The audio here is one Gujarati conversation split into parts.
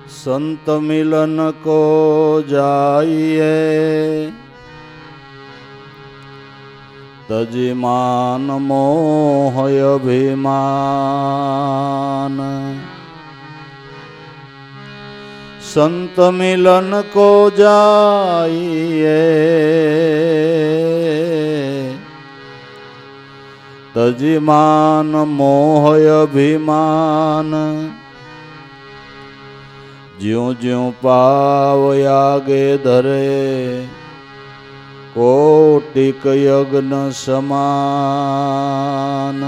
संत मिलन को जाइए तजिमान मोह अभिमान। संत मिलन को जाइए तजिमान मोह अभिमान। ज्यों ज्यों पाव आगे धरे कोटिक यज्ञ समान।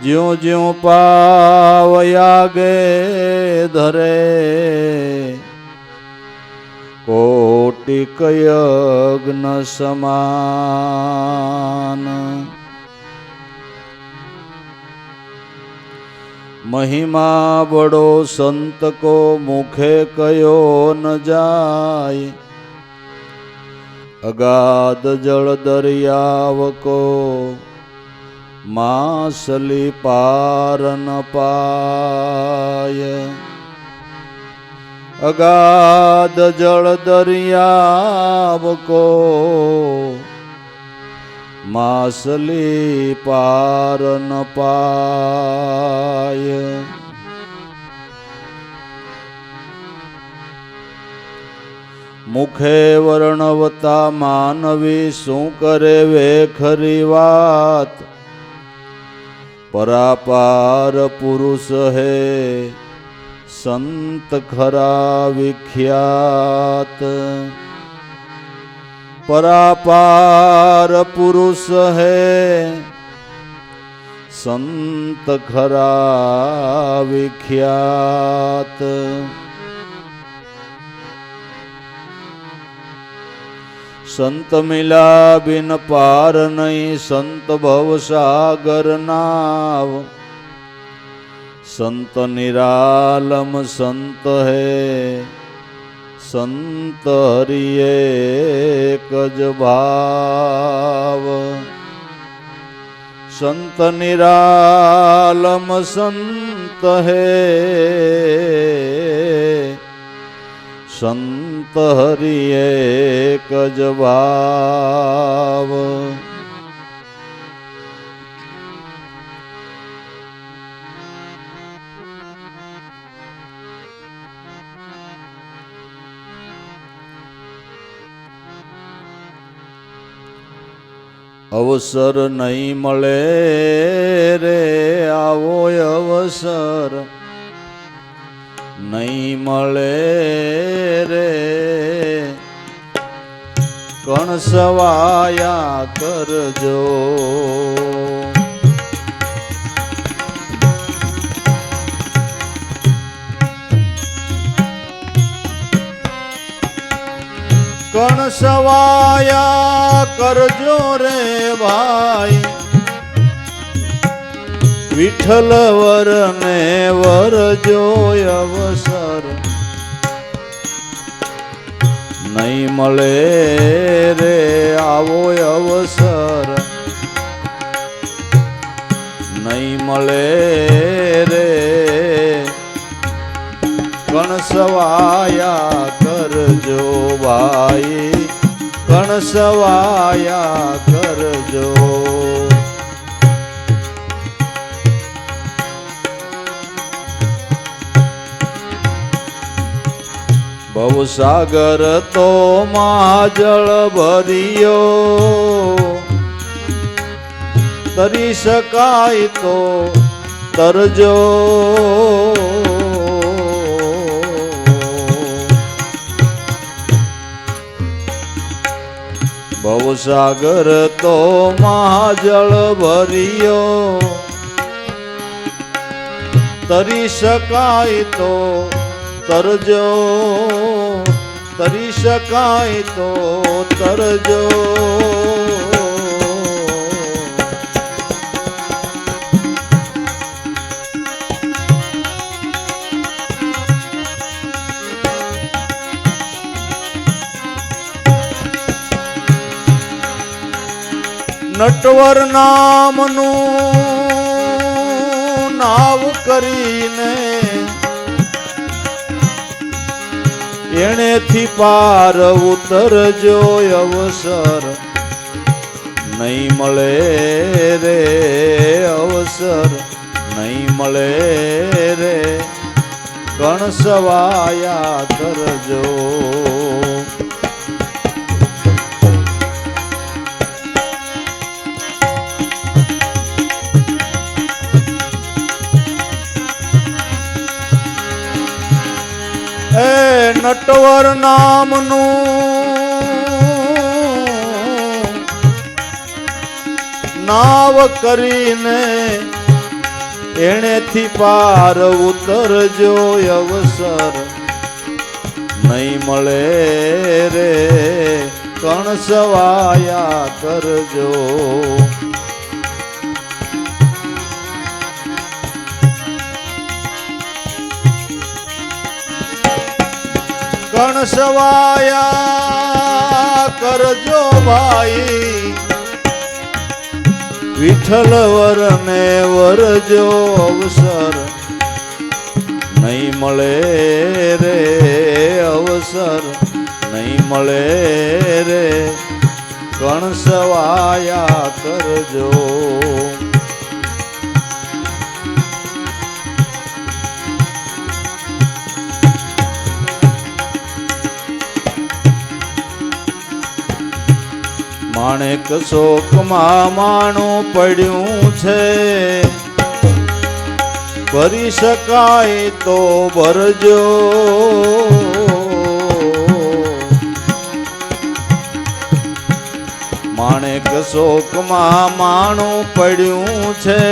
ज्यों ज्यों पाव आगे धरे कोटिक यज्ञ समान। महिमा बड़ो संत को मुखे कयो न जाय। अगाध जल दरियाव को मासली पार न पाय। अगाध जल दरियाव को मासली पार न पाय। मुखे वर्णवता मानवी शू करे वे खरी वात। परापार पुरुष है संत खरा विख्यात। परापार पुरुष है संत खरा विख्यात। संत मिला बिन पार नहीं संत भव सागर नाव। संत निरालम संत है संत हरि एक ज भाव। संत निरालम संत है संत हरि एक ज भाव। अवसर नहीं मळे रे आवो अवसर नहीं मळे रे। कण सवाया करजो कण सवाया करजो रे भाई। विठल वर ने वरजो अवसर नहीं मळे रे आवो अवसर नहीं मळे रे। कण सवाया करजो भाई कण सवाया करजो। भवसागर तो महाजल भरियो तरी शकाय तो तरजो। भवसागर तो महाजल भरियो तरी शकाय तो तरजो। तरी शकाय तो तरजो। नटवर नामनु नाव करीने એણેથી પાર ઉતરજો અવસર નહીં મળે રે અવસર નહીં મળે રે કણસવાયા કરજો. એ નટવર નામનું નાવ કરીને એણેથી પાર ઉતરજો અવસર નહીં મળે રે કણસવાયા કરજો. કણસવાયા કરજો ભાઈ વિઠ્ઠલ વરને વરજો અવસર નહીં મળે રે અવસર નહીં મળે રે કણસવાયા કરજો. માણેક શોકમાં માણું પડ્યું છે ભરી શકાય તો ભરજો. માણેક શોકમાં માણું પડ્યું છે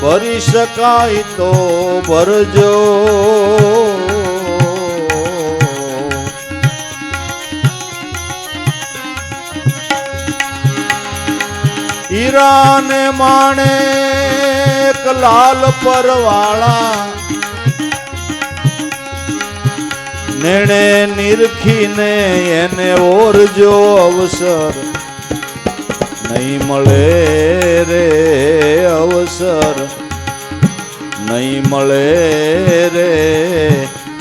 ભરી શકાય તો ભરજો. હીરા ને માણેક લાલ પરવાળા નેણે નિરખીને એને ઓરજો અવસર નહીં મળે રે અવસર નહીં મળે રે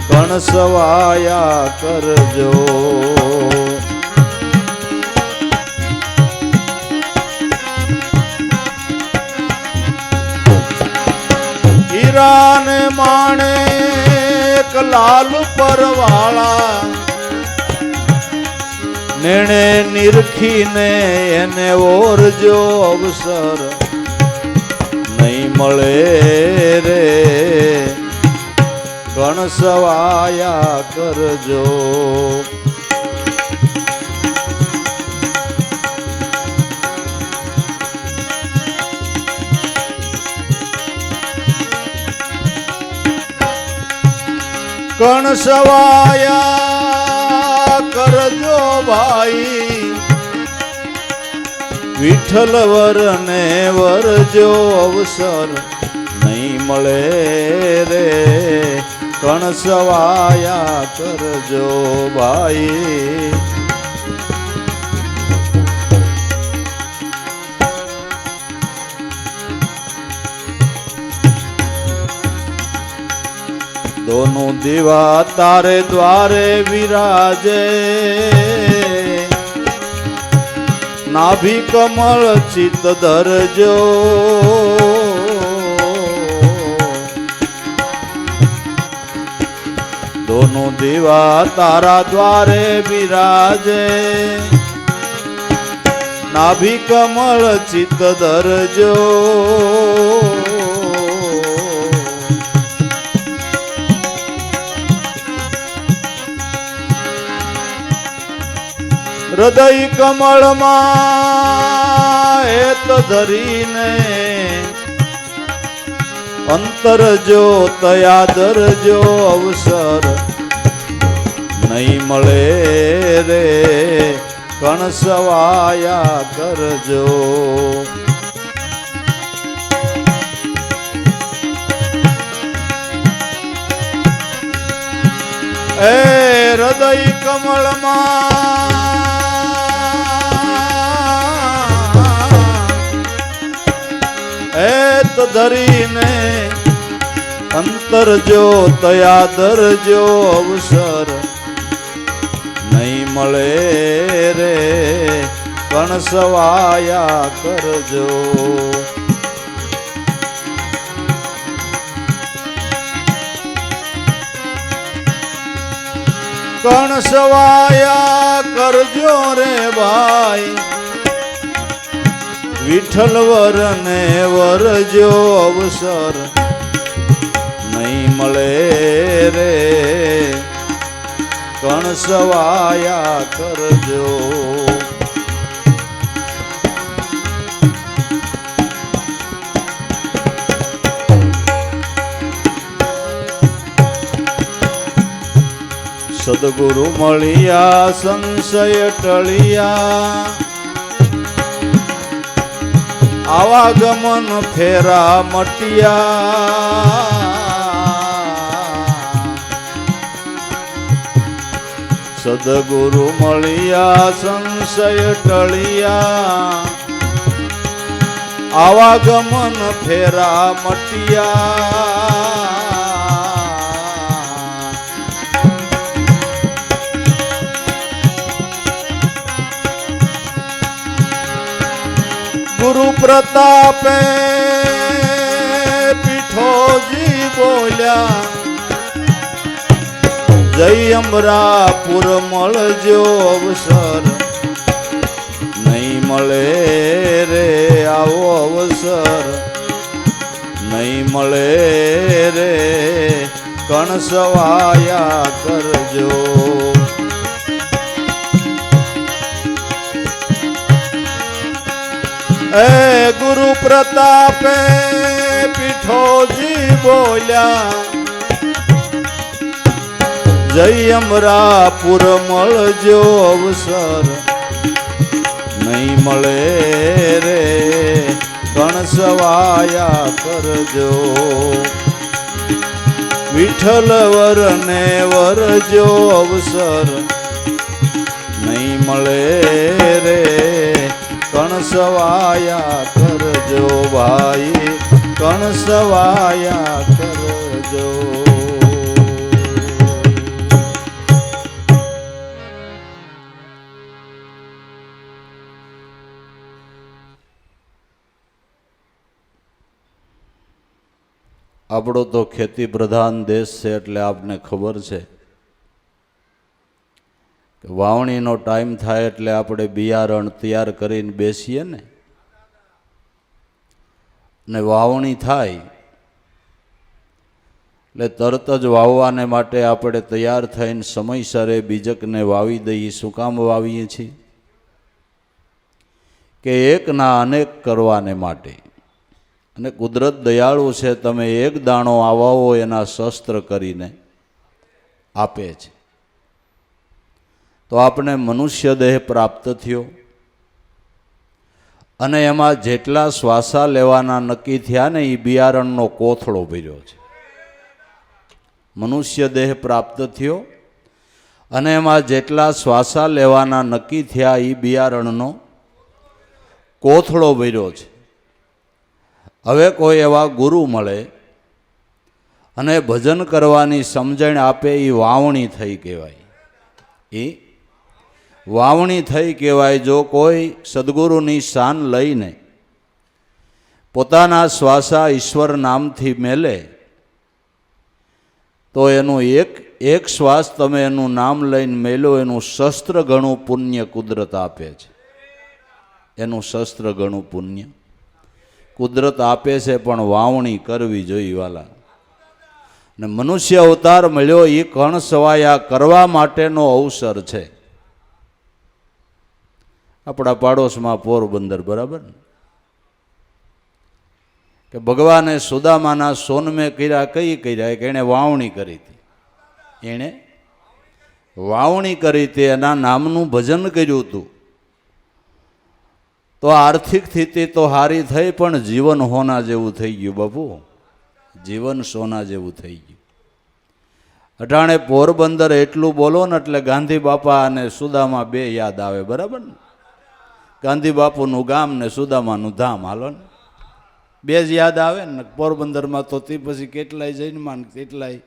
કણસવાયા કરજો. હીરા ને માણેક લાલ પરવાળા નેણે નિરખીને એને ઓરજો અવસર નહીં મળે રે કણસવાયા કરજો. કણસવાયા કરજો ભાઈ વિઠ્ઠલ વરને વરજો અવસર નહીં મળે રે કણસવાયા કરજો ભાઈ. दोनों દીવા તારે દ્વારે વિરાજે નાભી કમળ ચિત ધરજો. दोनों દીવા તારા દ્વારે વિરાજે નાભી કમળ ચિત ધરજો. હૃદય કમળમાં હેત ધરીને અંતર જો તયા ધરજો અવસર નહીં મળે રે કણસવાયા કરજો. એ હૃદય કમળમાં હેત ધરીને અંતર જો તયા દરજો અવસર નહીં મળે રે કણસવાયા કરજો. કણસવાયા કરજો રે ભાઈ વિઠ્ઠલ વરને વરજો અવસર નહીં મળે રે કણસવાયા કરજો. સદગુરુ મળ્યા સંશય ટળિયા આવાગમન ફેરા મટિયા. સદગુરુ મળ્યા સંશય ટળિયા આવાગમન ફેરા મટિયા. ગુરુ પ્રતાપે પીઠોજી બોલ્યા જય અમરાપુર મળજો અવસર નહીં મળે રે આવો અવસર નહીં મળે રે કણસવાયા કરજો. એ ગુરુ પ્રતાપે પીઠોજી બોલ્યા જય અમરાપુર મળજો અવસર નહીં મળે રે કણસવાયા કરજો. વિઠ્ઠલ વરને વરજો અવસર નહીં મળે રે કણસવાયા કરજો ભાઈ કણસવાયા કરજો. આપણો તો ખેતી પ્રધાન દેશ છે એટલે આપને ખબર છે કે વાવણીનો ટાઈમ થાય એટલે આપણે બિયારણ તૈયાર કરીને બેસીએ ને અને વાવણી થાય એટલે તરત જ વાવવાને માટે આપણે તૈયાર થઈને સમયસરે બીજકને વાવી દઈએ. શું કામ વાવીએ છીએ? કે એકના અનેક કરવાને માટે. અને કુદરત દયાળુ છે, તમે એક દાણો આવાવો એના શસ્ત્ર કરીને આપે છે. તો આપણે મનુષ્ય દેહ પ્રાપ્ત થયો અને એમાં જેટલા શ્વાસા લેવાના નક્કી થયા ને એ બિયારણનો કોથળો ભર્યો છે. મનુષ્ય દેહ પ્રાપ્ત થયો અને એમાં જેટલા શ્વાસા લેવાના નક્કી થયા એ બિયારણનો કોથળો ભર્યો છે. હવે કોઈ એવા ગુરુ મળે અને ભજન કરવાની સમજણ આપે એ વાવણી થઈ કહેવાય. એ વાવણી થઈ કહેવાય. જો કોઈ સદગુરુની શાન લઈને પોતાના શ્વાસા ઈશ્વર નામથી મેલે તો એનું એક શ્વાસ તમે એનું નામ લઈને મેલો એનું શસ્ત્ર ઘણું પુણ્ય કુદરત આપે છે. એનું શસ્ત્ર ઘણું પુણ્ય કુદરત આપે છે, પણ વાવણી કરવી જોઈએ વાલા. ને મનુષ્ય અવતાર મળ્યો એ કણસવાયા કરવા માટેનો અવસર છે. આપણા પાડોશમાં પોરબંદર, બરાબર ને, કે ભગવાને સુદામાના સોનમે કર્યા. કઈ કર્યા? કે એણે વાવણી કરી હતી. એણે વાવણી કરી હતી, એના નામનું ભજન કર્યું હતું. તો આર્થિક સ્થિતિ તો સારી થઈ, પણ જીવન હોના જેવું થઈ ગયું બાપુ. જીવન સોના જેવું થઈ ગયું. અટાણે પોરબંદર એટલું બોલો ને એટલે ગાંધી બાપા અને સુદામા બે યાદ આવે, બરાબર ને? ગાંધી બાપુનું ગામ ને સુદામાનું ધામ, હાલો ને, બે જ યાદ આવે ને, પોરબંદરમાં તો તે પછી કેટલાય જૈનમાં કેટલાય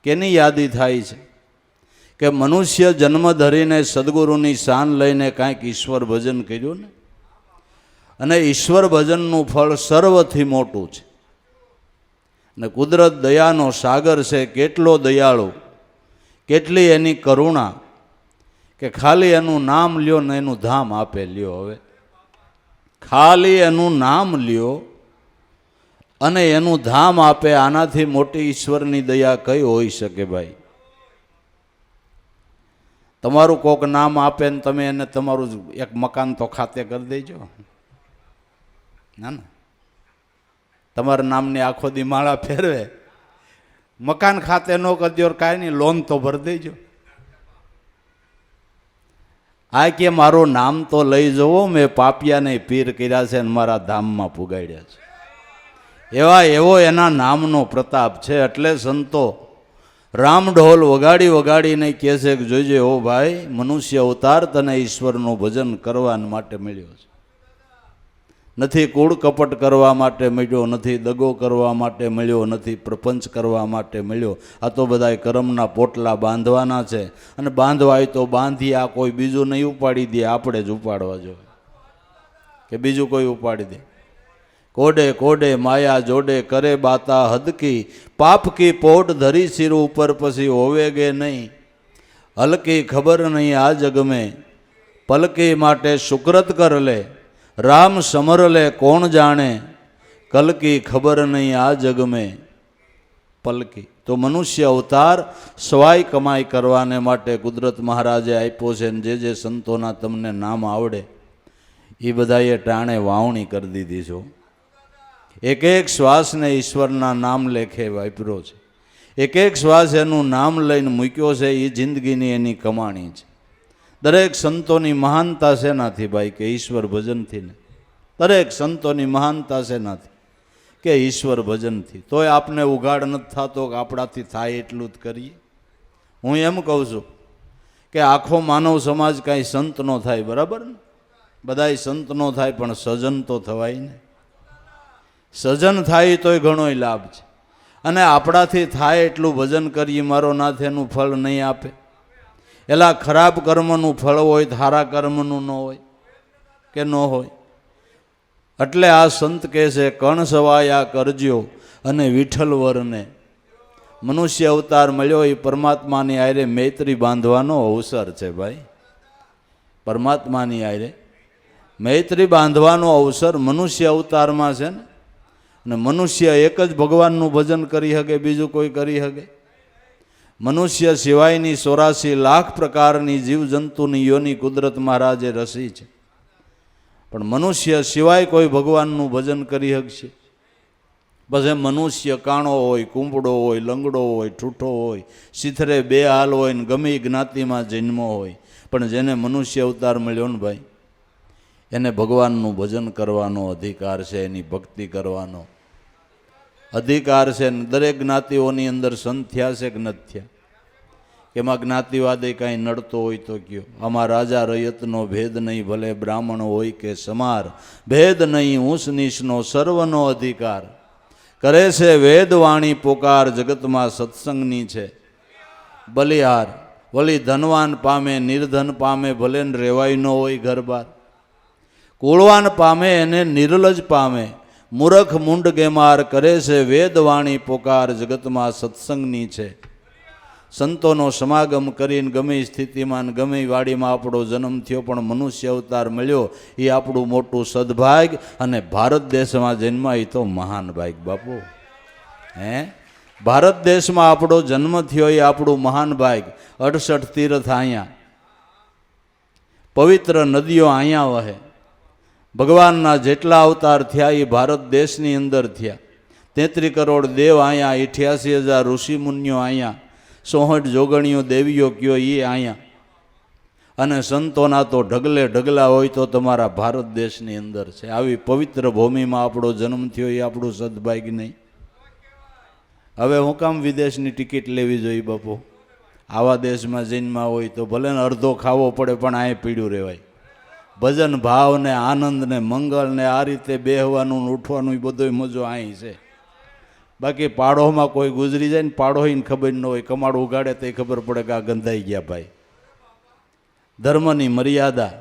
કેની યાદી થાય છે કે મનુષ્ય જન્મ ધરીને સદગુરુની શાન લઈને કાંઈક ઈશ્વર ભજન કર્યું ને, અને ઈશ્વર ભજનનું ફળ સર્વથી મોટું છે. ને કુદરત દયાનો સાગર છે, કેટલો દયાળુ, કેટલી એની કરુણા કે ખાલી એનું નામ લ્યો ને એનું ધામ આપે. લ્યો હવે ખાલી એનું નામ લ્યો અને એનું ધામ આપે, આનાથી મોટી ઈશ્વરની દયા કઈ હોઈ શકે ભાઈ? તમારું કોક નામ આપે ને તમે એને તમારું એક મકાન તો ખાતે કરી દેજો. ના ના, તમારા નામની આખો દી માળા ફેરવે, મકાન ખાતે ન કરજો, કાંઈ નહીં, લોન તો ભરી દેજો. આ કે મારું નામ તો લઈ જવો, મેં પાપિયાને પીર કર્યા છે અને મારા ધામમાં પુગાડ્યા છે. એવો એના નામનો પ્રતાપ છે. એટલે સંતો રામ ઢોલ વગાડી વગાડીને કહે છે કે જોઈજે ઓ ભાઈ, મનુષ્ય અવતાર તને ઈશ્વરનું ભજન કરવા માટે મળ્યો છે. નથી કૂળ કપટ કરવા માટે મળ્યો, નથી દગો કરવા માટે મળ્યો, નથી પ્રપંચ કરવા માટે મળ્યો. આ તો બધાય કર્મના પોટલા બાંધવાના છે, અને બાંધવાય તો બાંધી, આ કોઈ બીજું નહીં ઉપાડી દે, આપણે જ ઉપાડવા જોઈએ કે બીજું કોઈ ઉપાડી દે. કોડે કોડે માયા જોડે કરે બાતા હદકી, પાપ કી પોટ ધરી સિર ઉપર પછી હોવે ગે નહીં. હલકી ખબર નહીં આ જગ મેં, પલકી માટે સુકૃત કર લે, રામ સમર લે કોણ જાણે, કલકી ખબર નહીં આ જગ મેં પલકી. તો મનુષ્ય અવતાર સવાઈ કમાઈ કરવાને માટે કુદરત મહારાજે આપ્યો છે. ને જે સંતોના તમને નામ આવડે એ બધાએ ટાણે વાવણી કરી દીધી છો. એક એક શ્વાસને ઈશ્વરના નામ લેખે વાપર્યો છે. એક એક શ્વાસ એનું નામ લઈને મૂક્યો છે. એ જિંદગીની એની કમાણી છે. દરેક સંતોની મહાનતા શેનાથી ભાઈ? કે ઈશ્વર ભજનથી ને. દરેક સંતોની મહાનતા શેનાથી? કે ઈશ્વર ભજનથી. તોય આપને ઉઘાડ નથી થતો કે આપણાથી થાય એટલું જ કરીએ. હું એમ કહું છું કે આખો માનવ સમાજ કાંઈ સંત નો થાય, બરાબર ને? બધાય સંત નો થાય, પણ સજન તો થવાય ને. સજન થાય તોય ઘણોય લાભ છે. અને આપણાથી થાય એટલું ભજન કરીએ, મારો નાથ એનું ફળ નહીં આપે. એલા ખરાબ કર્મનું ફળ હોય, સારા કર્મનું ન હોય કે ન હોય? એટલે આ સંત કહે છે કણ સવાયા કરજો અને વિઠ્ઠલ વરને. મનુષ્ય અવતાર મળ્યો એ પરમાત્માની આરે મૈત્રી બાંધવાનો અવસર છે ભાઈ. પરમાત્માની આરે મૈત્રી બાંધવાનો અવસર મનુષ્ય અવતારમાં છે ને. અને મનુષ્ય એક જ ભગવાનનું ભજન કરી શકે, બીજું કોઈ કરી શકે? મનુષ્ય સિવાયની 84 લાખ પ્રકારની જીવજંતુની યોની કુદરત મહારાજે રચી છે, પણ મનુષ્ય સિવાય કોઈ ભગવાનનું ભજન કરી શકશે? બસ એ મનુષ્ય કાણો હોય, કુંપડો હોય, લંગડો હોય, ઠૂઠો હોય, સિથરે બે હાલ હોય ને ગમે જ્ઞાતિમાં જન્મો હોય, પણ જેને મનુષ્ય અવતાર મળ્યો ને ભાઈ, એને ભગવાનનું ભજન કરવાનો અધિકાર છે, એની ભક્તિ કરવાનો અધિકાર છે. દરેક જ્ઞાતિઓની અંદર સંત થયા છે કે નથી થયા? એમાં જ્ઞાતિવાદે કાંઈ નડતો હોય તો કયો. આમાં રાજા રયતનો ભેદ નહીં, ભલે બ્રાહ્મણ હોય કે સમાર, ભેદ નહીં ઊંચ નીચનો સર્વનો અધિકાર. કરે છે વેદવાણી પોકાર, જગતમાં સત્સંગની છે બલિહાર. વળી ધનવાન પામે નિર્ધન પામે, ભલે ને રેવાય ન હોય ઘર બાર. કુળવાન પામે એને નિર્લજ પામે, મૂરખ મુંડ ગેમાર. કરે છે વેદવાણી પોકાર, જગતમાં સત્સંગની છે. સંતોનો સમાગમ કરીને ગમે સ્થિતિમાં ગમે વાડીમાં આપણો જન્મ થયો, પણ મનુષ્ય અવતાર મળ્યો એ આપણું મોટું સદભાગ્ય. અને ભારત દેશમાં જન્મ એ તો મહાન ભાગ્ય બાપુ. ભારત દેશમાં આપણો જન્મ થયો એ આપણું મહાન ભાગ્ય. 68 તીર્થ અહીંયા, પવિત્ર નદીઓ અહીંયા વહે. ભગવાનના જેટલા અવતાર થયા એ ભારત દેશની અંદર થયા. 33 કરોડ દેવ અહીંયા, 88,000 ઋષિ મુનિઓ અહીંયા, 64 જોગણીઓ દેવીઓ કયો એ અહીંયા. અને સંતોના તો ઢગલે ઢગલા હોય તો તમારા ભારત દેશની અંદર છે. આવી પવિત્ર ભૂમિમાં આપણો જન્મ થયો એ આપણું સદભાગ્ય નહીં? હવે હું કામ વિદેશની ટિકિટ લેવી જોઈએ બાપુ? આવા દેશમાં જન્મા હોય તો ભલે ને અડધો ખાવો પડે, પણ અહીંયા પીડ્યું રહેવાય. ભજન ભાવ ને આનંદ ને મંગળ ને આ રીતે બેહવાનું ને ઉઠવાનું એ બધો મજો અહીં છે. બાકી પાડોમાં કોઈ ગુજરી જાય ને પાડોહીને ખબર ન હોય, કમાડ ઉગાડે તો ખબર પડે કે આ ગંધાઈ ગયા ભાઈ. ધર્મની મર્યાદા,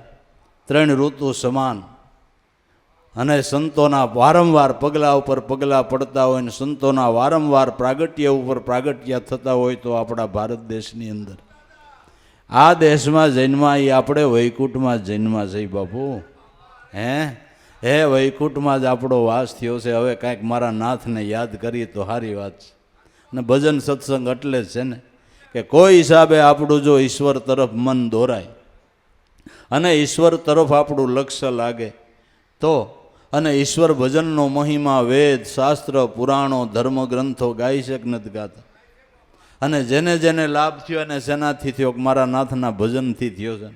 3 ઋતુ સમાન, અને સંતોના વારંવાર પગલા ઉપર પગલાં પડતા હોય ને સંતોના વારંવાર પ્રાગટ્ય ઉપર પ્રાગટ્ય થતા હોય તો આપણા ભારત દેશની અંદર આ દેશમાં જન્મા એ આપણે વૈકુંઠમાં જન્મા છે બાપુ. હે વૈકુંઠમાં જ આપણો વાસ થયો છે. હવે કાંઈક મારા નાથને યાદ કરીએ તો સારી વાત છે. અને ભજન સત્સંગ એટલે જ છે ને કે કોઈ હિસાબે આપણું જો ઈશ્વર તરફ મન દોરાય અને ઈશ્વર તરફ આપણું લક્ષ્ય લાગે તો, અને ઈશ્વર ભજનનો મહિમા વેદ શાસ્ત્ર પુરાણો ધર્મગ્રંથો ગાઈ છે કે નથી ગાતા? અને જેને જેને લાભ થયો અને શેનાથી થયો? મારા નાથના ભજનથી થયો છે.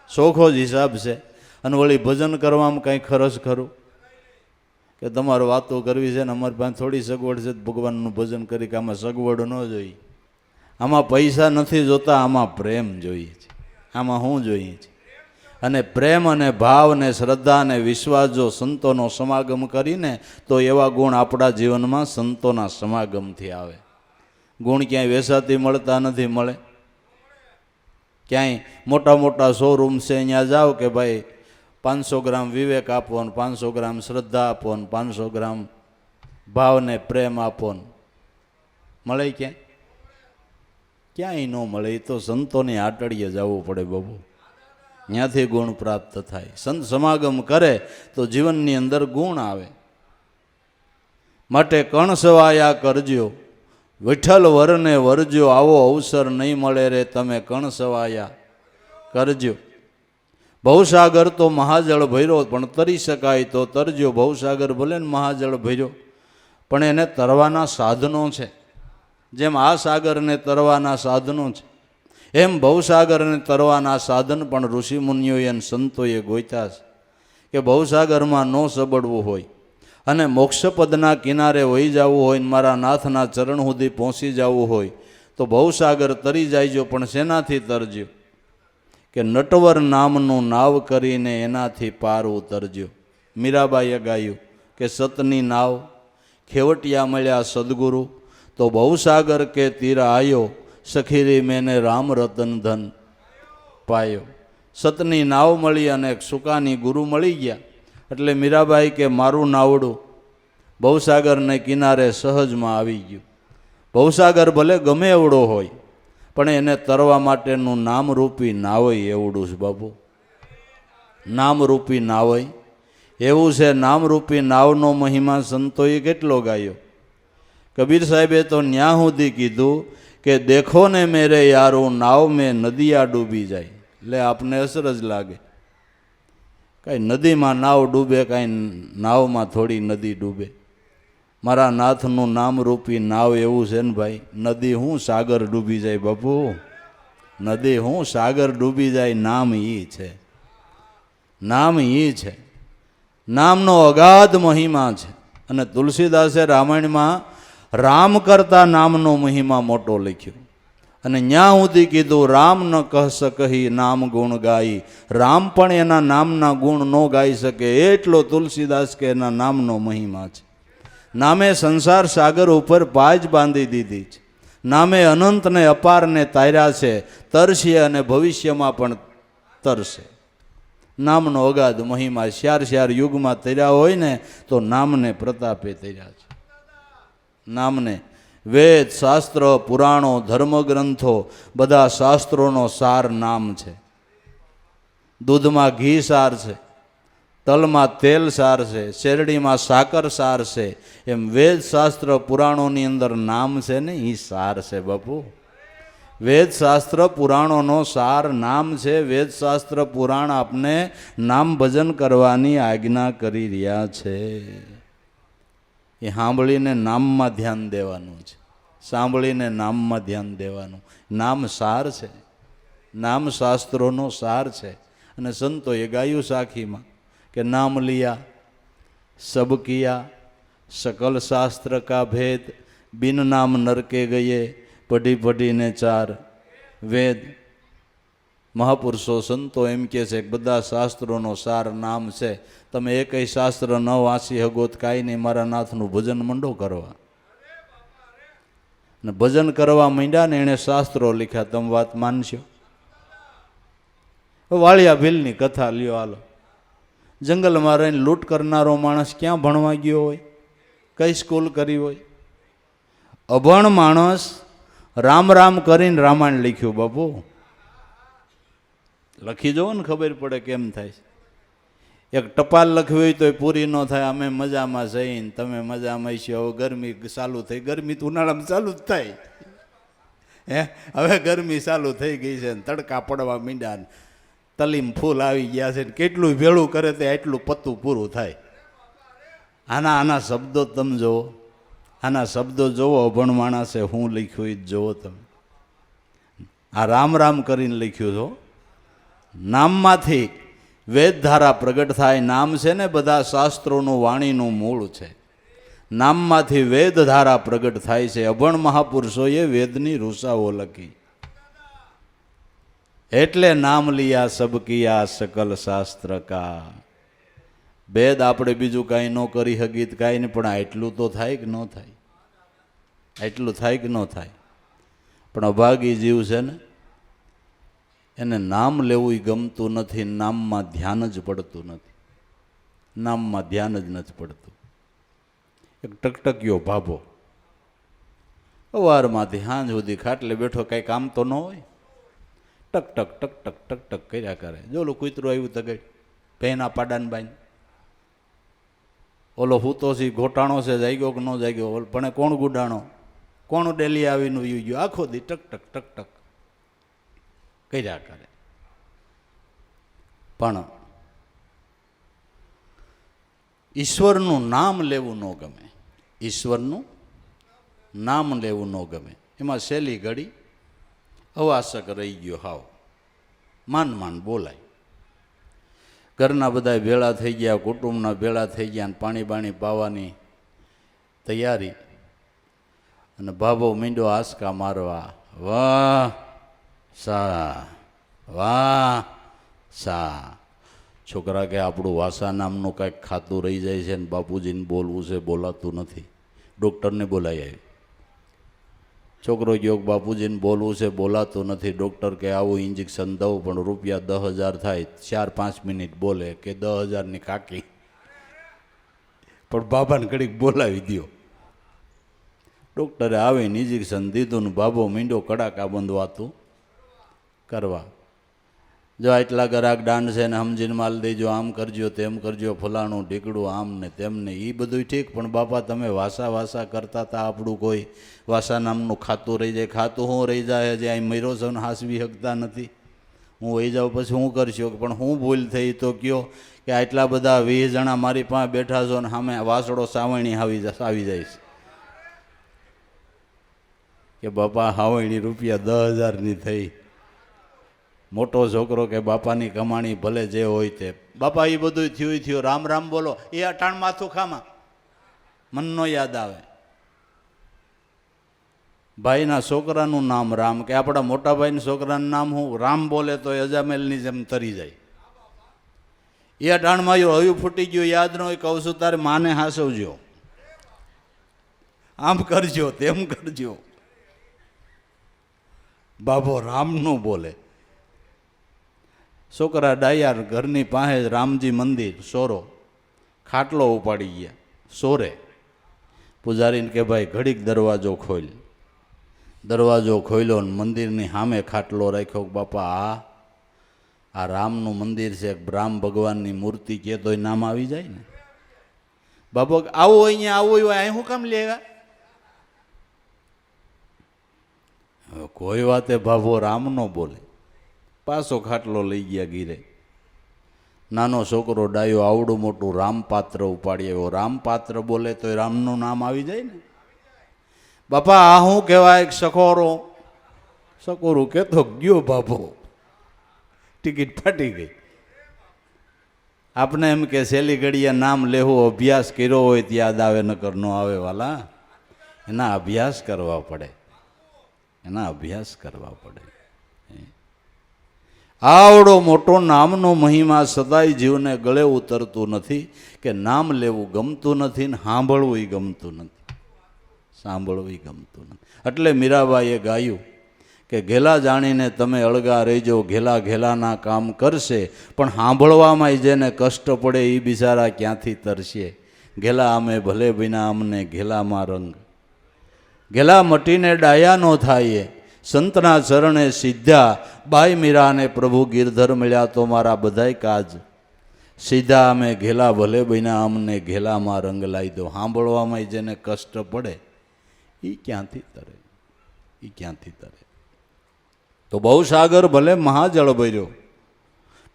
ચોખ્ખો જ હિસાબ છે. અને વળી ભજન કરવામાં કાંઈ ખરચ ખરું કે તમારે વાતો કરવી છે ને અમારી પાસે થોડી સગવડ છે ભગવાનનું ભજન કરી કે આમાં સગવડ ન જોઈએ? આમાં પૈસા નથી જોતા, આમાં પ્રેમ જોઈએ છે. આમાં શું જોઈએ છે? અને પ્રેમ અને ભાવ ને શ્રદ્ધા અને વિશ્વાસ જો સંતોનો સમાગમ કરીને તો એવા ગુણ આપણા જીવનમાં સંતોના સમાગમથી આવે. ગુણ ક્યાંય વેસાતી મળતા નથી. મળે ક્યાંય મોટા મોટા શોરૂમ છે અહીંયા જાઓ કે ભાઈ 500 ગ્રામ વિવેક આપો ને 500 ગ્રામ શ્રદ્ધા આપો ને 500 ગ્રામ ભાવને પ્રેમ આપો ને મળે ક્યાંય? ક્યાંય ન મળે. એ તો સંતોની આટડીએ જવું પડે બાબુ, ત્યાંથી ગુણ પ્રાપ્ત થાય. સંત સમાગમ કરે તો જીવનની અંદર ગુણ આવે. માટે કણ સવાયા કરજો, વિઠ્ઠલ વરને વરજો, આવો અવસર નહીં મળે રે તમે કણ સવાયા કરજો. ભવસાગર તો મહાજળ ભર્યો પણ તરી શકાય તો તરજો. ભવસાગર ભલે ને મહાજળ ભર્યો પણ એને તરવાના સાધનો છે. જેમ આ સાગરને તરવાના સાધનો છે એમ ભવસાગરને તરવાના સાધન પણ ઋષિમુનિઓએ અને સંતોએ ગોત્યા છે. કે ભવસાગરમાં ન સબડવું હોય અને મોક્ષપદના કિનારે વહી જવું હોય ને મારા નાથના ચરણ સુધી પહોંચી જવું હોય તો ભવસાગર તરી જાયજો. પણ શેનાથી તરજો? કે નટવર નામનું નાવ કરીને એનાથી પાર ઉતરજો. મીરાબાઈએ ગાયું કે સતની નાવ ખેવટિયા મળ્યા સદગુરુ તો ભવસાગર કે તીર આયો, સખીરી મેને રામ રતન ધન પાયો. સતની નાવ મળી અને સુકાની ગુરુ મળી ગયા એટલે મીરાબાઈ કે મારું નાવડું ભવસાગરને કિનારે સહજમાં આવી ગયું. ભવસાગર ભલે ગમે એવડો હોય પણ એને તરવા માટેનું નામરૂપી નાવય એવડું છે બાપુ. નામરૂપી નાવય એવું છે. નામરૂપી નાવનો મહિમા સંતોએ કેટલો ગાયો. કબીર સાહેબે તો ન્યા સુધી કીધું કે દેખો ને મેરે યારો નાવ મેં નદિયા ડૂબી જાય. એટલે આપને અસર જ લાગે. કાંઈ નદીમાં નાવ ડૂબે, કાંઈ નાવમાં થોડી નદી ડૂબે. મારા નાથનું નામરૂપી નાવ એવું છે ને ભાઈ, નદી હું સાગર ડૂબી જાય બાપુ. નદી હું સાગર ડૂબી જાય. નામ ઈ છે. નામ ઈ છે. નામનો અગાધ મહિમા છે. અને તુલસીદાસે રામાયણમાં રામ કરતા નામનો મહિમા મોટો લખ્યો. અને ન્યા સુધી કીધું રામ ન કહ શકહી નામ ગુણ ગાઈ. રામ પણ એના નામના ગુણ ન ગાઈ શકે એટલો તુલસીદાસ કે એના નામનો મહિમા છે. નામે સંસાર સાગર ઉપર પાજ બાંધી દીધી છે. નામે અનંતને અપારને તાર્યા છે. તરશે અને ભવિષ્યમાં પણ તરશે. નામનો અગાધ મહિમા. શ્યાર યુગમાં તર્યા હોય ને તો નામને પ્રતાપે તર્યા છે. નામને વેદ શાસ્ત્ર પુરાણો ધર્મગ્રંથો બધા શાસ્ત્રોનો સાર નામ છે. દૂધમાં ઘી સાર છે, તલમાં તેલ સાર છે, શેરડીમાં સાકર સાર છે. એમ વેદ શાસ્ત્ર પુરાણોની અંદર નામ છે ને એ સાર છે બાપુ. વેદ શાસ્ત્ર પુરાણોનો સાર નામ છે. વેદ શાસ્ત્ર પુરાણ આપને નામ ભજન કરવાની આજ્ઞા કરી રહ્યા છે. એ સાંભળીને નામમાં ધ્યાન દેવાનું છે. સાંભળીને નામમાં ધ્યાન દેવાનું. નામ સાર છે. નામ શાસ્ત્રોનો સાર છે. અને સંતોએ ગાયું સાખીમાં કે નામ લિયા સબ કિયા सकल शास्त्र का भेद बिन नाम नरके गए पढ़ी पढ़ी ने चार वेद. મહાપુરુષો સંતો એમ કહે છે કે બધા શાસ્ત્રોનો સાર નામ છે. તમે એકય શાસ્ત્ર ન વાંચી હગો તો કાંઈ નહીં, મારા નાથનું ભજન મંડો કરવા. ને ભજન કરવા માંડ્યા ને એણે શાસ્ત્રો લખ્યા. તમે વાત માનશો? વાળિયા ભીલની કથા લ્યો હાલો. જંગલમાં રહીને લૂંટ કરનારો માણસ ક્યાં ભણવા ગયો હોય? કઈ સ્કૂલ કરી હોય? અભણ માણસ રામ રામ કરીને રામાયણ લખ્યું. બાપુ લખી જવો ને ખબર પડે કેમ થાય છે. એક ટપાલ લખવી હોય તો એ પૂરી ન થાય. અમે મજામાં જઈને તમે મજામાં છો. હવે ગરમી ચાલુ થઈ. ગરમી તો ઉનાળામાં ચાલુ જ થાય. હવે ગરમી ચાલુ થઈ ગઈ છે ને તડકા પડવા માંડ્યા, તલીમ ફૂલ આવી ગયા છે. કેટલું ભેળું કરે તે એટલું પત્તું પૂરું થાય. આના શબ્દો તમે જુઓ, આના શબ્દો જુઓ. અભણ માણસે હું લખ્યું એ જ જુઓ તમે. આ રામ રામ કરીને લખ્યું છો. નામમાંથી વેદધારા પ્રગટ થાય. નામ છે ને બધા શાસ્ત્રોનું વાણીનું મૂળ છે. નામમાંથી વેદધારા પ્રગટ થાય છે. અભણ મહાપુરુષોએ વેદની રૂસાઓ લખી. એટલે નામ લિયા સબ કિયા સકલ શાસ્ત્ર કા. વેદ આપણે બીજું કાંઈ ન કરી હકી કાંઈ નહીં, પણ એટલું તો થાય કે ન થાય? એટલું થાય કે ન થાય? પણ અભાગી જીવ છે ને, એને નામ લેવું ગમતું નથી. નામમાં ધ્યાન જ પડતું નથી. નામમાં ધ્યાન જ નથી પડતું. એક ટકટકિયો ભાભો સવારમાંથી સાંજ સુધી ખાટલે બેઠો, કાંઈ કામ તો ન હોય. ટક ટક ટક ટક ટક ટક કર્યા કરે. જો ઓલું કૂતરું આવ્યું તો ગઈ પહેના પાડાને બાઈને. ઓલો હૂતો છે ઘોટાણો છે, જાગ્યો કે ન જાગ્યો, પણ કોણ ગુડાણો, કોણ ડેલી આવીને ઉઈ ગયો. આખો દી ટક ટક ટક ટક કર્યા કરે. પણ ઈશ્વરનું નામ લેવું ન ગમે. ઈશ્વરનું નામ લેવું ન ગમે. એમાં સહેલી ઘડી અવાસક રહી ગયો. હાવ માંડ બોલાય. ઘરના બધા ભેળા થઈ ગયા, કુટુંબના ભેળા થઈ ગયા, પાણી બાણી પાવાની તૈયારી. અને ભાભો મીંડો આંસકા મારવા. વાહ સા વાહ સા. છોકરા કે આપણું વાસા નામનું કાંઈક ખાતું રહી જાય છે ને બાપુજીને બોલવું છે, બોલાતું નથી. ડૉક્ટરને બોલાવી આવી. છોકરો ગયો બાપુજીને બોલવું છે, બોલાતું નથી. ડૉક્ટર કે આવું ઇન્જેક્શન દઉં પણ રૂપિયા 10,000 થાય. 4-5 મિનિટ બોલે કે 10,000ની કાકી. પણ બાબાને ઘડીક બોલાવી દો. ડૉક્ટરે આવીને ઇન્જેક્શન દીધું ને બાબો મીંડો કડાકા બંધવાતું કરવા. જો આટલા ગરાક દાંડ છે ને સમજીને માલ દેજો, આમ કરજો તેમ કરજો, ફલાણું ઢીકડું આમ ને તેમને. એ બધું ઠીક, પણ બાપા તમે વાસા કરતા હતા. આપણું કોઈ વાસા નામનું ખાતું રહી જાય. ખાતું હું રહી જાય? હજી અહીં મર્યો છો ને હાસવી શકતા નથી. હું વહી જાઉં પછી હું કરશો? પણ હું ભૂલ થઈ તો કયો કે આટલા બધા 20 જણા મારી પાસે બેઠા છો ને સામે વાસડો સાવણી આવી જાય છે કે બાપા સાવણી રૂપિયા 10,000ની થઈ. મોટો છોકરો કે બાપાની કમાણી ભલે જે હોય તે. બાપા એ બધું થયું. રામ રામ બોલો. એ અટાણ માથું ખામાં મનનો યાદ આવે. ભાઈના છોકરાનું નામ રામ, કે આપણા મોટા ભાઈના છોકરાનું નામ હું રામ બોલે તો અજામેલની જેમ તરી જાય. એ અટાણમાં હયું ફૂટી ગયું, યાદ ન હોય. કહું છું તારે માને હાસવજો, આમ કરજો તેમ કરજો. બાબો રામ નું બોલે. છોકરા ડાયાર ઘરની પાસે રામજી મંદિર સોરો, ખાટલો ઉપાડી ગયા સોરે. પૂજારીને કે ભાઈ ઘડીક દરવાજો ખોલ. દરવાજો ખોલ્યો ને મંદિરની સામે ખાટલો રાખ્યો. બાપા આ રામનું મંદિર છે, રામ ભગવાનની મૂર્તિ કે તોય નામ આવી જાય ને. બાપો આવું અહીંયા આવું હોય અહીં શું કામ લેવા? કોઈ વાતે ભાભો રામ નો બોલે. પાછો ખાટલો લઈ ગયા ગીરે. નાનો છોકરો ડાયો આવડું મોટું રામપાત્ર ઉપાડી આવ્યો. રામપાત્ર બોલે તો રામનું નામ આવી જાય ને. બાપા આ શું કહેવાય? સકોરો. સકોરું કેતો ગયો બાપો. ટિકિટ ફાટી ગઈ. આપણે એમ કે સહેલી ઘડીએ નામ લેવું, અભ્યાસ કર્યો હોય તો યાદ આવે, નકર ન આવે વાલા. એના અભ્યાસ કરવા પડે. એના અભ્યાસ કરવા પડે. આવડો મોટો નામનો મહિમા સદાય જીવને ગળે ઉતરતું નથી કે નામ લેવું ગમતું નથી ને સાંભળવું ગમતું નથી, સાંભળવું ગમતું નથી. એટલે મીરાબાઈએ ગાયું કે ઘેલા જાણીને તમે અળગા રહેજો, ઘેલા ઘેલાના કામ કરશે, પણ સાંભળવામાં જેને કષ્ટ પડે એ બિચારા ક્યાંથી તરશે. ઘેલા અમે ભલે વિના અમને ઘેલામાં રંગ, ઘેલા મટીને ડાયા નો થાય, સંતના ચરણે સીધા. બાઈ મીરાને પ્રભુ ગિરધર મળ્યા તો મારા બધાય કાજ સીધા. અમે ઘેલા ભલે બન્યા અમને ઘેલામાં રંગ લાવી દો. સાંભળવામાં જેને કષ્ટ પડે એ ક્યાંથી તરે, એ ક્યાંથી તરે. તો બહુ સાગર ભલે મહાજળ ભર્યો,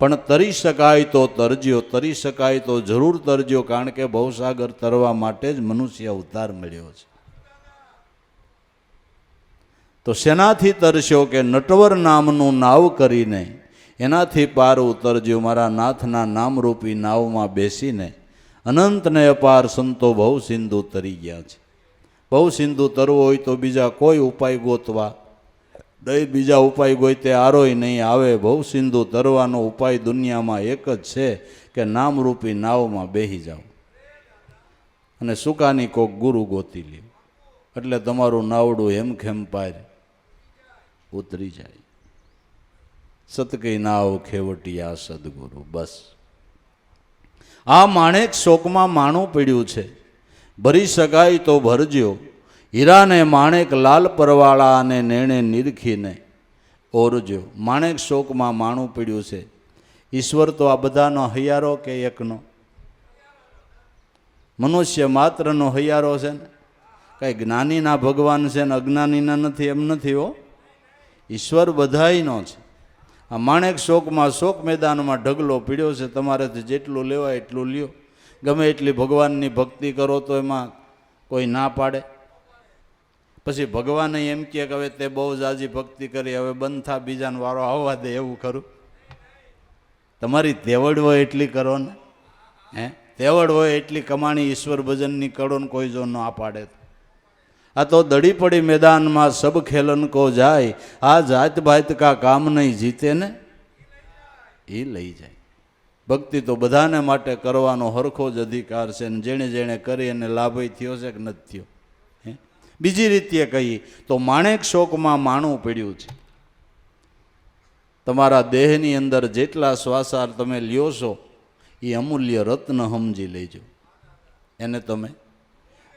પણ તરી શકાય તો તરજો, તરી શકાય તો જરૂર તરજો, કારણ કે ભવસાગર તરવા માટે જ મનુષ્ય અવતાર મળ્યો છે. તો શેનાથી તરશો કે નટવર નામનું નાવ કરીને એનાથી પાર ઉતરજો. મારા નાથના નામરૂપી નાવમાં બેસીને અનંતને અપાર સંતો ભવ સિંધુ તરી ગયા છે. ભવ સિંધુ તરવો હોય તો બીજા કોઈ ઉપાય ગોતવા દઈ, બીજા ઉપાય ગોતે આરોય નહીં આવે. ભવ સિંધુ તરવાનો ઉપાય દુનિયામાં એક જ છે કે નામરૂપી નાવમાં બેસી જાઓ અને સુકાની કોક ગુરુ ગોતી લ્યો, એટલે તમારું નાવડું હેમખેમ પાર ઉતરી જાય. સતકી નાવ ખેવટિયા સદગુરુ. બસ આ માણેક શોકમાં માણું પડ્યું છે, ભરી શકાય તો ભરજો. હીરાને માણેક લાલ પરવાળા અને નેણે નિરખીને ઓરજો. માણેક શોકમાં માણું પડ્યું છે. ઈશ્વર તો આ બધાનો હૈયારો કે એકનો? મનુષ્ય માત્રનો હૈયારો છે ને. કઈ જ્ઞાનીના ભગવાન છે ને અજ્ઞાનીના નથી એમ નથી હો. ઈશ્વર બધાયનો છે. આ માણેક શોકમાં શોક મેદાનમાં ઢગલો પીડ્યો છે. તમારેથી જેટલું લેવાય એટલું લ્યો. ગમે એટલી ભગવાનની ભક્તિ કરો તો એમાં કોઈ ના પાડે. પછી ભગવાન એમ કહે કે હવે તે બહુ જાજી ભક્તિ કરી, હવે બંધ થા, બીજાનો વારો આવવા દે, એવું ખરું? તમારી તેવડ હોય એટલી કરો ને. તેવડ હોય એટલી કમાણી ઈશ્વર ભજનની કરો ને કોઈ જો ના પાડે. આ તો દડી પડી મેદાનમાં સબ ખેલન કો જાય, આ જાત ભાત કા કામ નહીં જીતે ને એ લઈ જાય. ભક્તિ તો બધાને માટે કરવાનો હરખો જ અધિકાર છે ને જેણે જેણે કરી એને લાભ થયો છે કે નથી થયો. બીજી રીતે કહીએ તો માણેક શોકમાં માણું પડ્યું છે. તમારા દેહની અંદર જેટલા શ્વાસાર તમે લ્યો છો એ અમૂલ્ય રત્ન સમજી લેજો. એને તમે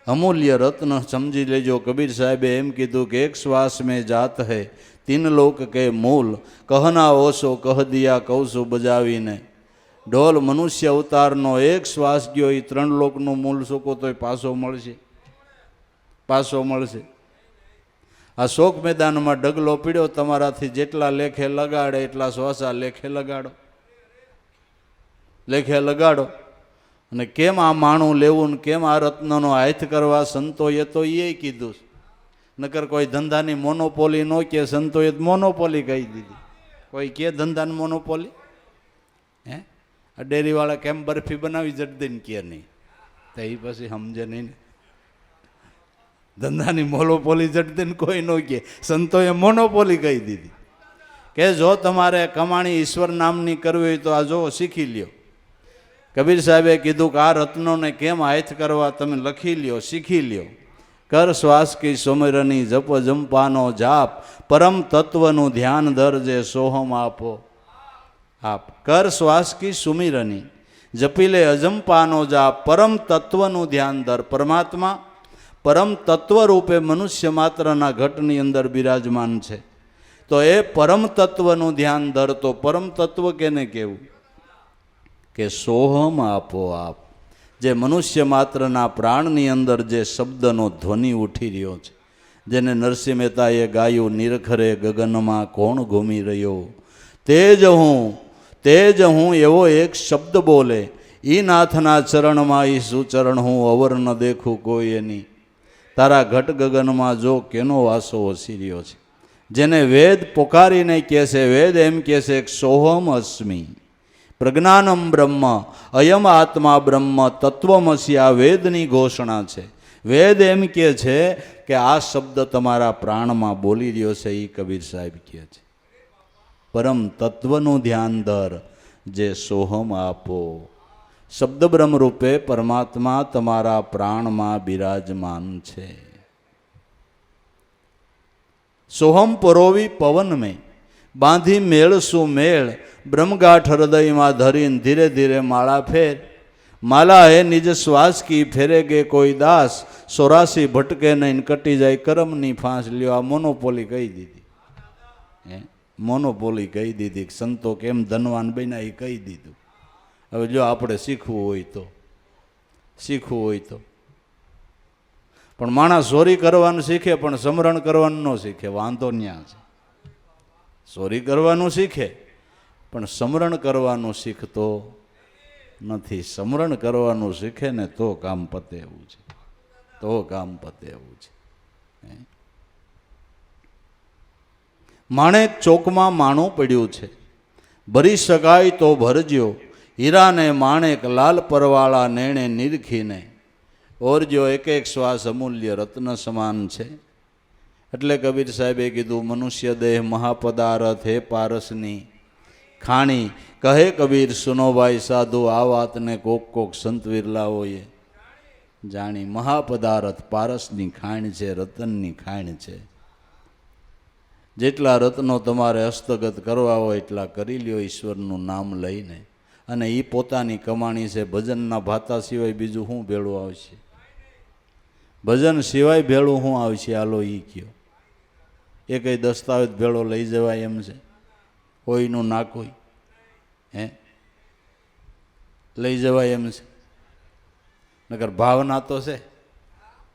અમૂલ્ય રત્ન સમજી લેજો. કબીર સાહેબે એમ કીધું કે એક શ્વાસ મેં જાત હૈ તીન લોક કે મૂલ, કહના ઓશો કહ દિયા કૌશો બજાવીને. ઢોલ મનુષ્ય અવતારનો એક શ્વાસ ગયો એ 3 લોકનું મૂળ શોકો તોય પાછો મળશે, પાછો મળશે. આ શોક મેદાનમાં ડગલો પીડ્યો, તમારાથી જેટલા લેખે લગાડે એટલા શ્વાસા લેખે લગાડો, લેખે લગાડો. અને કેમ આ માણું લેવું ને કેમ આ રત્નનો હાથ કરવા સંતોએ તો એ કીધું. નકર કોઈ ધંધાની મોનોપોલી ન કે, સંતોએ મોનોપોલી કહી દીધી. કોઈ કે ધંધાની મોનોપોલી? આ ડેરીવાળા કેમ બરફી બનાવી જડદીને કે નહીં, તો એ પછી સમજે નહીં ને. ધંધાની મોનોપોલી જડદીને કોઈ ન કે, સંતોએ મોનોપોલી કહી દીધી કે જો તમારે કમાણી ઈશ્વર નામની કરવી હોય તો આ જો શીખી લ્યો. કબીર સાહેબે કીધું કે આ રત્નોને કેમ હાથ કરવા તમે લખી લ્યો, શીખી લ્યો. કર શ્વાસ કી સુમિરની જપ જંપાનો જાપ, પરમ તત્વનું ધ્યાન ધરજે સોહમ આપો આપ. કર શ્વાસ કી સુમિરની જપી લે અજંપાનો જાપ, પરમ તત્વનું ધ્યાન ધર. પરમાત્મા પરમ તત્વ રૂપે મનુષ્ય માત્રના ઘટની અંદર બિરાજમાન છે. તો એ પરમ તત્વનું ધ્યાન ધર. તો પરમ તત્વ કેને કહેવું? કે સોહમ આપો આપ. જે મનુષ્ય માત્રના પ્રાણની અંદર જે શબ્દનો ધ્વનિ ઉઠી રહ્યો છે, જેને નરસિંહ મહેતાએ ગાયું, નિરખરે ગગનમાં કોણ ઘૂમી રહ્યો, તેજ હું એવો એક શબ્દ બોલે, ઈ નાથના ચરણમાં ઈ સુચરણ હું અવર ન દેખું કોઈ એની. તારા ઘટ ગગનમાં જો કેનો વાસો વસી રહ્યો છે. જેને વેદ પોકારીને કહે છે, વેદ એમ કહે છે સોહમ અસ્મિ પ્રજ્ઞાનમ બ્રહ્મ અયમ આત્મા બ્રહ્મ તત્વમસી. આ વેદની ઘોષણા છે. વેદ એમ કહે છે કે આ શબ્દ તમારા પ્રાણમાં બોલી રહ્યો છે, એ કબીર સાહેબ કહે છે. પરમ તત્વનું ધ્યાન ધર, જે સોહમ આપો. શબ્દ બ્રહ્મ રૂપે પરમાત્મા તમારા પ્રાણમાં બિરાજમાન છે. સોહમ પરોવી પવન મેં બાંધી મેળ શું મેળ, બ્રહ્મગાંઠ હૃદયમાં ધરીને ધીરે ધીરે માળા ફેર. માલા હે નિજ શ્વાસ કી ફેરેગે કોઈ દાસ, 84 ભટકે નહીં કટી જાય કરમની ફાંસ. લ્યો, આ મોનોપોલી કહી દીધી. મોનોપોલી કહી દીધી. સંતો કેમ ધનવાન બન્યા એ કહી દીધું. હવે જો આપણે શીખવું હોય તો પણ માણસ ચોરી કરવાનું શીખે પણ સમરણ કરવાનું ન શીખે. વાંધો ન્યા છે. ચોરી કરવાનું શીખે પણ સમરણ કરવાનું શીખતો નથી. સમરણ કરવાનું શીખે ને તો કામ પતે એવું છે. માણેક ચોકમાં માણું પડ્યું છે, ભરી શકાય તો ભરજો. હીરાને માણેક લાલ પરવાળા નેણે નિરખીને ઓરજો. એક એક શ્વાસ અમૂલ્ય રત્ન સમાન છે. એટલે કબીર સાહેબે કીધું, મનુષ્ય દેહ મહાપદારથ હે પારસની ખાણી. કહે કબીર સુનો ભાઈ સાધુ, આ વાતને કોક સંત વિરલાઓએ જાણી. મહાપદારથ પારસની ખાણ છે, રતનની ખાણ છે. જેટલા રત્નો તમારે હસ્તગત કરવા હોય એટલા કરી લ્યો ઈશ્વરનું નામ લઈને. અને એ પોતાની કમાણી છે. ભજનના ભાતા સિવાય બીજું શું ભેળું આવશે? ભજન સિવાય ભેળું શું આવશે? હાલો એ કયો. એ કંઈ દસ્તાવેજ ભેળો લઈ જવાય એમ છે? કોઈનું ના કોઈ લઈ જવાય એમ છે? નકર ભાવના તો છે,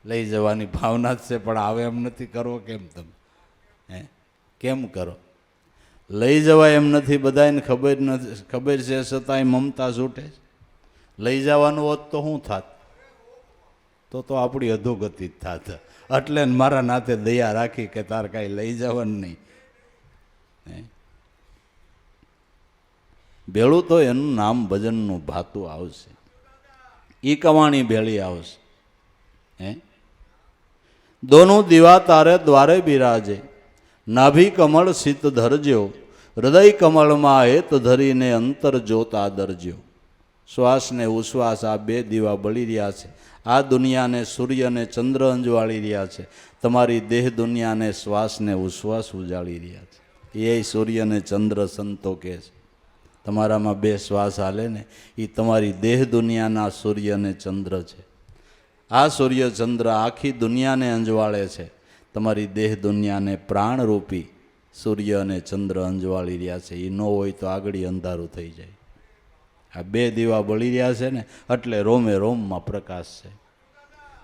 લઈ જવાની ભાવના જ છે, પણ આવે એમ નથી. કરવો કેમ તમે? કેમ કરો? લઈ જવાય એમ નથી. બધાને ખબર છે છતાંય મમતા છૂટે. લઈ જવાનું હોત તો શું થાત? તો આપણી અધોગતિ જ થાત. એટલે મારા નાતે દયા રાખી કે તાર કાંઈ લઈ જવાનું નહીં. ભેળું તો એનું નામ ભજનનું ભાતું આવશે. ઈ કવાણી ભેળી આવશે. દોનું દીવા તારે દ્વારે બિરાજે, નાભી કમળ સિત ધરજો. હૃદય કમળમાં હેત ધરીને અંતર જોત આદરજો. શ્વાસ ને ઉશ્વાસ આ બે દીવા બળી રહ્યા છે. આ દુનિયાને સૂર્ય અને ચંદ્ર અંજવાળી રહ્યા છે. તમારી દેહ દુનિયાને શ્વાસ ને ઉશ્વાસ ઉજાળી રહ્યા છે. એ સૂર્ય ને ચંદ્ર સંતો કહે છે. તમારામાં બે શ્વાસ હાલે ને એ તમારી દેહ દુનિયાના સૂર્ય અને ચંદ્ર છે. આ સૂર્ય ચંદ્ર આખી દુનિયાને અંજવાળે છે. તમારી દેહ દુનિયાને પ્રાણરૂપી સૂર્ય અને ચંદ્ર અંજવાળી રહ્યા છે. એ ન હોય તો આગળ અંધારું થઈ જાય. આ બે દીવા બળી રહ્યા છે ને એટલે રોમે રોમમાં પ્રકાશ છે.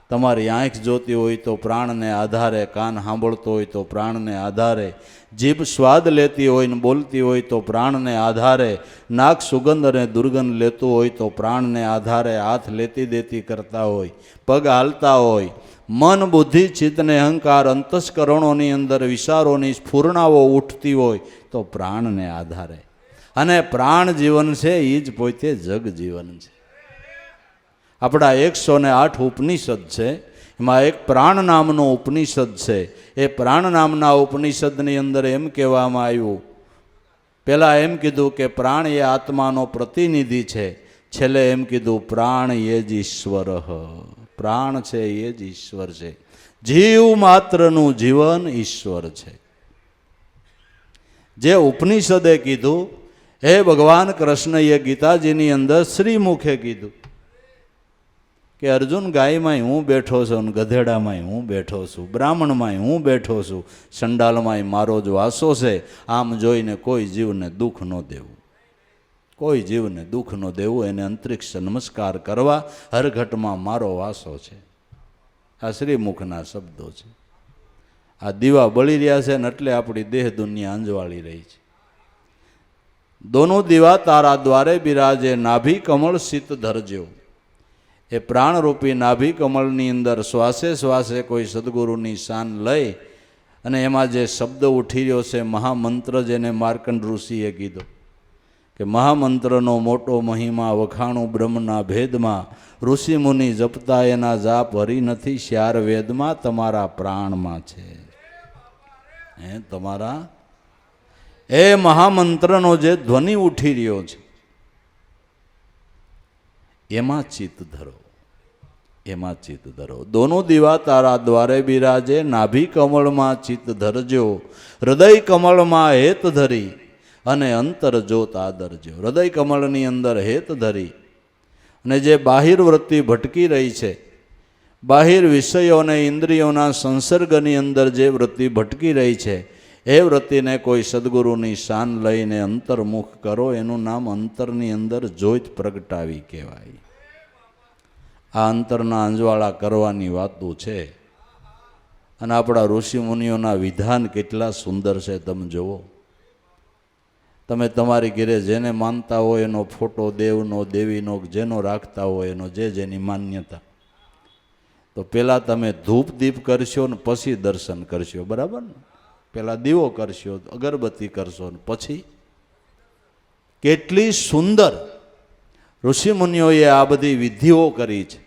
તમારી આંખ જોતી હોય તો પ્રાણને આધારે, કાન સાંભળતો હોય તો પ્રાણને આધારે, જીભ સ્વાદ લેતી હોય ને બોલતી હોય તો પ્રાણને આધારે, નાક સુગંધ અને દુર્ગંધ લેતું હોય તો પ્રાણને આધારે, હાથ લેતી દેતી કરતા હોય, પગ હાલતા હોય, મન બુદ્ધિ ચિત્તને અહંકાર અંતસ્કરણોની અંદર વિચારોની સ્ફૂર્ણાઓ ઉઠતી હોય તો પ્રાણને આધારે. અને પ્રાણ જીવન છે એ જ પોતે જગ જીવન છે. આપણા 108 ઉપનિષદ છે. એમાં એક પ્રાણ નામનો ઉપનિષદ છે. એ પ્રાણ નામના ઉપનિષદની અંદર એમ કહેવામાં આવ્યું, પહેલાં એમ કીધું કે પ્રાણ એ આત્માનો પ્રતિનિધિ છે. છેલ્લે એમ કીધું પ્રાણ એ જ ઈશ્વર. પ્રાણ છે એ જ ઈશ્વર છે. જીવ માત્રનું જીવન ઈશ્વર છે. જે ઉપનિષદે કીધું, હે ભગવાન કૃષ્ણએ ગીતાજીની અંદર શ્રીમુખે કીધું કે અર્જુન, ગાયમાંય હું બેઠો છું, ગધેડામાંય હું બેઠો છું, બ્રાહ્મણમાંય હું બેઠો છું, સંડાલમાંય મારો જ વાસો છે. આમ જોઈને કોઈ જીવને દુઃખ ન દેવું, કોઈ જીવને દુઃખ ન દેવું, એને અંતરિક્ષ નમસ્કાર કરવા, હરઘટમાં મારો વાસો છે. આ શ્રીમુખના શબ્દો છે. આ દીવા બળી રહ્યા છે ને એટલે આપણી દેહ દુનિયા અંજવાળી રહી છે. દોનું દીવા તારા દ્વારે બિરાજે, નાભી કમળ સિત ધરજો. એ પ્રાણરૂપી નાભી કમળની અંદર શ્વાસે શ્વાસે કોઈ સદગુરુની શાન લઈ અને એમાં જે શબ્દ ઉઠી રહ્યો છે, મહામંત્ર, જેને માર્કંડ ઋષિએ કીધો કે મહામંત્રનો મોટો મહિમા, વખાણું બ્રહ્મના ભેદમાં, ઋષિ મુનિ જપતા એના જાપ હરી નથી શ્યાર વેદમાં, તમારા પ્રાણમાં છે. તમારા એ મહામંત્રનો જે ધ્વનિ ઉઠી રહ્યો છે એમાં ચિત્ત ધરો, એમાં ચિત્ત ધરો. દોનો દીવા તારા દ્વારે બિરાજે, નાભી કમળમાં ચિત્ત ધરજો, હૃદય કમળમાં હેત ધરી અને અંતર જોત આદરજો. હૃદય કમળની અંદર હેત ધરી અને જે બાહિર વૃત્તિ ભટકી રહી છે, બાહિર વિષયો અને ઇન્દ્રિયોના સંસર્ગની અંદર જે વૃત્તિ ભટકી રહી છે, એ વૃત્તિને કોઈ સદગુરુની શાન લઈને અંતર્મુખ કરો. એનું નામ અંતરની અંદર જ્યોત પ્રગટાવી કહેવાય. આ અંતરના અંજવાળા કરવાની વાતો છે. અને આપણા ઋષિમુનિઓના વિધાન કેટલા સુંદર છે તમે જુઓ. તમે તમારી ઘરે જેને માનતા હોય એનો ફોટો, દેવનો દેવીનો જેનો રાખતા હોય એનો જે જેની માન્યતા, તો પહેલાં તમે ધૂપ દીપ કરશો ને પછી દર્શન કરશો, બરાબર ને? પહેલાં દીવો કરશો, અગરબત્તી કરશો ને પછી. કેટલી સુંદર ઋષિમુનિઓએ આ બધી વિધિઓ કરી છે.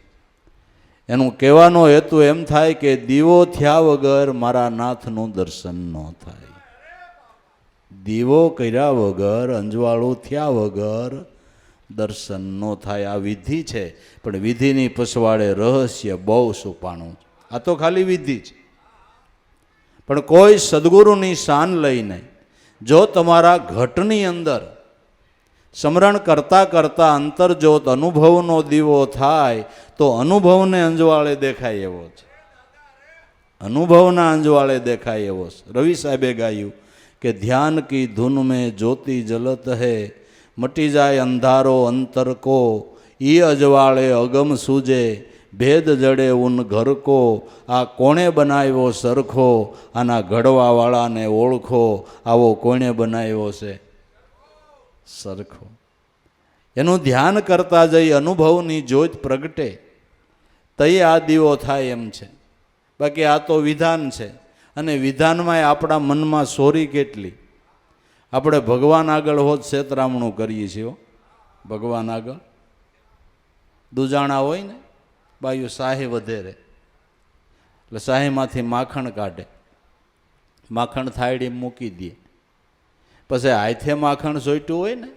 એનું કહેવાનો હેતુ એમ થાય કે દીવો થયા વગર મારા નાથનું દર્શન ન થાય. દીવો કર્યા વગર, અંજવાળું થયા વગર દર્શન ન થાય. આ વિધિ છે, પણ વિધિની પછવાડે રહસ્ય બહુ છુપાણું છે. આ તો ખાલી વિધિ છે, પણ કોઈ સદગુરુની શાન લઈને જો તમારા ઘટની અંદર સ્મરણ કરતાં કરતાં અંતરજોત અનુભવનો દીવો થાય તો અનુભવને અંજવાળે દેખાય એવો છે. અનુભવના અંજવાળે દેખાય એવો છે. રવિ સાહેબે ગાયું કે ધ્યાન કી ધૂન મેં જ્યોતિ જલત હૈ, મટી જાય અંધારો અંતર કો, ઈ અજવાળે અગમ સૂજે, ભેદ જડે ઉન ઘર કો. આ કોણે બનાવ્યો સરખો, આના ઘડવાવાળાને ઓળખો. આવો કોણે બનાવ્યો છે સરખો. એનું ધ્યાન કરતા જઈ અનુભવની જ્યોત પ્રગટે તઈ આ દીવો થાય એમ છે. બાકી આ તો વિધાન છે, અને વિધાનમાં આપણા મનમાં સોરી કેટલી. આપણે ભગવાન આગળ હોત શેતરામણું કરીએ છીએ. ભગવાન આગળ દુજાણા હોય ને, બાયું શાહી વધેરે એટલે શાહીમાંથી માખણ કાઢે, માખણ થાળી મૂકી દે. પછી હાથે માખણ સોટ્યું હોય ને,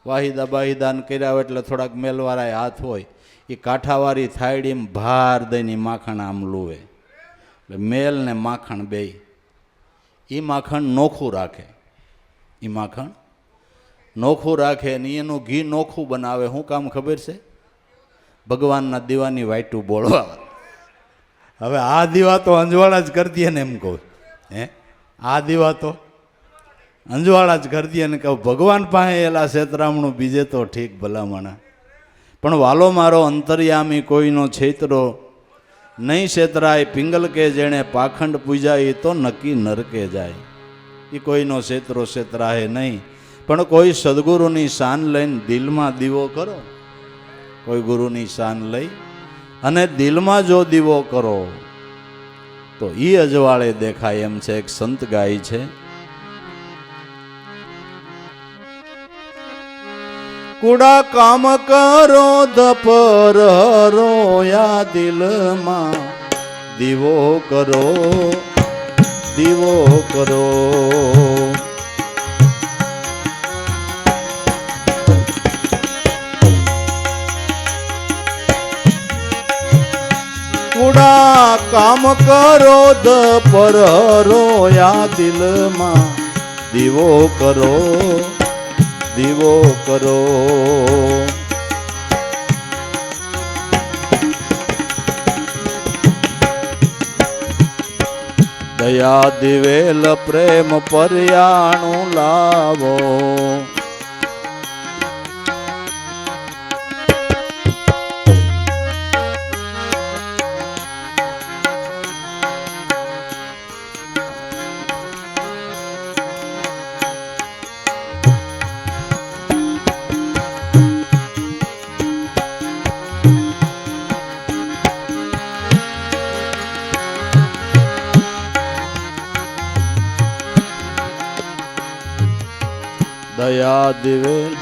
વાહિદા બાહિદાન કર્યા હોય એટલે થોડાક મેલવાળા હાથ હોય, એ કાંઠાવાળી થાળીમાં ભાર દઈને માખણ આમ લૂવે. એટલે મેલ ને માખણ બે, એ માખણ નોખું રાખે. એ માખણ નોખું રાખે ને એનું ઘી નોખું બનાવે. શું કામ ખબર છે? ભગવાનના દીવાની વાયટું બોળવા. હવે આ દીવા તો અંજવાળા જ કરી દે ને એમ કહું. હે, આ દીવા તો અંજવાળા જ કરી દે ને કહું ભગવાન પાસે એલા શેતરામણું બીજે તો ઠીક ભલામણા. પણ વાલો મારો અંતર્યામી કોઈનો છેતરો નહીં છેતરાય, પિંગલ કે જેણે પાખંડ પૂજાય તો નક્કી નરકે જાય. એ કોઈનો છેતરો છેતરાય નહીં, પણ કોઈ સદગુરુની શાન લઈને દિલમાં દીવો કરો. કોઈ ગુરુની શાન લઈ અને દિલમાં જો દીવો કરો તો એ અજવાળે દેખાય એમ છે. એક સંત ગાય છે, કુડા કામ કરો ધપર રોયા દિલમાં દીવો કરો, દીવો કરો. કુડા કામ કરો ધપર રોયા દિલમાં દીવો કરો, દીવો કરો. દયા દિવેલ પ્રેમ પર્યાણું લાવો, દયા દિવેલ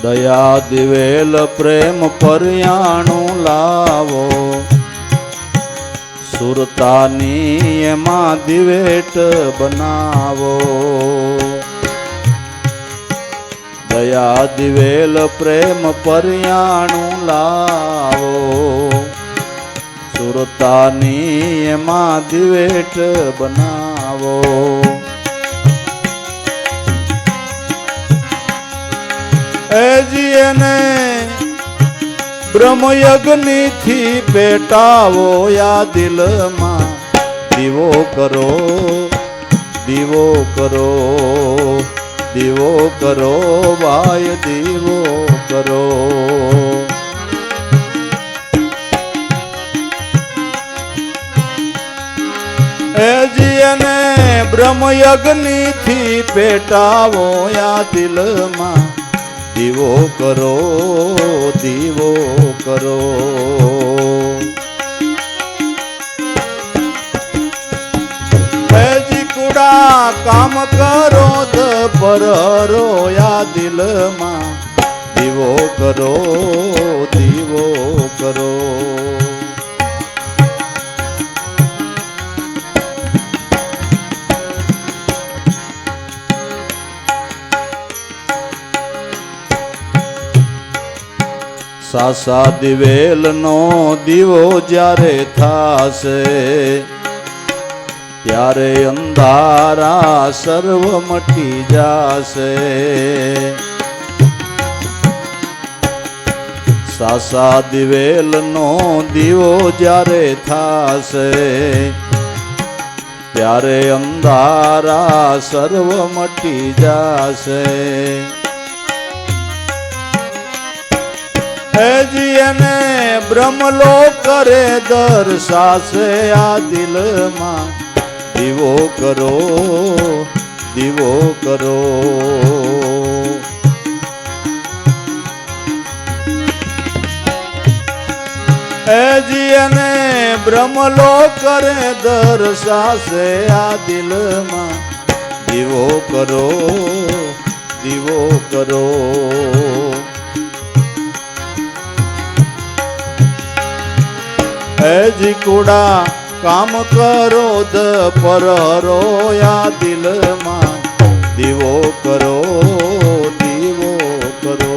દયા દિવેલ પ્રેમ પર્યાણું લાવો, સુરતાની એમાં દિવેટ બનાવો. દયા દિવેલ પ્રેમ પર્યાણું લાવો, સુરતાની એમાં દિવેટ બનાવો. એજી એને બ્રહ્મયજ્ઞ થી પેટાવો, યા દિલમાં દીવો કરો, દીવો કરો, દીવો કરો ભાઈ, દીવો કરો. એજી એને બ્રહ્મયજ્ઞ થી પેટાવો, યા દિલમાં દીવો કરો, દીવો કરો. એજી કુડા કામ કરો ધ પરહરો, યા દિલમાં દીવો કરો, દીવો કરો. સાસા દિવેલનો દીવો જ્યારે થાશે, ત્યારે અંધારા સર્વ મટી જાશે. સાસા દિવેલનો દીવો જ્યારે થાશે, ત્યારે અંધારા સર્વ મટી જાશે. એજી એને બ્રહ્મલો કરે દર્શાશે, આ દિલમાં દીવો કરો, દીવો કરો. એજી એને બ્રહ્મલો કરે દર્શાશે, આ દિલમાં દીવો કરો, દીવો કરો. એજી કુડા કામ કરો ધ પરહરો, યા દિલમાં દીવો કરો, દીવો કરો.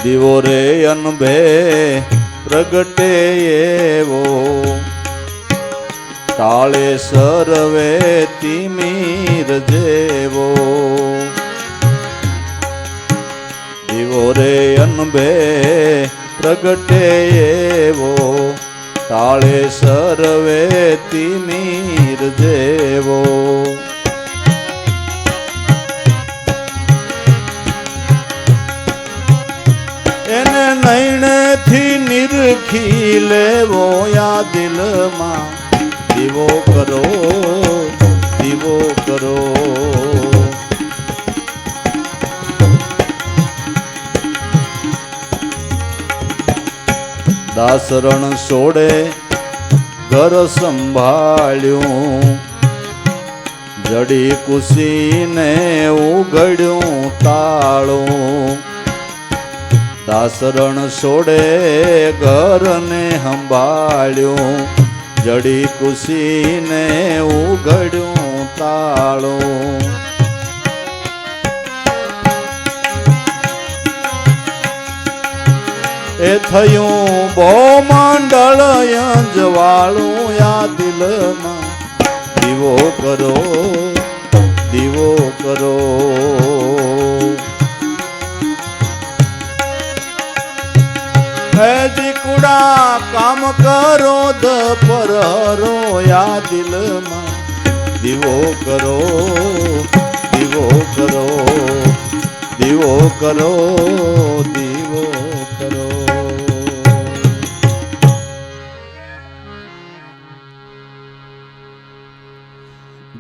દીવો રે અનભે પ્રગટે એવો, ટાળે સર્વે તિમીર જેવો. દીવો રે અનભે પ્રગટે એવો, ટાળે સર્વે તિમીર જેવો. એને નૈણથી નિરખી લેવો, યા દિલમાં દીવો કરો, દીવો કરો. દાસરણ સોડે ઘર સંભાળ્યું, જડી કુશીને ઉઘડ્યું તાળું. દાસરણ સોડે ઘરને સંભાળ્યું, જડી કુશીને ઉઘડ્યું તાળું. એ થયું બહુ મંડળ અંજવાળું, યા દિલમાં દીવો કરો, દીવો કરો. એજી કુડા કામ કરો ધ પરહરો, યા દિલમાં દીવો કરો, દીવો કરો, દીવો કરો, દીવો કરો.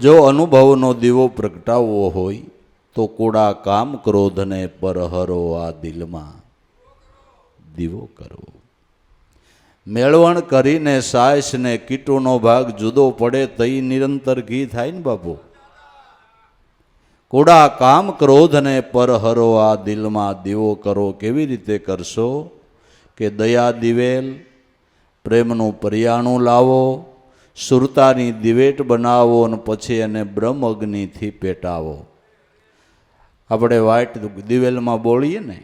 જો અનુભવનો દીવો પ્રગટાવવો હોય તો કુડા કામ ક્રોધને પરહરો, આ દિલમાં દીવો કરો. મેળવણ કરીને સાયસ ને કીટુનો ભાગ જુદો પડે તઈ નિરંતર ઘી થાય ને બાપુ. કુડા કામ ક્રોધ ને પરહરો આ દિલમાં દીવો કરો. કેવી રીતે કરશો? કે દયા દિવેલ, પ્રેમનું પરિયાણું લાવો, સુરતાની દિવેટ બનાવો અને પછી એને બ્રહ્મ અગ્નિથી પેટાવો. આપણે વાઇટ દિવેલમાં બોલીએ ને,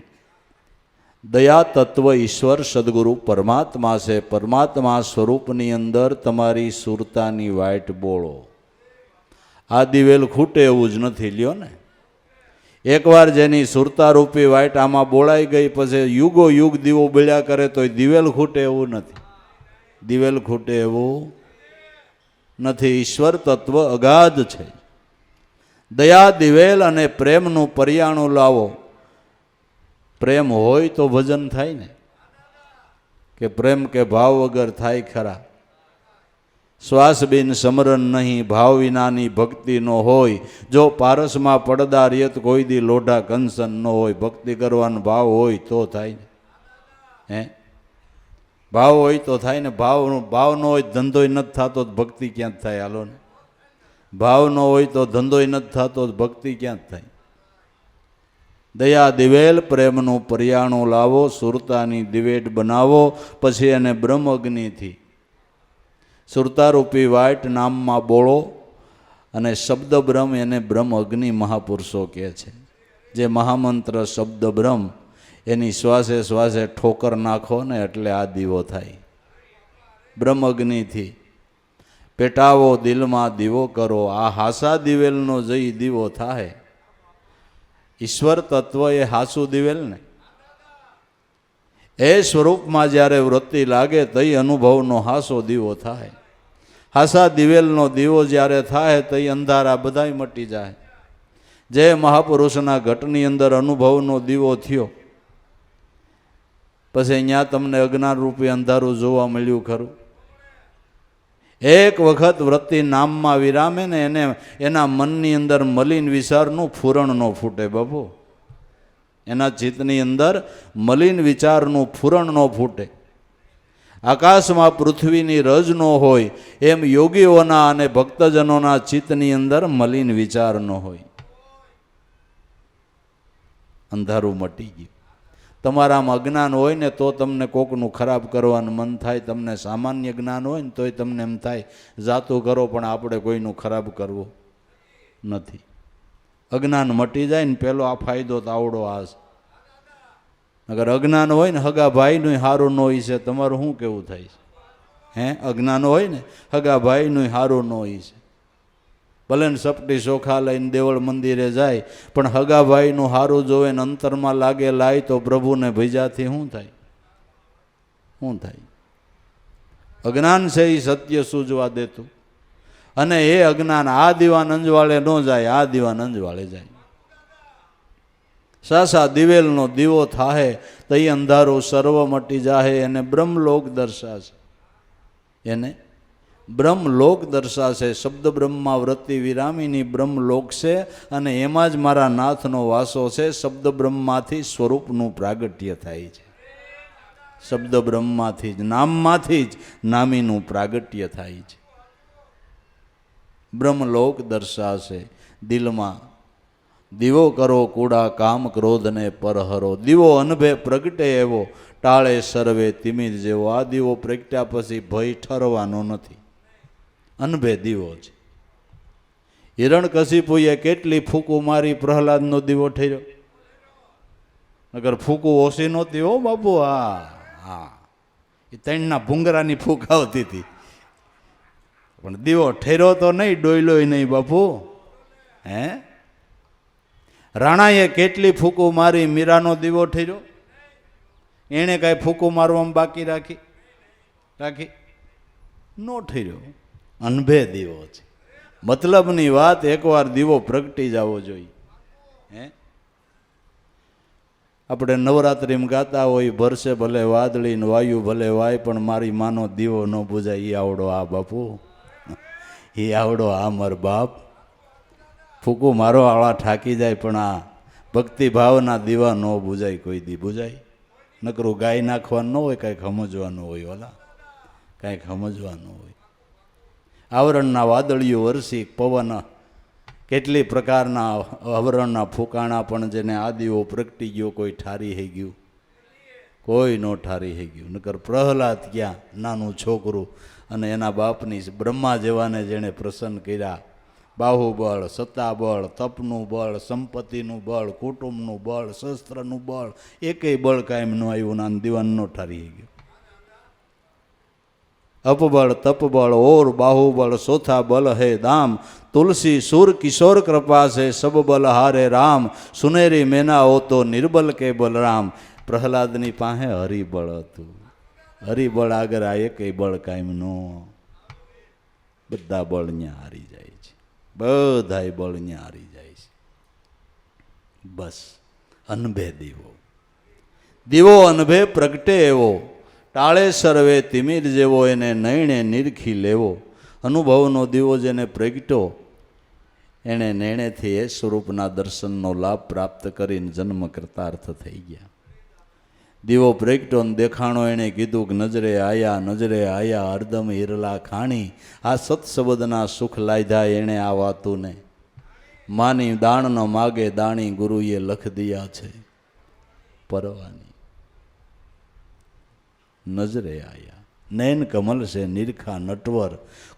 દયા તત્વ ઈશ્વર સદગુરુ પરમાત્મા છે. પરમાત્મા સ્વરૂપની અંદર તમારી સુરતાની વાઇટ બોળો. આ દિવેલ ખૂટે એવું જ નથી, લ્યો ને. એકવાર જેની સુરતારૂપી વાઇટ આમાં બોળાઈ ગઈ પછી યુગો યુગ દીવો બળ્યા કરે તો દિવેલ ખૂટે એવું નથી. દિવેલ ખૂટે એવું નથી. ઈશ્વર તત્વ અગાધ છે. દયા દિવેલ અને પ્રેમનું પરિયાણું લાવો. પ્રેમ હોય તો ભજન થાય ને, કે પ્રેમ કે ભાવ વગર થાય ખરા? શ્વાસ બિન સમરણ નહીં, ભાવ વિનાની ભક્તિ ન હોય. જો પારસમાં પડદા રેત કોઈ દી લોઢા કંસન ન હોય. ભક્તિ કરવાનો ભાવ હોય તો થાય ને. હે, ભાવ હોય તો થાય ને. ભાવ ન હોય ધંધોય નથી થતો, ભક્તિ ક્યાં થાય? હાલો ને. ભાવ ન હોય તો ધંધોય નથી થતો, ભક્તિ ક્યાં થાય? દયા દિવેલ, પ્રેમનું પરિયાણું લાવો, સુરતાની દિવેટ બનાવો, પછી એને બ્રહ્મ અગ્નિથી સુરતારૂપી વાઇટ નામમાં બોળો. અને શબ્દ બ્રહ્મ એને બ્રહ્મ અગ્નિ મહાપુરુષો કહે છે. જે મહામંત્ર શબ્દ બ્રહ્મ એની શ્વાસે શ્વાસે ઠોકર નાખો ને એટલે આ દીવો થાય. બ્રહ્મ અગ્નિથી પેટાવો, દિલમાં દીવો કરો. આ હાસા દિવેલનો જઈ દીવો થાય. ઈશ્વર તત્વ એ હાસુ દિવેલ ને, એ સ્વરૂપમાં જ્યારે વૃત્તિ લાગે તઈ અનુભવનો હાસો દીવો થાય. હાસા દિવેલનો દીવો જ્યારે થાય તઈ અંધારા બધાય મટી જાય. જે મહાપુરુષના ઘટની અંદર અનુભવનો દીવો થયો પછી અહીંયા તમને અજ્ઞાન રૂપી અંધારું જોવા મળ્યું ખરું? એક વખત વૃત્તિ નામમાં વિરામે ને એને એના મનની અંદર મલિન વિચારનું ફૂરણ ન ફૂટે બાપુ. એના ચિત્તની અંદર મલિન વિચારનું ફૂરણ ન ફૂટે. આકાશમાં પૃથ્વીની રજ ન હોય એમ યોગીઓના અને ભક્તજનોના ચિત્તની અંદર મલિન વિચાર ન હોય. અંધારું મટી ગયું. તમારામાં અજ્ઞાન હોય ને તો તમને કોકનું ખરાબ કરવાનું મન થાય. તમને સામાન્ય જ્ઞાન હોય ને તોય તમને એમ થાય જાતું કરો, પણ આપણે કોઈનું ખરાબ કરવું નથી. અજ્ઞાન મટી જાય ને પેલો આ ફાયદો તો આવડો આ. અગર અજ્ઞાન હોય ને હગા ભાઈનું હારું ન હોય છે, તમારું શું કેવું થાય છે? હે, અજ્ઞાન હોય ને હગા ભાઈનું હારું ન હોય છે. ભલે ને સપટી ચોખા લઈને દેવળ મંદિરે જાય પણ હગા ભાઈનું હારું જોવે ને અંતરમાં લાગે લાય તો પ્રભુને ભૈજાથી શું થાય? શું થાય? અજ્ઞાન છે એ સત્ય સૂજવા દેતું. અને એ અજ્ઞાન આ દીવાન અંજવાળે ન જાય, આ દીવાન અંજવાળે જાય. સાસા દિવેલનો દીવો થાહે તઈ અંધારું સર્વ મટી જાહે. એને બ્રહ્મલોક દર્શાશે. એને બ્રહ્મલોક દર્શાશે. શબ્દ બ્રહ્મમાં વૃત્તિ વિરામીની બ્રહ્મલોક છે અને એમાં જ મારા નાથનો વાસો છે. શબ્દ બ્રહ્મમાંથી સ્વરૂપનું પ્રાગટ્ય થાય છે. શબ્દ બ્રહ્મમાંથી જ, નામમાંથી જ નામીનું પ્રાગટ્ય થાય છે. બ્રહ્મલોક દર્શાશે. દિલમાં દીવો કરો, કુડા કામ ક્રોધ ને પરહરો. દીવો અનભે પ્રગટે એવો, ટાળે સર્વે તિમિર જેવો. આ દીવો પ્રગટ્યા પછી ભય ઠરવાનો નથી. અનભે દીવો છે. હિરણ્યકશિપુએ કેટલી ફૂંકું મારી પ્રહલાદનો દીવો ઠર્યો? નગર ફૂંકું ઓછી નહોતી હો બાપુ. હા, એ ત્રણના ભૂંગરાની ફૂંક આવતી હતી પણ દીવો ઠર્યો તો નહીં, ડોયલોય નહીં બાપુ. હે, રાણાએ કેટલી ફૂંકું મારી, મીરાનો દીવો ઠર્યો? એણે કાંઈ ફૂંકું મારવામાં બાકી રાખી? નો ઠર્યો. અનભે દીવો છે. મતલબની વાત, એકવાર દીવો પ્રગટી જવો જોઈએ. હે, આપણે નવરાત્રિમાં ગાતા હોય, ભરસે ભલે વાદળી ને વાયુ ભલે વાય પણ મારી માનો દીવો ન બુજાય. એ આવડો આ બાપુ, એ આવડો આ માર બાપ. ફૂકું મારો આળા ઠાકી જાય પણ આ ભક્તિ ભાવના દીવા ન બુજાય. કોઈ દી બુજાય? નકરું ગાય નાખવાનું ન હોય, કાંઈક સમજવાનું હોય. ઓલા કાંઈક સમજવાનું હોય. આવરણના વાદળીઓ વરસી પવન કેટલી પ્રકારના અવરણના ફૂંકાણા પણ જેને આ દીવો પ્રગટી ગયો કોઈ ઠારી થઈ ગયું, કોઈ નો ઠારી થઈ ગયું. નકર પ્રહલાદ ક્યાં નાનું છોકરું અને એના બાપની બ્રહ્મા જેવાને જેણે પ્રસન્ન કર્યા. બાહુબળ, સત્તાબળ, તપનું બળ, સંપત્તિનું બળ, કુટુંબનું બળ, શસ્ત્રનું બળ, એકેય બળ કાયમ ન આવ્યું ના દીવાન નો ઠારી ગયું. અપબળ તપબળ ઓર બાહુબળ ચોથા બલ હે દામ, તુલસી સુર કિશોર કૃપા છે સબ બલ હારે રામ, સુનેરી મેના હો તો નિર્બલ કે બલરામ. પ્રહલાદની પાસે હરિબળ હતું. હરિબળ આગળ આ એકેય બળ કાયમ નો, બધા બળ ન્યા હારી જાય છે, બધાય બળ ન્યા હારી જાય છે. બસ અનભે દીવો, દીવો અનભે પ્રગટે એવો, ટાળે સર્વે તિમિર જેવો, એને નૈણે નિરખી લેવો. અનુભવનો દીવો જેને પ્રગટ્યો એણે નૈણેથી એ સ્વરૂપના દર્શનનો લાભ પ્રાપ્ત કરીને જન્મ કૃતાર્થ થઈ ગયા. દીવો પ્રગટ્યો ને દેખાણો એણે કીધું કે નજરે આયા હરદમ હિરલા ખાણી. આ સત્સબદના સુખ લાયધા એણે આ વાતું ને, માની દાણ ન માગે દાણી ગુરુએ લખ દિયા છે પરવાની. નજરે આયા નૈન કમલ છે નિરખા નટવર,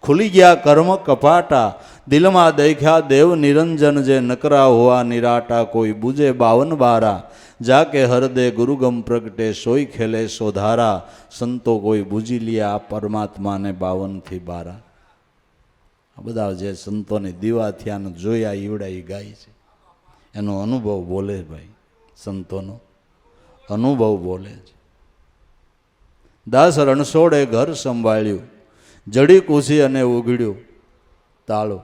ખુલી ગયા કર્મ કપાટા, દિલમાં દેખ્યા દેવ નિરંજન જે નકરા હુआ નિરાટા. કોઈ બુજે 52 બારા, જાકે હરદે ગુરુગમ પ્રગટે સોઈ ખેલે સોધારા. સંતો કોઈ બુજી લિયા આ પરમાત્માને 52 બારા. આ બધા જે સંતોને દીવા થયા જોયા ઈવડા એ ગાય છે, એનો અનુભવ બોલે ભાઈ, સંતોનો અનુભવ બોલે છે. દાસ રણછોડે ઘર સંભાળ્યું, જડી કૂસી અને ઉઘડ્યું તાળું.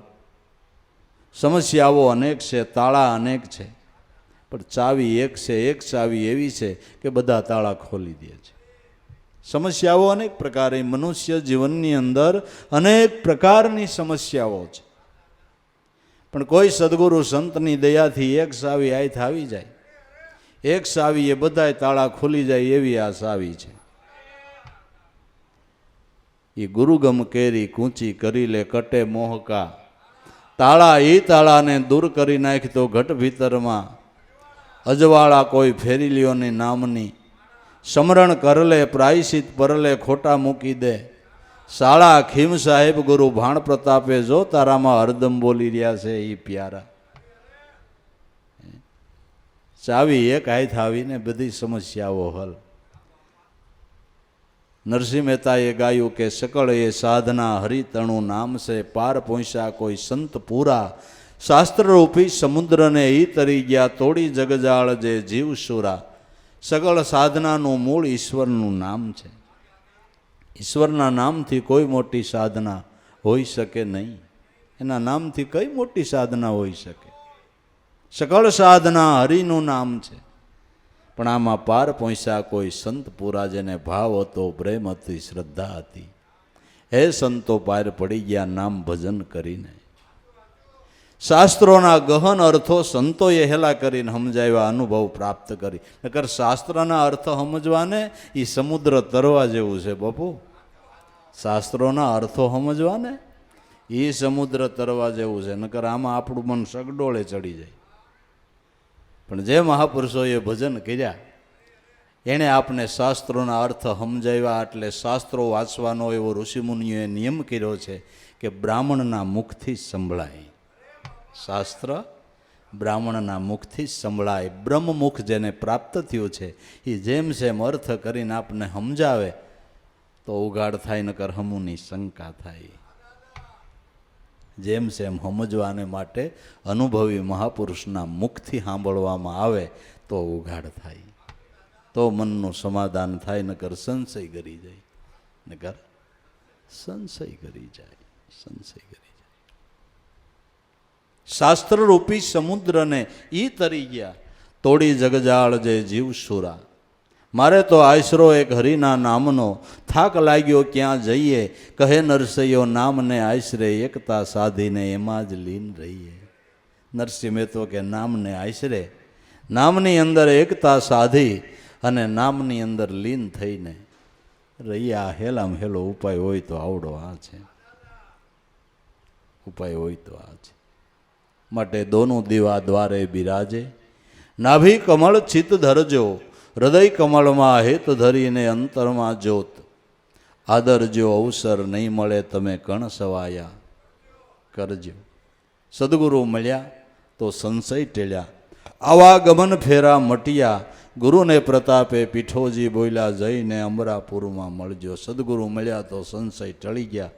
સમસ્યાઓ અનેક છે, તાળા અનેક છે, પણ ચાવી એક છે. એક ચાવી એવી છે કે બધા તાળા ખોલી દે છે. સમસ્યાઓ અનેક પ્રકારે, મનુષ્ય જીવનની અંદર અનેક પ્રકારની સમસ્યાઓ છે, પણ કોઈ સદગુરુ સંતની દયાથી એક ચાવી આયથ આવી જાય, એક ચાવી એ બધાય તાળા ખોલી જાય એવી આ ચાવી છે. એ ગુરુગમ કેરી કૂંચી કરી લે કટે મોહકા, તાળા એ તાળાને દૂર કરી નાખતો ઘટ ભીતરમાં. અજવાળા કોઈ ફેરી લ્યોની નામની, સમરણ કરલે પ્રાયશ્ચિત પરલે ખોટા મૂકી દે. શાળા ખીમ સાહેબ ગુરુ ભાણ પ્રતાપે જો તારામાં હરદમ બોલી રહ્યા છે એ પ્યારા. ચાવી એક હાથ આવીને બધી સમસ્યાઓ હલ. નરસિંહ મહેતાએ ગાયું કે સકળ એ સાધના હરિતણું નામ છે, પાર પહોંચ્યા કોઈ સંત પૂરા. શાસ્ત્રરૂપી સમુદ્રને ઈ તરી ગયા, તોડી જગજાળ જે જીવ સુરા. સકળ સાધનાનું મૂળ ઈશ્વરનું નામ છે. ઈશ્વરના નામથી કોઈ મોટી સાધના હોઈ શકે નહીં. એના નામથી કઈ મોટી સાધના હોઈ શકે? સકળ સાધના હરિનું નામ છે, પણ આમાં પાર પહોંચ્યા કોઈ સંત પૂરા, જેને ભાવ હતો, પ્રેમ હતી, શ્રદ્ધા હતી. હે સંતો પાર પડી ગયા નામ ભજન કરીને. શાસ્ત્રોના ગહન અર્થો સંતોએ હેલા કરીને સમજાવ્યા, અનુભવ પ્રાપ્ત કરી. નકર શાસ્ત્રના અર્થ સમજવાને એ સમુદ્ર તરવા જેવું છે બાપુ. શાસ્ત્રોના અર્થો સમજવાને એ સમુદ્ર તરવા જેવું છે. નકર આમાં આપણું મન સગડોળે ચડી જાય. પણ જે મહાપુરુષોએ ભજન કર્યા એણે આપને શાસ્ત્રોના અર્થ સમજાવ્યા. એટલે શાસ્ત્રો વાંચવાનો એવો ઋષિમુનિઓએ નિયમ કર્યો છે કે બ્રાહ્મણના મુખથી સંભળાય. શાસ્ત્ર બ્રાહ્મણના મુખથી સંભળાય. બ્રહ્મમુખ જેને પ્રાપ્ત થયું છે એ જેમ જેમ અર્થ કરીને આપને સમજાવે તો ઉગાડ થાય, નકર હમુની શંકા થાય. જેમ જેમ સમજવાને માટે અનુભવી મહાપુરુષના મુખથી સાંભળવામાં આવે તો ઉઘાડ થાય, તો મનનું સમાધાન થાય. નકર સંશય કરી જાય, નકર સંશય કરી જાય, સંશય કરી જાય. શાસ્ત્રરૂપી સમુદ્રને ઈ તરી ગયા, તોડી જગજાળ જે જીવ સુરા. મારે તો આશરો એક હરિના નામનો, થાક લાગ્યો ક્યાં જઈએ. કહે નરસૈયો નામને આશરે, એકતા સાધીને એમાં જ લીન રહીએ. નરસિંહ મહેતો કે નામને આશરે, નામની અંદર એકતા સાધી અને નામની અંદર લીન થઈને રહ્યા. હેલામ હેલો ઉપાય હોય તો આવડો આ છે, ઉપાય હોય તો આ છે. માટે દોનું દીવા દ્વારે બિરાજે. નાભી કમળ ચિત્ત ધરજો, હૃદય કમળમાં હેત ધરીને અંતરમાં જ્યોત. આદરજો અવસર નહીં મળે તમે કણ સવાયા કરજો. સદગુરુ મળ્યા તો સંશય ટેળ્યા, આવા ગમન ફેરા મટિયા. ગુરુને પ્રતાપે પીઠોજી બોલ્યા, જઈને અમરાપુરમાં મળજો. સદગુરુ મળ્યા તો સંશય ટળી ગયા.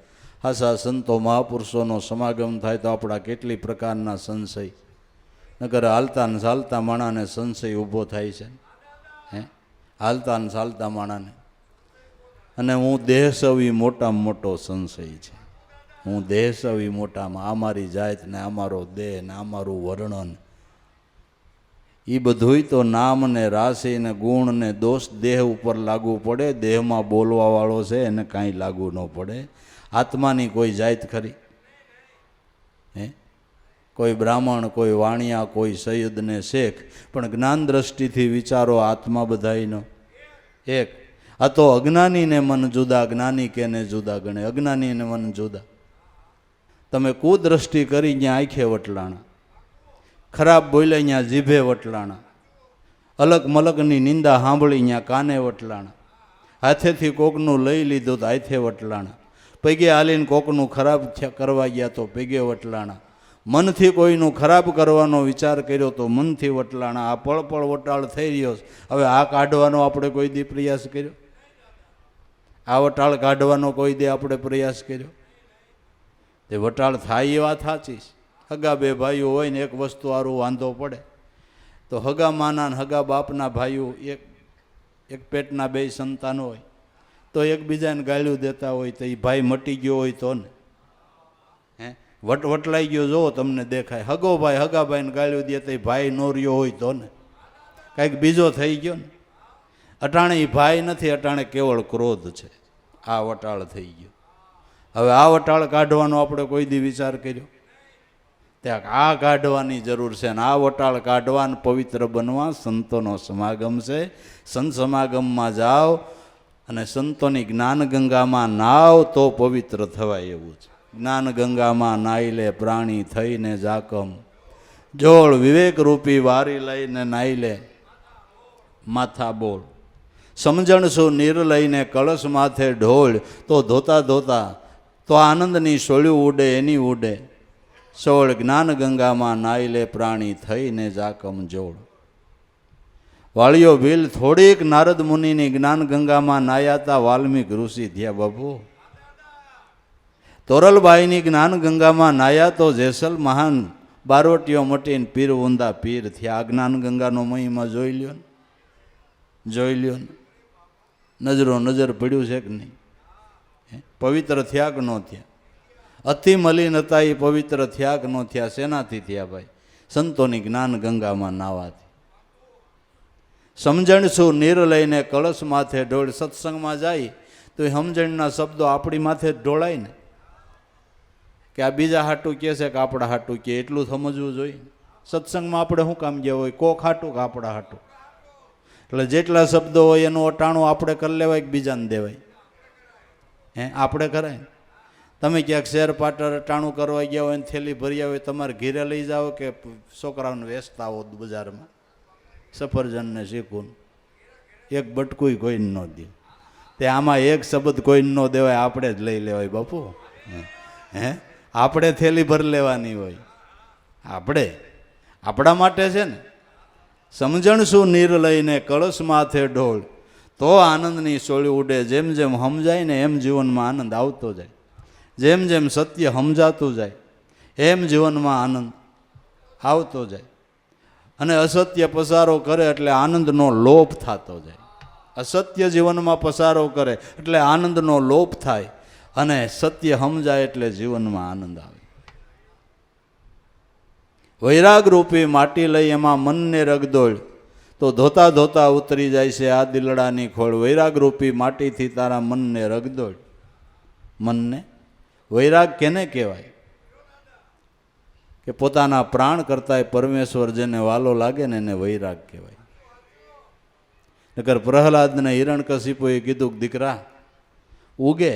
હાસા સંતો મહાપુરુષોનો સમાગમ થાય તો આપણા કેટલી પ્રકારના સંશય, નકર હાલતા ને ચાલતા માણાને સંશય ઊભો થાય છે. હે, હાલતા ને ચાલતા માણાને. અને હું દેહસવી મોટામાં મોટો સંશય છે. હું દેહસવી મોટામાં, આ મારી જાત ને આ મારો દેહ ને આ મારું વર્ણન, એ બધુંય તો નામ ને રાશિ ને ગુણ ને દોષ દેહ ઉપર લાગુ પડે. દેહમાં બોલવાવાળો છે એને કાંઈ લાગુ ન પડે. આત્માની કોઈ જાત ખરી? હે, કોઈ બ્રાહ્મણ, કોઈ વાણિયા, કોઈ સૈયદ ને શેખ, પણ જ્ઞાન દ્રષ્ટિથી વિચારો આત્મા બધાયનો એક. આ તો અજ્ઞાનીને મન જુદા, જ્ઞાની કેને જુદા ગણે. અજ્ઞાનીને મન જુદા. તમે કુદ્રષ્ટિ કરી ત્યાં આંખે વટલાણા, ખરાબ બોલ્યા ત્યાં જીભે વટલાણા, અલગ મલકની નિંદા સાંભળી ત્યાં કાને વટલાણા, હાથેથી કોકનું લઈ લીધું તો હાથે વટલાણા, પગે હાલીને કોકનું ખરાબ કરવા ગયા તો પગે વટલાણા, મનથી કોઈનું ખરાબ કરવાનો વિચાર કર્યો તો મનથી વટલાણા. આ પળ પળ વટાળ થઈ રહ્યો છે. હવે આ કાઢવાનો આપણે કોઈ દી પ્રયાસ કર્યો? આ વટાળ કાઢવાનો કોઈ દી આપણે પ્રયાસ કર્યો? તે વટાળ થાય એ વાત સાચી છે. હગા બે ભાઈઓ હોય ને એક વસ્તુ સારું વાંધો પડે તો હગા માના ને હગા બાપના ભાઈઓ એક પેટના બે સંતાન હોય તો એકબીજાને ગાળ્યું દેતા હોય તો એ ભાઈ મટી ગયો હોય તો ને, હે, વટલાઈ ગયો જો તમને દેખાય. હગો ભાઈ હગા ભાઈને ગાળ્યું દે તો એ ભાઈ નો રહ્યો હોય તો ને, કાંઈક બીજો થઈ ગયો ને. અટાણે એ ભાઈ નથી, અટાણે કેવળ ક્રોધ છે. આ વટાળ થઈ ગયો. હવે આ વટાળ કાઢવાનો આપણે કોઈ દી વિચાર કર્યો? ત્યાં આ કાઢવાની જરૂર છે. અને આ વટાળ કાઢવાને પવિત્ર બનવા સંતોનો સમાગમ છે. સંત સમાગમમાં જાઓ અને સંતોની જ્ઞાન ગંગામાં નાવ તો પવિત્ર થવાય એવું છે. જ્ઞાન ગંગામાં નાઈ લે પ્રાણી થઈને જાકમ, જોળ વિવેક રૂપી વારી લઈને નાઈ લે માથા બોળ. સમજણ શું નીર લઈને કળશ માથે ઢોળ, તો ધોતા ધોતા તો આનંદની સોળ્યું ઉડે એની ઉડે. સોળ જ્ઞાન ગંગામાં નાઈ લે પ્રાણી થઈને જાકમ જોડ. વાળીઓ ભીલ થોડીક નારદ મુનિની જ્ઞાન ગંગામાં નાયાતા વાલ્મીક ઋષિ થયા બાબુ. તોરલબાઈની જ્ઞાન ગંગામાં નાયા તો જેસલ મહાન બારોટીઓ મટીને પીર ઊંધા પીર થયા. આ જ્ઞાન ગંગાનો મહિમા જોઈ લ્યો ને, જોઈ લ્યો ને. નજરો નજર પડ્યું છે કે નહીં? પવિત્ર થયા કે ન થયા? અતિ મલિન હતા એ પવિત્ર થયા કે ન થયા? શેનાથી થયા ભાઈ? સંતોની જ્ઞાન ગંગામાં નાવાથી. સમજણ શું નીર લઈને કળશ માથે ઢોળ. સત્સંગમાં જાય તો એ સમજણના શબ્દો આપણી માથે જ ઢોળાય ને, કે આ બીજા હાટું કહે છે કે આપણા હાટું કહે, એટલું સમજવું જોઈએ. સત્સંગમાં આપણે શું કામ ગયા હોય? કોક હાટું કે આપણા હાટું? એટલે જેટલા શબ્દો હોય એનું અટાણું આપણે કરી લેવાય કે બીજાને દેવાય? હે, આપણે કરાય. તમે ક્યાંક શેર પાટર અટાણું કરવા ગયા હોય ને થેલી ભર્યા હોય, તમારે ઘેરે લઈ જાઓ કે છોકરાઓને વેચતા હો બજારમાં? સફરજનને શીખવું એક બટકું કોઈને ન દે. તે આમાં એક શબ્દ કોઈને ન દેવાય, આપણે જ લઈ લેવાય બાપુ. હે, આપણે થેલી ભર લેવાની હોય. આપણે આપણા માટે છે ને. સમજણ શું નીર લઈને કળશ માથે ઢોળ, તો આનંદની સોળી ઉડે. જેમ જેમ સમજાય ને એમ જીવનમાં આનંદ આવતો જાય. જેમ જેમ સત્ય સમજાતું જાય એમ જીવનમાં આનંદ આવતો જાય. અને અસત્ય પસારો કરે એટલે આનંદનો લોપ થતો જાય. અસત્ય જીવનમાં પસારો કરે એટલે આનંદનો લોપ થાય, અને સત્ય સમજાય એટલે જીવનમાં આનંદ આવે. વૈરાગ રૂપી માટી લઈ એમાં મનને રગદોળ, તો ધોતા ધોતા ઉતરી જાય છે આ દિલડાની ખોળ. વૈરાગ રૂપી માટીથી તારા મનને રગદોળ. મનને વૈરાગ કેને કહેવાય? કે પોતાના પ્રાણ કરતાંય પરમેશ્વર જેને વાલો લાગે ને એને વૈરાગ કહેવાય. નકર પ્રહલાદને હિરણ્યકશિપુએ કીધું કે દીકરા ઉગે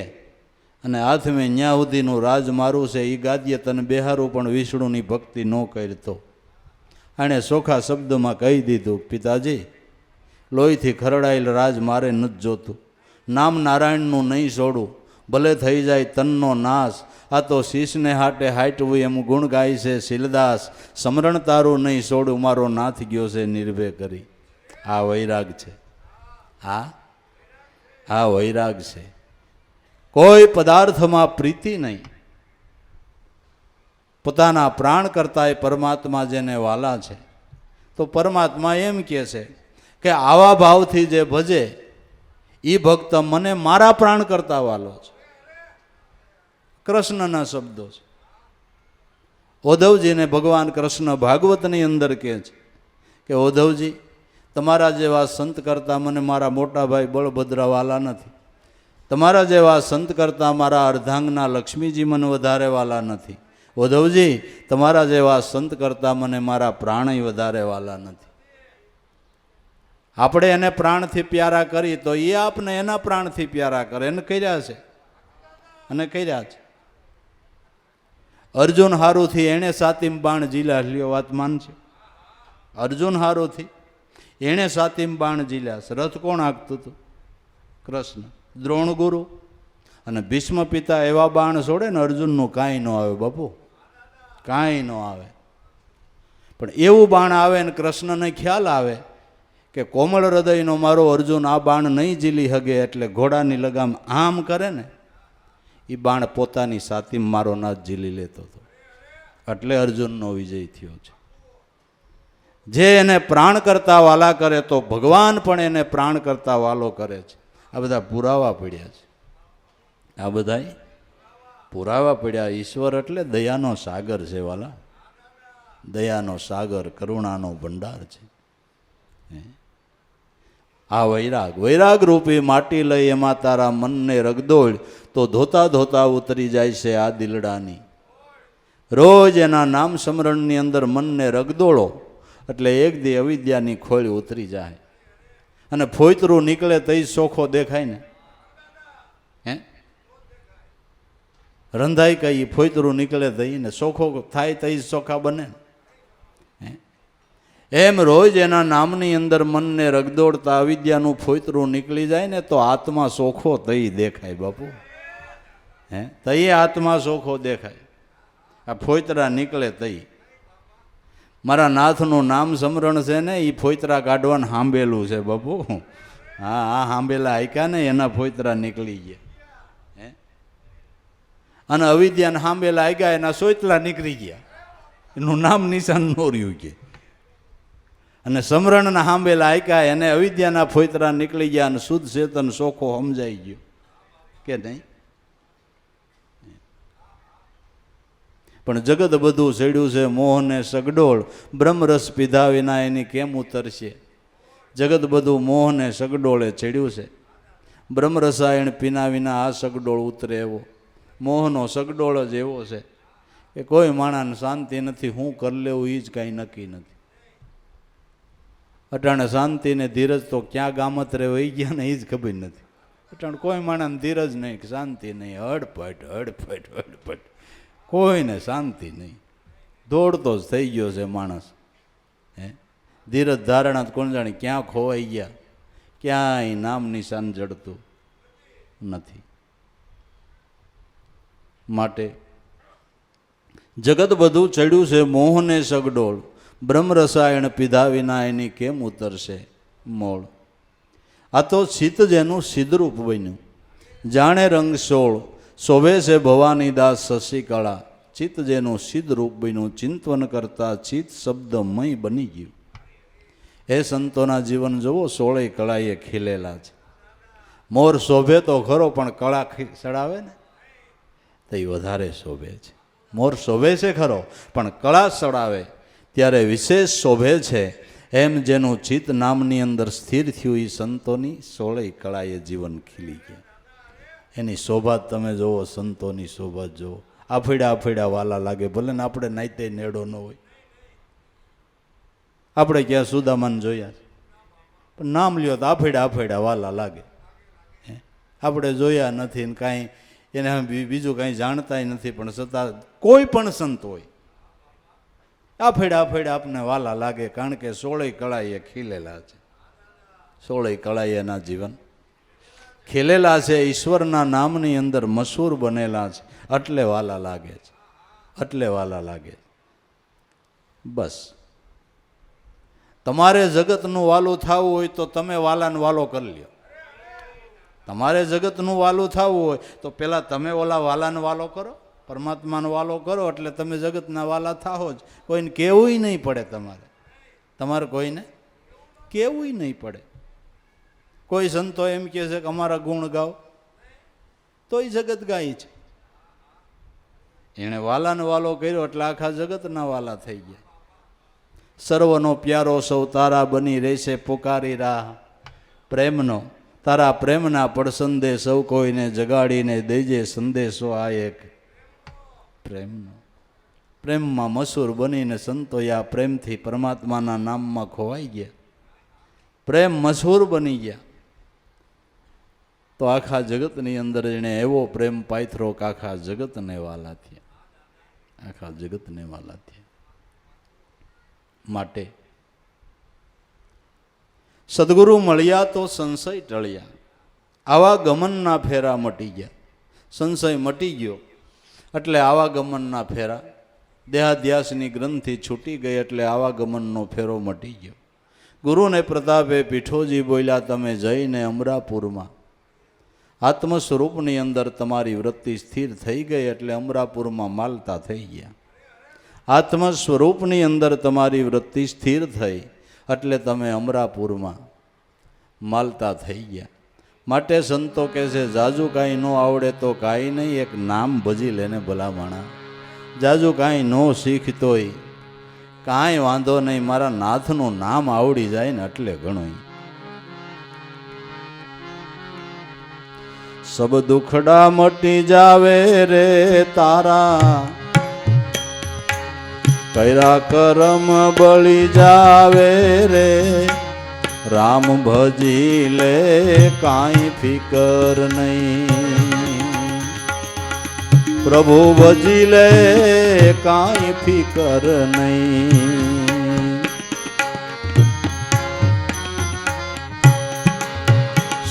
અને હાથમાં ન્યા સુધીનું રાજ મારું છે એ ગાદીએ તને બેહારું પણ વિષ્ણુની ભક્તિ ન કરતો. આણે ચોખા શબ્દમાં કહી દીધું, પિતાજી લોહીથી ખરડાયેલ રાજ મારે નથી જોતું, નામ નારાયણનું નહીં છોડું, ભલે થઈ જાય તનનો નાશ. આ તો શીશને હાટે હાટવું એમ ગુણ ગાય છે શીલદાસ, સમરણ તારું નહીં છોડું, મારો નાથ ગયો છે નિર્ભય કરી. આ વૈરાગ છે, આ વૈરાગ છે. કોઈ પદાર્થમાં પ્રીતિ નહીં, પોતાના પ્રાણ કરતા પરમાત્મા જેને વાલા છે. તો પરમાત્મા એમ કહે છે કે આવા ભાવથી જે ભજે એ ભક્ત મને મારા પ્રાણ કરતા વાલો છે. કૃષ્ણના શબ્દો છે. ઉદ્ધવજીને ભગવાન કૃષ્ણ ભાગવતની અંદર કહે છે કે ઉદ્ધવજી, તમારા જેવા સંત કરતા મને મારા મોટા ભાઈ બળભદ્ર વાલા નથી, તમારા જેવા સંત કરતા મારા અર્ધાંગના લક્ષ્મીજી મને વધારે વાલા નથી. ઉદ્ધવજી, તમારા જેવા સંત કરતા મને મારા પ્રાણય વધારે વાલા નથી. આપણે એને પ્રાણથી પ્યારા કરી તો એ આપને એના પ્રાણથી પ્યારા કરે. એને કર્યા છે અને કર્યા છે. અર્જુન હારુથી એણે સાતીમ બાણ ઝીલ્યા. લ્યો વાત માનશે. અર્જુન હારુથી એણે સાતીમ બાણ ઝીલ્યા. રથ કોણ હાંકતું હતું? કૃષ્ણ. દ્રોણ ગુરુ અને ભીષ્મ પિતા એવા બાણ છોડે ને અર્જુનનું કાંઈ ન આવે બાપુ, કાંઈ ન આવે. પણ એવું બાણ આવે ને કૃષ્ણને ખ્યાલ આવે કે કોમળ હૃદયનો મારો અર્જુન આ બાણ નહીં ઝીલી હગે, એટલે ઘોડાની લગામ આમ કરે ને એ બાણ પોતાની સાતીમ મારો નાથ ઝીલી લેતો હતો. એટલે અર્જુનનો વિજય થયો છે. જે એને પ્રાણ કરતા વાલા કરે તો ભગવાન પણ એને પ્રાણ કરતા વાલો કરે છે. આ બધા પુરાવા પડ્યા છે. આ બધા પુરાવા પડ્યા. ઈશ્વર એટલે દયાનો સાગર છે વાલા, દયાનો સાગર, કરુણાનો ભંડાર છે. આ વૈરાગ, વૈરાગ રૂપી માટી લઈ એમાં તારા મનને રગદોળ, તો ધોતા ધોતા ઉતરી જાય છે આ દિલડાની. રોજ એના નામ સ્મરણની અંદર મનને રગદોળો એટલે એક દી અવિદ્યાની ખોળ ઉતરી જાય. અને ફોયતરું નીકળે તઈ ચોખ્ખો દેખાય ને. રંધાઈ કઈ ફોયતરું નીકળે તઈ ને ચોખ્ખો થાય તઈ ચોખ્ખા બને. એમ રોજ એના નામની અંદર મનને રગદોડતા અવિદ્યાનું ફોયતરું નીકળી જાય ને તો આત્મા ચોખ્ખો તઈ દેખાય બાપુ. તઈ આત્મા ચોખ્ખો દેખાય. આ ફોયતરા નીકળે તઈ. મારા નાથનું નામ સમરણ છે ને એ ફોયતરા કાઢવાનું હાંભેલું છે બાપુ. હા, આ હાંભેલા આયકા ને એના ફોયતરા નીકળી ગયા. અને અવિદ્યાને હાંભેલા આગ્યા એના સોયતલા નીકળી ગયા. એનું નામ નિશાન નો રહ્યું કે. અને સમરણના હાંભેલા આયકા એને અવિદ્યાના ફોયતરા નીકળી ગયા અને શુદ્ધ ચેતન ચોખ્ખો સમજાઈ ગયો કે નહીં. પણ જગત બધું ચડ્યું છે મોહને સગડોળ, બ્રહ્મરસ પીધા વિના એની કેમ ઉતરશે. જગત બધું મોહને સગડોળે ચડ્યું છે. બ્રહ્મરસાયણ પીના વિના આ સગડોળ ઉતરે એવો. મોહનો સગડોળ જ એવો છે કે કોઈ માણસને શાંતિ નથી. હું કરી લેવું એ જ કાંઈ નક્કી નથી. અટાણે શાંતિ ને ધીરજ તો ક્યાં ગામત્રે વહી ગયા ને એ જ ખબર નથી. અટાણે કોઈ માણસને ધીરજ નહીં, શાંતિ નહીં, હડફટ હડફટ હડફટ, કોઈને શાંતિ નહીં. દોડતો જ થઈ ગયો છે માણસ. ધીરજ ધારણા કોણ જાણે ક્યાં ખોવાઈ ગયા, ક્યાંય નામ નિશાન જડતું નથી. માટે જગત બધું ચડ્યું છે મોહને સગડોળ, બ્રહ્મરસાયણ પીધા વિના એની કેમ ઉતરશે મોળ. આ તો ચિત્ત જેનું સિદ્ધરૂપ બન્યું, જાણે રંગ સોળ, શોભે છે ભવાની દાસ શશિકળા. ચિત્ત જેનું સિદ્ધરૂપ બન્યું, ચિંતન કરતા ચિત્ત શબ્દમય બની ગયું. એ સંતોના જીવન જુઓ, સોળે કળાએ ખીલેલા છે. મોર શોભે તો ખરો પણ કળા ચડાવે ને તો એ વધારે શોભે છે. મોર શોભે છે ખરો પણ કળા ચડાવે ત્યારે વિશેષ શોભે છે. એમ જેનું ચિત્ત નામની અંદર સ્થિર થયું એ સંતોની સોળે કળાએ જીવન ખીલી ગયા. એની શોભા તમે જુઓ, સંતોની શોભા જુઓ. આફેડા આફેડા વાલા લાગે, ભલે ને આપણે નાઈતે નેડો ન હોય. આપણે ક્યાં સુદામાન જોયા પણ નામ લ્યો તો આફેડા આફેડા વાલા લાગે. આપણે જોયા નથી ને કાંઈ એને બીજું કાંઈ જાણતા નથી, પણ છતાં કોઈ પણ સંત હોય આફેડ આપને વાલા લાગે, કારણ કે 16 કળાએ ખીલેલા છે. 16 કળાએ એના જીવન ખીલેલા છે, ઈશ્વરના નામની અંદર મશહૂર બનેલા છે, એટલે વાલા લાગે છે, એટલે વાલા લાગે. બસ તમારે જગતનું વાલું થવું હોય તો તમે વાલાને વાલો કરી લ્યો. તમારે જગતનું વાલું થવું હોય તો પહેલાં તમે ઓલા વાલાને વાલો કરો, પરમાત્માનો વાલો કરો, એટલે તમે જગતના વાલા થાઓ જ. કોઈને કહેવું નહીં પડે, તમારે કોઈને કહેવું નહીં પડે. કોઈ સંતો એમ કહે છે કે અમારા ગુણ ગાઓ, તો એ જગત ગાય છે. એણે વાલાને વાલો કર્યો એટલે આખા જગતના વાલા થઈ ગયા. સર્વનો પ્યારો સૌ તારા બની રહેશે પુકારી રાહ પ્રેમનો, તારા પ્રેમના પડસંદે સૌ કોઈને જગાડીને દેજે સંદેશો આ એક પ્રેમનો. પ્રેમમાં મશહૂર બનીને સંતોયા પ્રેમથી પરમાત્માના નામમાં ખોવાઈ ગયા, પ્રેમ મશહૂર બની ગયા. તો આખા જગતની અંદર એણે એવો પ્રેમ પાથરો કે આખા જગતને વાલા થયા, આખા જગતને વાલા થયા. માટે સદગુરુ મળ્યા તો સંશય ટળ્યા, આવા ગમનના ફેરા મટી ગયા. સંશય મટી ગયો એટલે આવા ગમનના ફેરા, દેહાધ્યાસની ગ્રંથિ છૂટી ગઈ એટલે આવા ગમનનો ફેરો મટી ગયો. ગુરુને પ્રતાપે પીઠોજી બોલ્યા, તમે જઈને અમરાપુરમાં આત્મ સ્વરૂપની અંદર તમારી વૃત્તિ સ્થિર થઈ ગઈ એટલે અમરાપુરમાં માલતા થઈ ગયા. આત્મ સ્વરૂપની અંદર તમારી વૃત્તિ સ્થિર થઈ એટલે તમે અમરાપુરમાં માલતા થઈ ગયા. માટે સંતો કહે છે, જાજુ કાંઈ ન આવડે તો કાંઈ નહીં, એક નામ ભજી લેને ભલામણા. જાજુ કાંઈ ન શીખતોય કાંઈ વાંધો નહીં, મારા નાથનું નામ આવડી જાય ને એટલે ઘણું. સબ દુખડા મટી જાવે રે તારા, કર્યા કરમ બળી જાવે રે. રામ ભજી લે કાંઈ ફિકર નહીં, પ્રભુ ભજી લે કાંઈ ફિકર નહીં.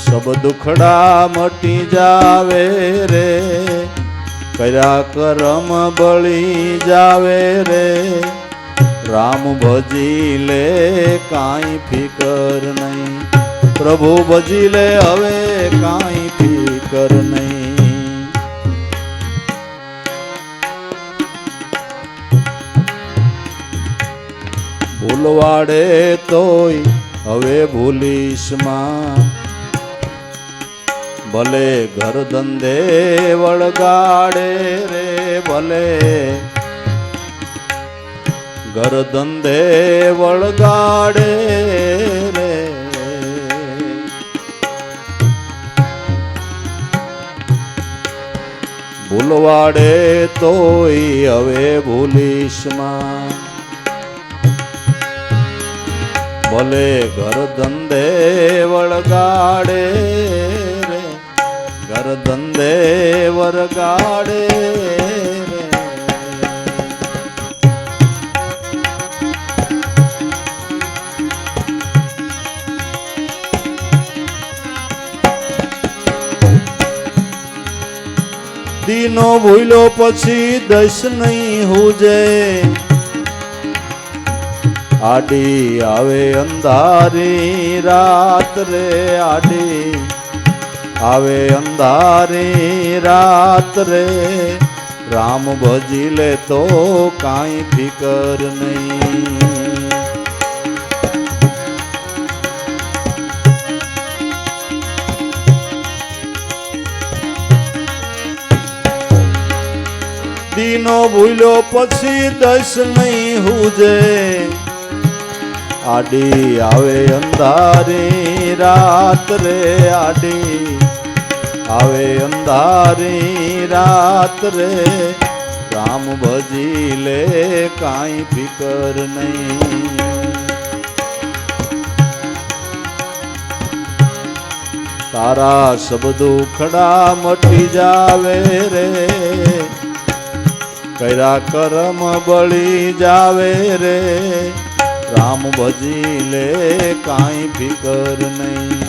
સબ દુખડા મટી જાવે રે, કર્યા કરમ બળી જાવે રે. રામ ભજી લે કાંઈ ફિકર નહીં, પ્રભુ ભજી લે હવે કાંઈ ફિકર નહીં. ભૂલવાડે તોય હવે ભૂલીશ માં, ભલે ઘર ધંધે વળગાડે રે. ભલે ઘર ધંધે વળગાડે રે. ભૂલવાડે તોય હવે ભૂલીશ માં, ભલે ઘર ધંધે વળગાડે રે. ઘર ધંધે વળગાડે રે. દીનો ભૂલો પછી દસ નહીં હુજે, આડી આવે અંધારી રાત રે. આડી આવે અંધારી રાત રે. રામ ભજી લે તો કાંઈ ફિકર નહીં. દીનો ભૂલો પછી દસ નહીં હુજે, આડી આવે અંધારી રાત રે. આડી આવે અંધારી રાત રે. રામ ભજી લે કાંઈ ફિકર નહીં. તારા સબ દુખડા મટી જાવે રે, કર્યા કરમ બળી જાવે રે, રામ ભજી લે કાંઈ ફિકર નહીં.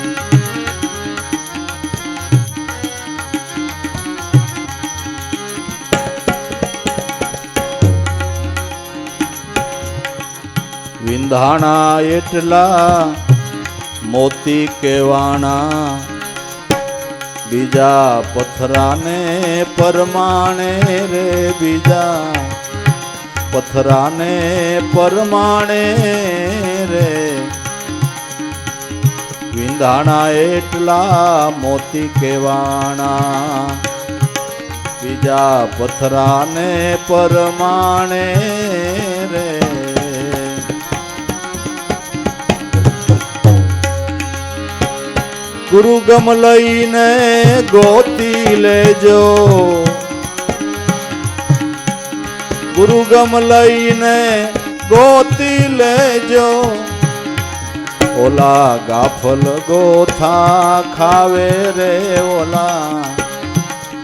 વિંધાણા એટલા મોતી કેવાણા, બીજા પથરાને પરમાણે રે, બીજા પથરાને પરમાણે રે. વિંધાણા એટલા મોતી કેવાણા, બીજા પથરાને પરમાણે રે. ગુરુ ગમ લઈને ગોતી લેજો, ગુરુ ગમ લઈને ગોતી લેજો, ઓલા ગાફલ ગોથા ખાવે રે, ઓલા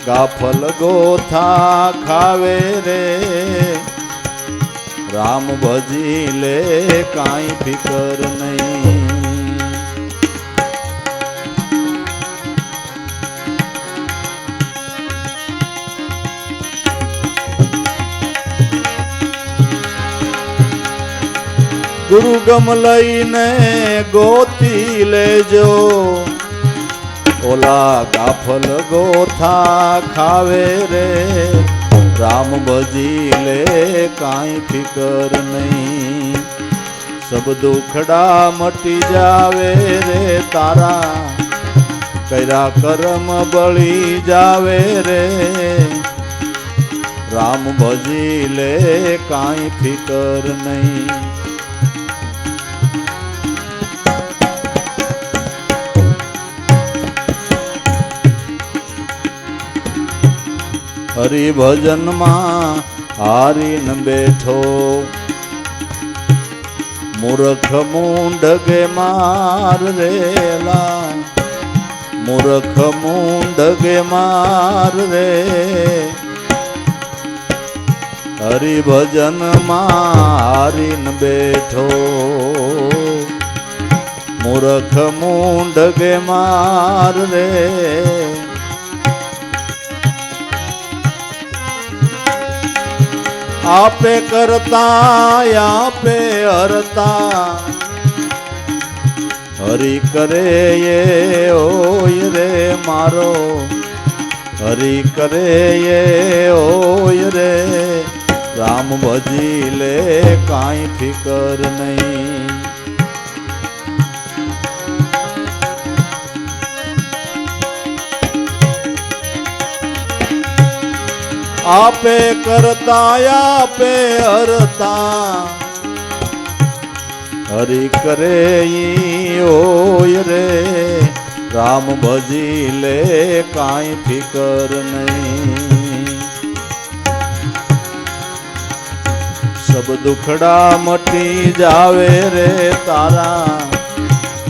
ગાફલ ગોથા ખાવે રે, રામ ભજી લે કાંઈ ફિકર નહીં. ગુરુ ગમ લઈને ગોતી લેજો, ઓલા ગાફલ ગોથા ખાવે રે, રામ ભજી લે કાંઈ ફિકર નહીં. સબ દુખડા મટી જાવે રે, તારા કર્યા કરમ બળી જાવે રે, રામ ભજી લે કાંઈ ફિકર નહીં. હરિભજનમાં હારીને બેઠો, મૂર્ખ મૂંઢગે માર રેલા, મૂર્ખ મૂંઢગે માર રે. હરિભજનમાં હારીને બેઠો, મૂર્ખ મૂંઢગે માર રે. આપે કરતા આપે હરતા, હરી કરે એ ઓય રે મારો, હરી કરે એ ઓય રે, રામ ભજી લે કાંઈ ફિકર નહીં. આપે કરતા આપે હરતા, હરી કરે ઈ ઓય રે, રામ ભજી લે કાંઈ ફિકર નહીં. સબ દુખડા મટી જાવે રે, તારા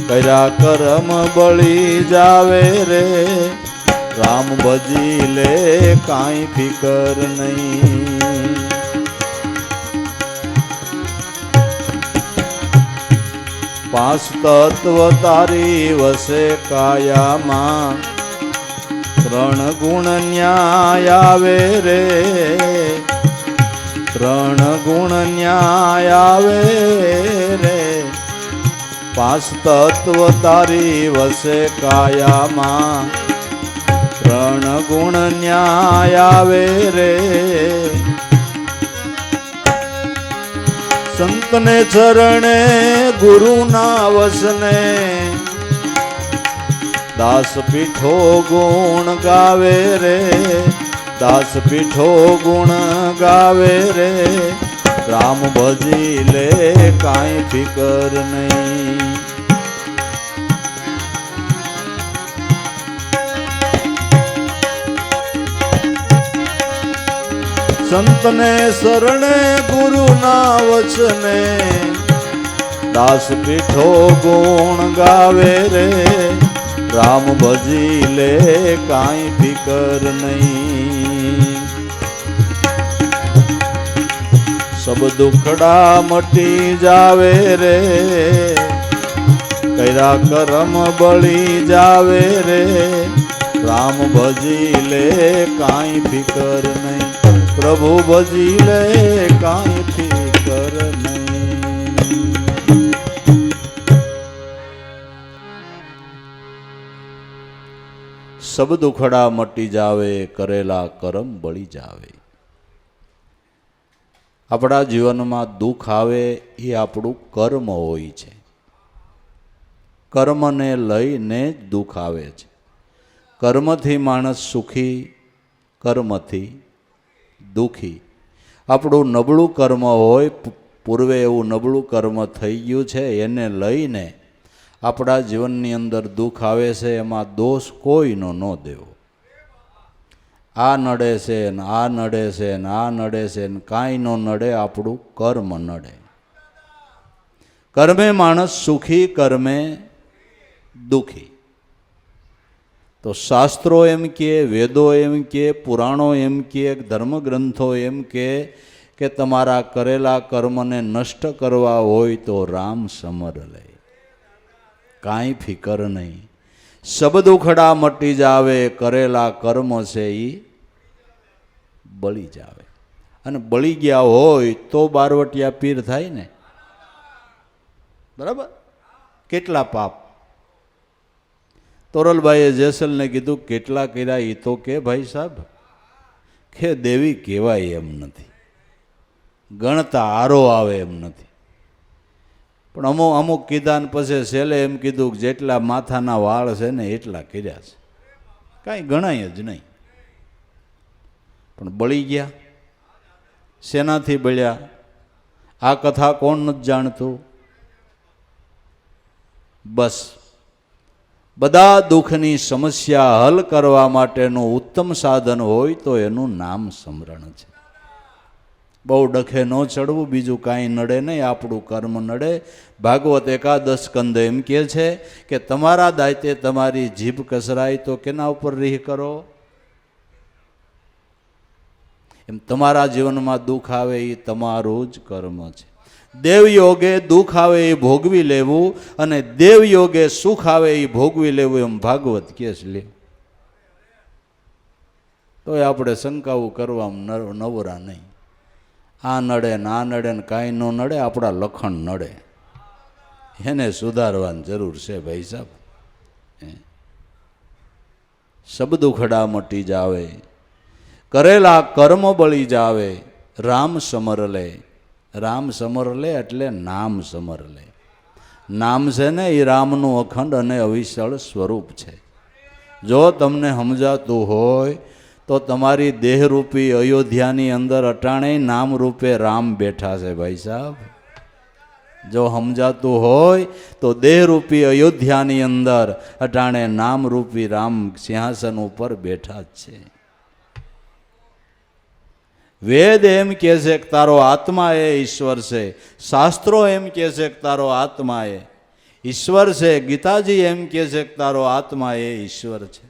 કર્યા કરમ બળી જાવે રે, રામ ભજી લે કાંઈ ફિકર નહીં. પાંચ તત્વ તારી વસે કાયામાં, ત્રણ ગુણ ન્યાય આવે રે, ત્રણ ગુણ ન્યાય આવે રે. પાંચ તત્વ તારી વસે કાયામાં, ત્રણ ગુણ ન્યાય આવે રે. સંતને ચરણે ગુરુના વસને, દાસ પીઠો ગુણ ગાવે રે, દાસ પીઠો ગુણ ગાવે રે, રામ ભજી લે કાંઈ ફિકર નહીં. સંતને શરણે ગુરુના વચને, દાસ પીઠો ગુણ ગાવે રે, રામ ભજી લે કાંઈ ફિકર નહીં. સબ દુખડા મટી જાવે રે, કર્યા કરમ બળી જાવે રે. રામ ભજી લે કાંઈ ફિકર નહીં, પ્રભુ ભજી લે કાંઈ ફિકર નહીં. સબ દુખડા મટી જાવે, કરેલા કરમ બળી જાવે. આપણા જીવનમાં દુઃખ આવે એ આપણું કર્મ હોય છે. કર્મને લઈને જ દુઃખ આવે છે. કર્મથી માણસ સુખી, કર્મથી દુઃખી. આપણું નબળું કર્મ હોય, પૂર્વે એવું નબળું કર્મ થઈ ગયું છે, એને લઈને આપણા જીવનની અંદર દુઃખ આવે છે. એમાં દોષ કોઈનો ન દેવો. આ નડે છે ને આ નડે છે ને આ નડે છે ને કાંઈ ન નડે, આપણું કર્મ નડે. કર્મે માણસ સુખી, કર્મે દુઃખી. તો શાસ્ત્રો એમ કહે, વેદો એમ કહે, પુરાણો એમ કહે, ધર્મગ્રંથો એમ કહે કે તમારા કરેલા કર્મને નષ્ટ કરવા હોય તો રામ સમર લે, કાંઈ ફિકર નહીં. સબ દુખડા મટી જાવે, કરેલા કર્મ છે એ બળી જાવે. અને બળી ગયા હોય તો બારવટિયા પીર થાય ને, બરાબર. કેટલા પાપ. તોરલભાઈએ જેસલને કીધું કેટલા કર્યા, એ તો કે ભાઈ સાહેબ કે દેવી કહેવાય એમ નથી, ગણતા આરો આવે એમ નથી. પણ અમુક કીધા ને પછી છેલ્લે એમ કીધું કે જેટલા માથાના વાળ છે ને એટલા કર્યા છે, કાંઈ ગણાય જ નહીં. પણ બળી ગયા. શેનાથી બળ્યા? આ કથા કોણ નથી જાણતું? બસ બધા દુઃખની સમસ્યા હલ કરવા માટેનું ઉત્તમ સાધન હોય તો એનું નામ સ્મરણ છે. બહુ ડખે ન ચડવું, બીજું કાંઈ નડે નહીં, આપણું કર્મ નડે. ભાગવત એકાદશ સ્કંદ એમ કહે છે કે તમારા દાયતે તમારી જીભ કસરાય તો કેના ઉપર રીહ કરો? એમ તમારા જીવનમાં દુઃખ આવે એ તમારું જ કર્મ છે. દેવયોગે દુઃખ આવે એ ભોગવી લેવું અને દેવયોગે સુખ આવે એ ભોગવી લેવું, એમ ભાગવત કહે છે. તો આપણે શંકાઓ કરવામાં નવરા નહીં. આ નડે ને આ નડે ને કાંઈ ન નડે, આપણા લખણ નડે, એને સુધારવાની જરૂર છે ભાઈ સાહેબ. સબ દુખડા મટી જાવે, કરેલા કર્મ બળી જાવે. રામ સમર લે. રામ સમર લે એટલે નામ સમર લે. નામ છે ને એ રામનું અખંડ અને અવિચળ સ્વરૂપ છે. જો તમને સમજાતું હોય તો તમારી દેહરૂપી અયોધ્યાની અંદર અટાણે નામ રૂપે રામ બેઠા છે ભાઈ સાહેબ. જો સમજાતું હોય તો દેહરૂપી અયોધ્યાની અંદર અટાણે નામરૂપી રામ સિંહાસન ઉપર બેઠા જ છે. વેદ એમ કહે છે કે તારો આત્મા એ ઈશ્વર છે. શાસ્ત્રો એમ કહે છે કે તારો આત્મા એ ઈશ્વર છે. ગીતાજી એમ કહે છે કે તારો આત્મા એ ઈશ્વર છે.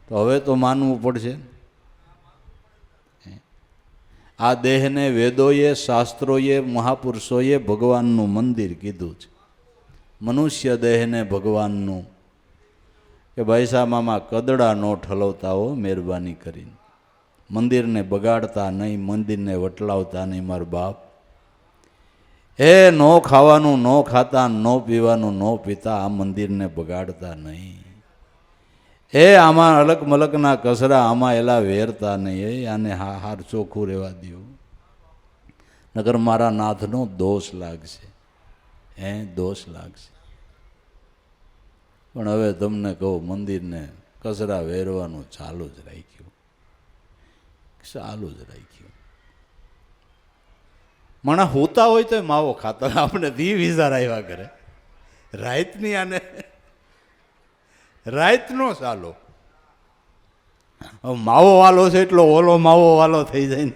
તો હવે તો માનવું પડશે. આ દેહને વેદોએ, શાસ્ત્રોએ, મહાપુરુષોએ ભગવાનનું મંદિર કીધું છે. મનુષ્ય દેહને ભગવાનનું કે ભાઈ સાહેબ આમાં કદડા નો ઠલવતા હો, મહેરબાની કરીને. મંદિરને બગાડતા નહીં, મંદિરને વટલાવતા નહીં મારા બાપ. એ નો ખાવાનું નો ખાતા, નો પીવાનું નો પીતા, આ મંદિરને બગાડતા નહીં. એ આમાં અલગ મલકના કચરા આમાં એલા વેરતા નહીં. એ આને હાર ચોખ્ખું રહેવા દો, નકર મારા નાથનો દોષ લાગશે. દોષ લાગશે. પણ હવે તમને કહું, મંદિરને કચરા વેરવાનું ચાલુ જ રાખ્યું, ચાલુ જ રાખ્યું. માણા હોતા હોય તો માવો ખાતા, આપણે દી વિચાર આવ્યા કરે. રાતની આને રાતનો ચાલો. માવો વાલો છે એટલો ઓલો માવો વાલો થઈ જાય ને.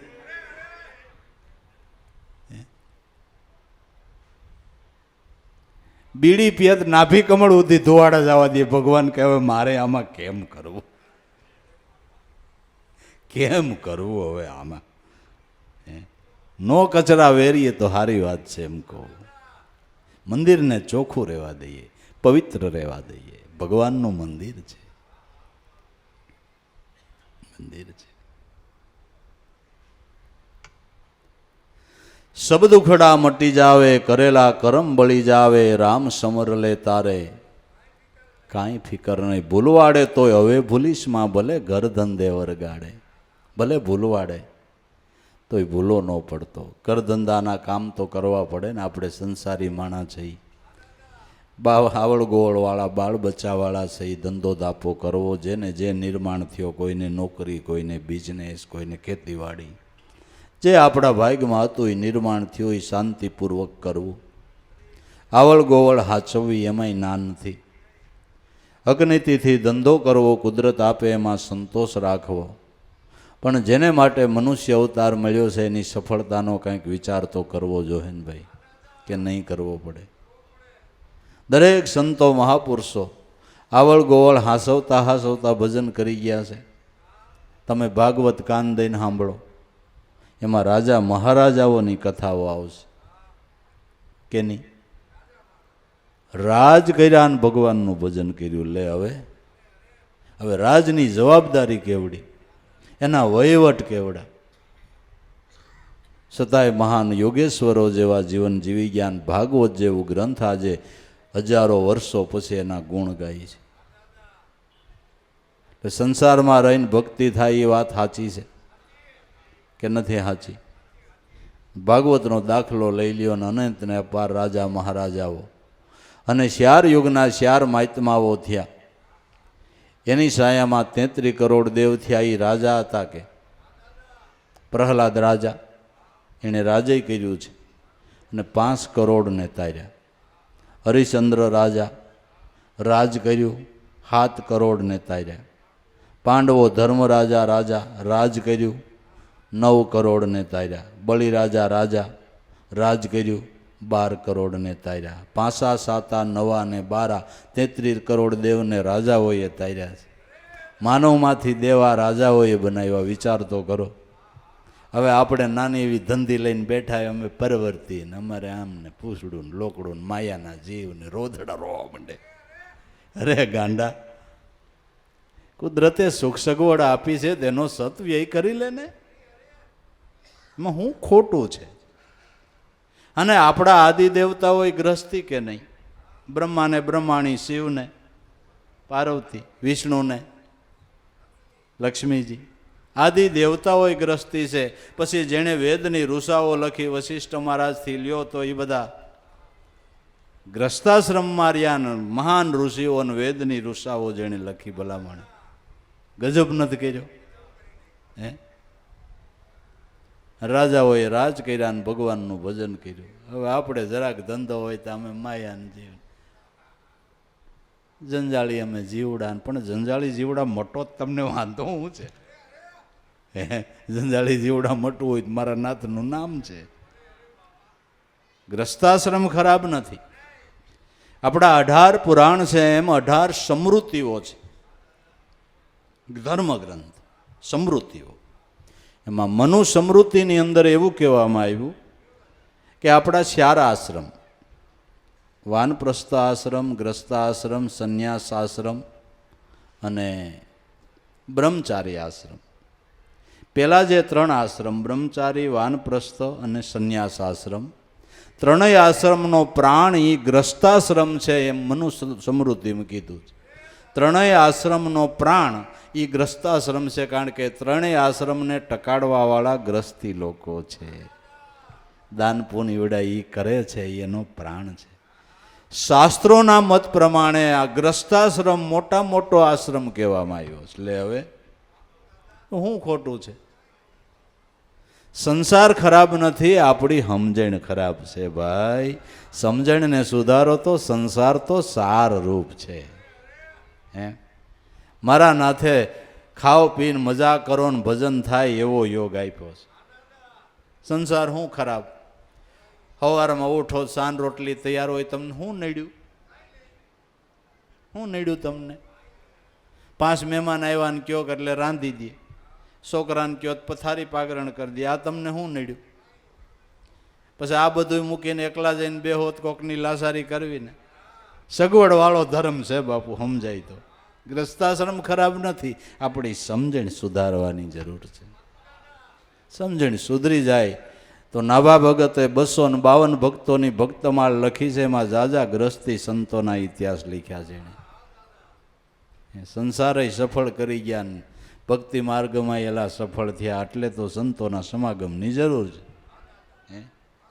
બીડી પિયત નાભી કમળ સુધી ધોવાડા જવા દે. ભગવાન કહેવાય મારે આમાં કેમ કરવું, કેમ કરવું હવે આમાં? નો કચરા વેરીએ તો સારી વાત છે એમ કહું. મંદિરને ચોખ્ખું રહેવા દઈએ, પવિત્ર રહેવા દઈએ. ભગવાનનું મંદિર છે, મંદિર છે. સબ દુખડા મટી જાવે, કરેલા કરમ બળી જાવે. રામ સમર લે તારે કાંઈ ફિકર નહીં. ભૂલવાડે તોય હવે ભૂલીશ માં, ભલે ઘર ધંધે વરગાડે. ભલે ભૂલવાડે તોય ભૂલો ન પડતો. કર ધંધાના કામ તો કરવા પડે ને. આપણે સંસારી માણા છીએ, આવળ ગોળવાળા બાળ બચ્ચાવાળા છે. ધંધો દાપો કરવો, જેને જે નિર્માણ થયો, કોઈને નોકરી, કોઈને બિઝનેસ, કોઈને ખેતીવાડી, જે આપણા ભાગ્યમાં હતું એ નિર્માણ થયું, એ શાંતિપૂર્વક કરવું. આવળ ગોવળ હાચવવી એમાંય ના નથી. અગ્નિતિથી ધંધો કરવો, કુદરત આપે એમાં સંતોષ રાખવો. પણ જેને માટે મનુષ્ય અવતાર મળ્યો છે એની સફળતાનો કંઈક વિચાર તો કરવો જોઈએ ને ભાઈ, કે નહીં કરવો પડે? દરેક સંતો મહાપુરુષો આવળ ગોવળ હાસવતા હાસવતા ભજન કરી ગયા છે. તમે ભાગવત કાન દઈને સાંભળો, એમાં રાજા મહારાજાઓની કથાઓ આવશે કે નહીં? રાજ કર્યા ને ભગવાનનું ભજન કર્યું. લે હવે રાજની જવાબદારી કેવડી, એના વહીવટ કેવડા. છતાંય મહાન યોગેશ્વરો જેવા જીવન જીવી ગયા. ભાગવત જેવું ગ્રંથ આજે હજારો વર્ષો પછી એના ગુણ ગાય છે. સંસારમાં રહીને ભક્તિ થાય એ વાત સાચી છે કે નથી સાચી? ભાગવતનો દાખલો લઈ લ્યો ને અનંતને અપાર રાજા મહારાજાઓ અને શ્યાર યુગના શ્યાર મહાત્માઓ થયા. એની સાયામાં 33 કરોડ દેવ થયા. એ રાજા હતા કે પ્રહલાદ રાજા? એણે રાજય કર્યું છે અને 5 કરોડને તાર્યા. હરિશ્ચંદ્ર રાજા રાજ કર્યું, 7 કરોડને તાર્યા. પાંડવો ધર્મરાજા રાજા રાજ કર્યું, 9 કરોડને તાર્યા. બલિરાજા રાજા રાજ કર્યું, 12 કરોડને તાર્યા. 5 7 9 ને 12 33 કરોડ દેવને રાજાઓએ તાર્યા છે. માનવમાંથી દેવા રાજાઓએ બનાવ્યા. વિચાર તો કરો. હવે આપણે નાની એવી ધંધી લઈને બેઠા, અમે પરવર્તી ને અમારે આમ ને પૂછડું ને લોકડું ને માયાના જીવ ને રોધડા રોવા માંડે. અરે ગાંડા, કુદરતે સુખ સગવડ આપી છે તેનો સદવ્યય કરી લે ને. એમાં શું ખોટું છે? અને આપણા આદિ દેવતાઓ ગ્રસ્તી કે નહીં? બ્રહ્માને બ્રહ્માણી, શિવને પાર્વતી, વિષ્ણુને લક્ષ્મીજી, આદિ દેવતાઓ ગ્રસ્તી છે. પછી જેણે વેદની ઋષાઓ લખી, વશિષ્ઠ મહારાજથી લ્યો તો એ બધા ગ્રસ્તાશ્રમમાં રહ્યા. મહાન ઋષિઓ અને વેદની ઋષાઓ જેણે લખી, ભલામણ ગજબ નથી કર્યો? હે, રાજાઓએ રાજ કર્યા ને ભગવાનનું ભજન કર્યું. હવે આપણે જરાક ધંધો હોય તો અમે માયાને જીવ, જંજાળી અમે જીવડા. પણ જંજાળી જીવડા મટો તમને વાંધો શું છે? જંજાળી જીવડા મટવું હોય તો મારા નાથનું નામ છે. ગ્રસ્તાશ્રમ ખરાબ નથી. આપણા 18 પુરાણ છે, એમ 18 સમૃદ્ધિઓ છે. ધર્મગ્રંથ સમૃદ્ધિઓ. એમાં મનુ સમૃદ્ધિની અંદર એવું કહેવામાં આવ્યું કે આપણા 4 આશ્રમ, વાનપ્રસ્થ આશ્રમ, ગ્રસ્તાશ્રમ, સંન્યાસ આશ્રમ અને બ્રહ્મચારી આશ્રમ. પહેલાં જે 3 આશ્રમ, બ્રહ્મચારી, વાનપ્રસ્થ અને સંન્યાસ આશ્રમ, ત્રણેય આશ્રમનો પ્રાણ એ ગ્રસ્તાશ્રમ છે, એમ મનુ સમૃદ્ધિમાં કીધું છે. ત્રણેય આશ્રમનો પ્રાણ એ ગ્રસ્તાશ્રમ છે, કારણ કે ત્રણેય આશ્રમને ટકાડવાવાળા ગ્રસ્તી લોકો છે. દાન પુણ્ય વડા એ કરે છે, એનો પ્રાણ છે. શાસ્ત્રોના મત પ્રમાણે આ ગ્રસ્તાશ્રમ મોટા મોટો આશ્રમ કહેવામાં આવ્યો. એટલે હવે શું ખોટું છે? સંસાર ખરાબ નથી, આપણી સમજણ ખરાબ છે ભાઈ. સમજણને સુધારો તો સંસાર તો સાર રૂપ છે. હે, મારા નાથે ખાઓ પીને મજા કરો ને ભજન થાય એવો યોગ આપ્યો છે. સંસાર શું ખરાબ? સવારમાં ઉઠો, સાન રોટલી તૈયાર હોય, તમને શું નડ્યું? શું નડ્યું તમને? 5 મહેમાન આવ્યા ને કયો એટલે રાંધી દે, છોકરાને કયો પથારી પાગરણ કરી દે, આ તમને શું નડ્યું? પછી આ બધું મૂકીને એકલા જઈને બેહોત કોકની લાસારી કરવી ને. સગવડ વાળો ધર્મ છે બાપુ, સમજાય તો. ગ્રસ્તાશ્રમ ખરાબ નથી, આપણી સમજણ સુધારવાની જરૂર છે. સમજણ સુધરી જાય તો નાભા ભગતે 252 ભક્તોની ભક્તમાળ લખી છે, એમાં જાજા ગ્રસ્તી સંતોના ઇતિહાસ લખ્યા છે. એને સંસારે સફળ કરી ગયા ને ભક્તિ માર્ગમાં એલા સફળ થયા, એટલે તો સંતોના સમાગમની જરૂર છે.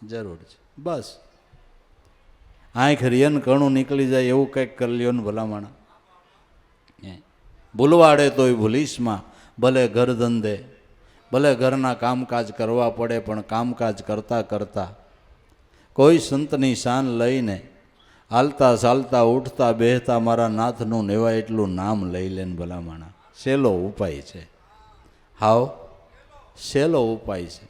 જરૂર છે બસ. આંખ રિયન કણું નીકળી જાય એવું કંઈક કરી લ્યો ને ભલામણા. ભૂલવાડે તોય ભૂલીશમાં, ભલે ઘર ધંધે, ભલે ઘરના કામકાજ કરવા પડે, પણ કામકાજ કરતાં કરતાં કોઈ સંતની શાન લઈને હાલતા ચાલતા ઉઠતા બેહતા મારા નાથનું નેવાય એટલું નામ લઈ લેને ભલામણા. સહેલો ઉપાય છે, હાવ સહેલો ઉપાય છે.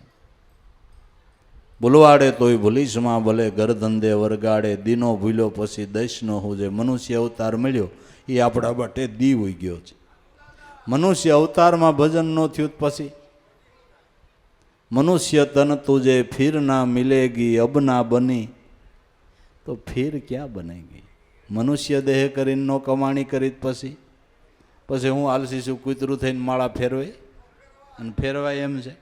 ભૂલવાડે તોય ભૂલીશમાં, ભલે ઘર ધંધે વરગાડે, દીનો ભૂલ્યો પછી દશનો હું જે મનુષ્ય અવતાર મળ્યો એ આપણા માટે દી હોઈ ગયો છે. મનુષ્ય અવતારમાં ભજન ન થયું પછી મનુષ્ય તન તુજે ફિર ના મિલેગી, અબ ના બની તો ફિર ક્યાં બનેગી. મનુષ્ય દેહ કરીને નો કમાણી કરી પછી હું આલસી છું કૂતરું થઈને માળા ફેરવે અને ફેરવાય એમ છે?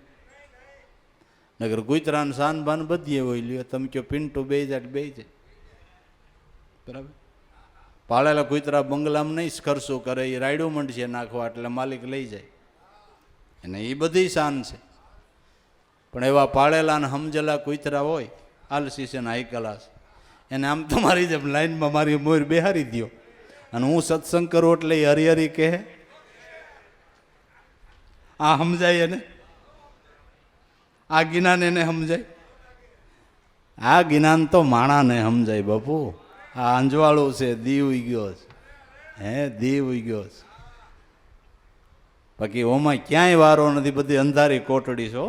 નગર કૂતરાને સાન બાન બધીએ હોય લ્યો, તમે કહો પિન્ટુ બે જાય બે જાય બરાબર. પાળેલા કૂતરા બંગલામાં નહીં ખર્ચો કરે, એ રાયડું મંડશે નાખવા એટલે માલિક લઈ જાય, અને એ બધી શાન છે. પણ એવા પાળેલા અને સમજેલા કૂતરા હોય, આલસી છે ને હાઈ ક્લાસ, એને આમ તમારી જેમ લાઈનમાં મારી મોર બેહારી દો, અને હું સત્સંગ કરું એટલે એ હરિહરી કહે, આ સમજાય એને? આ જ્ઞાન એને સમજાય? આ જ્ઞાન તો માણાને સમજાય બાપુ. આ અંજવાળું છે, દીવ ગયો છે, દીવ ગયો છે. બાકી ઓમાં ક્યાંય વારો નથી, બધી અંધારી કોટડી છો.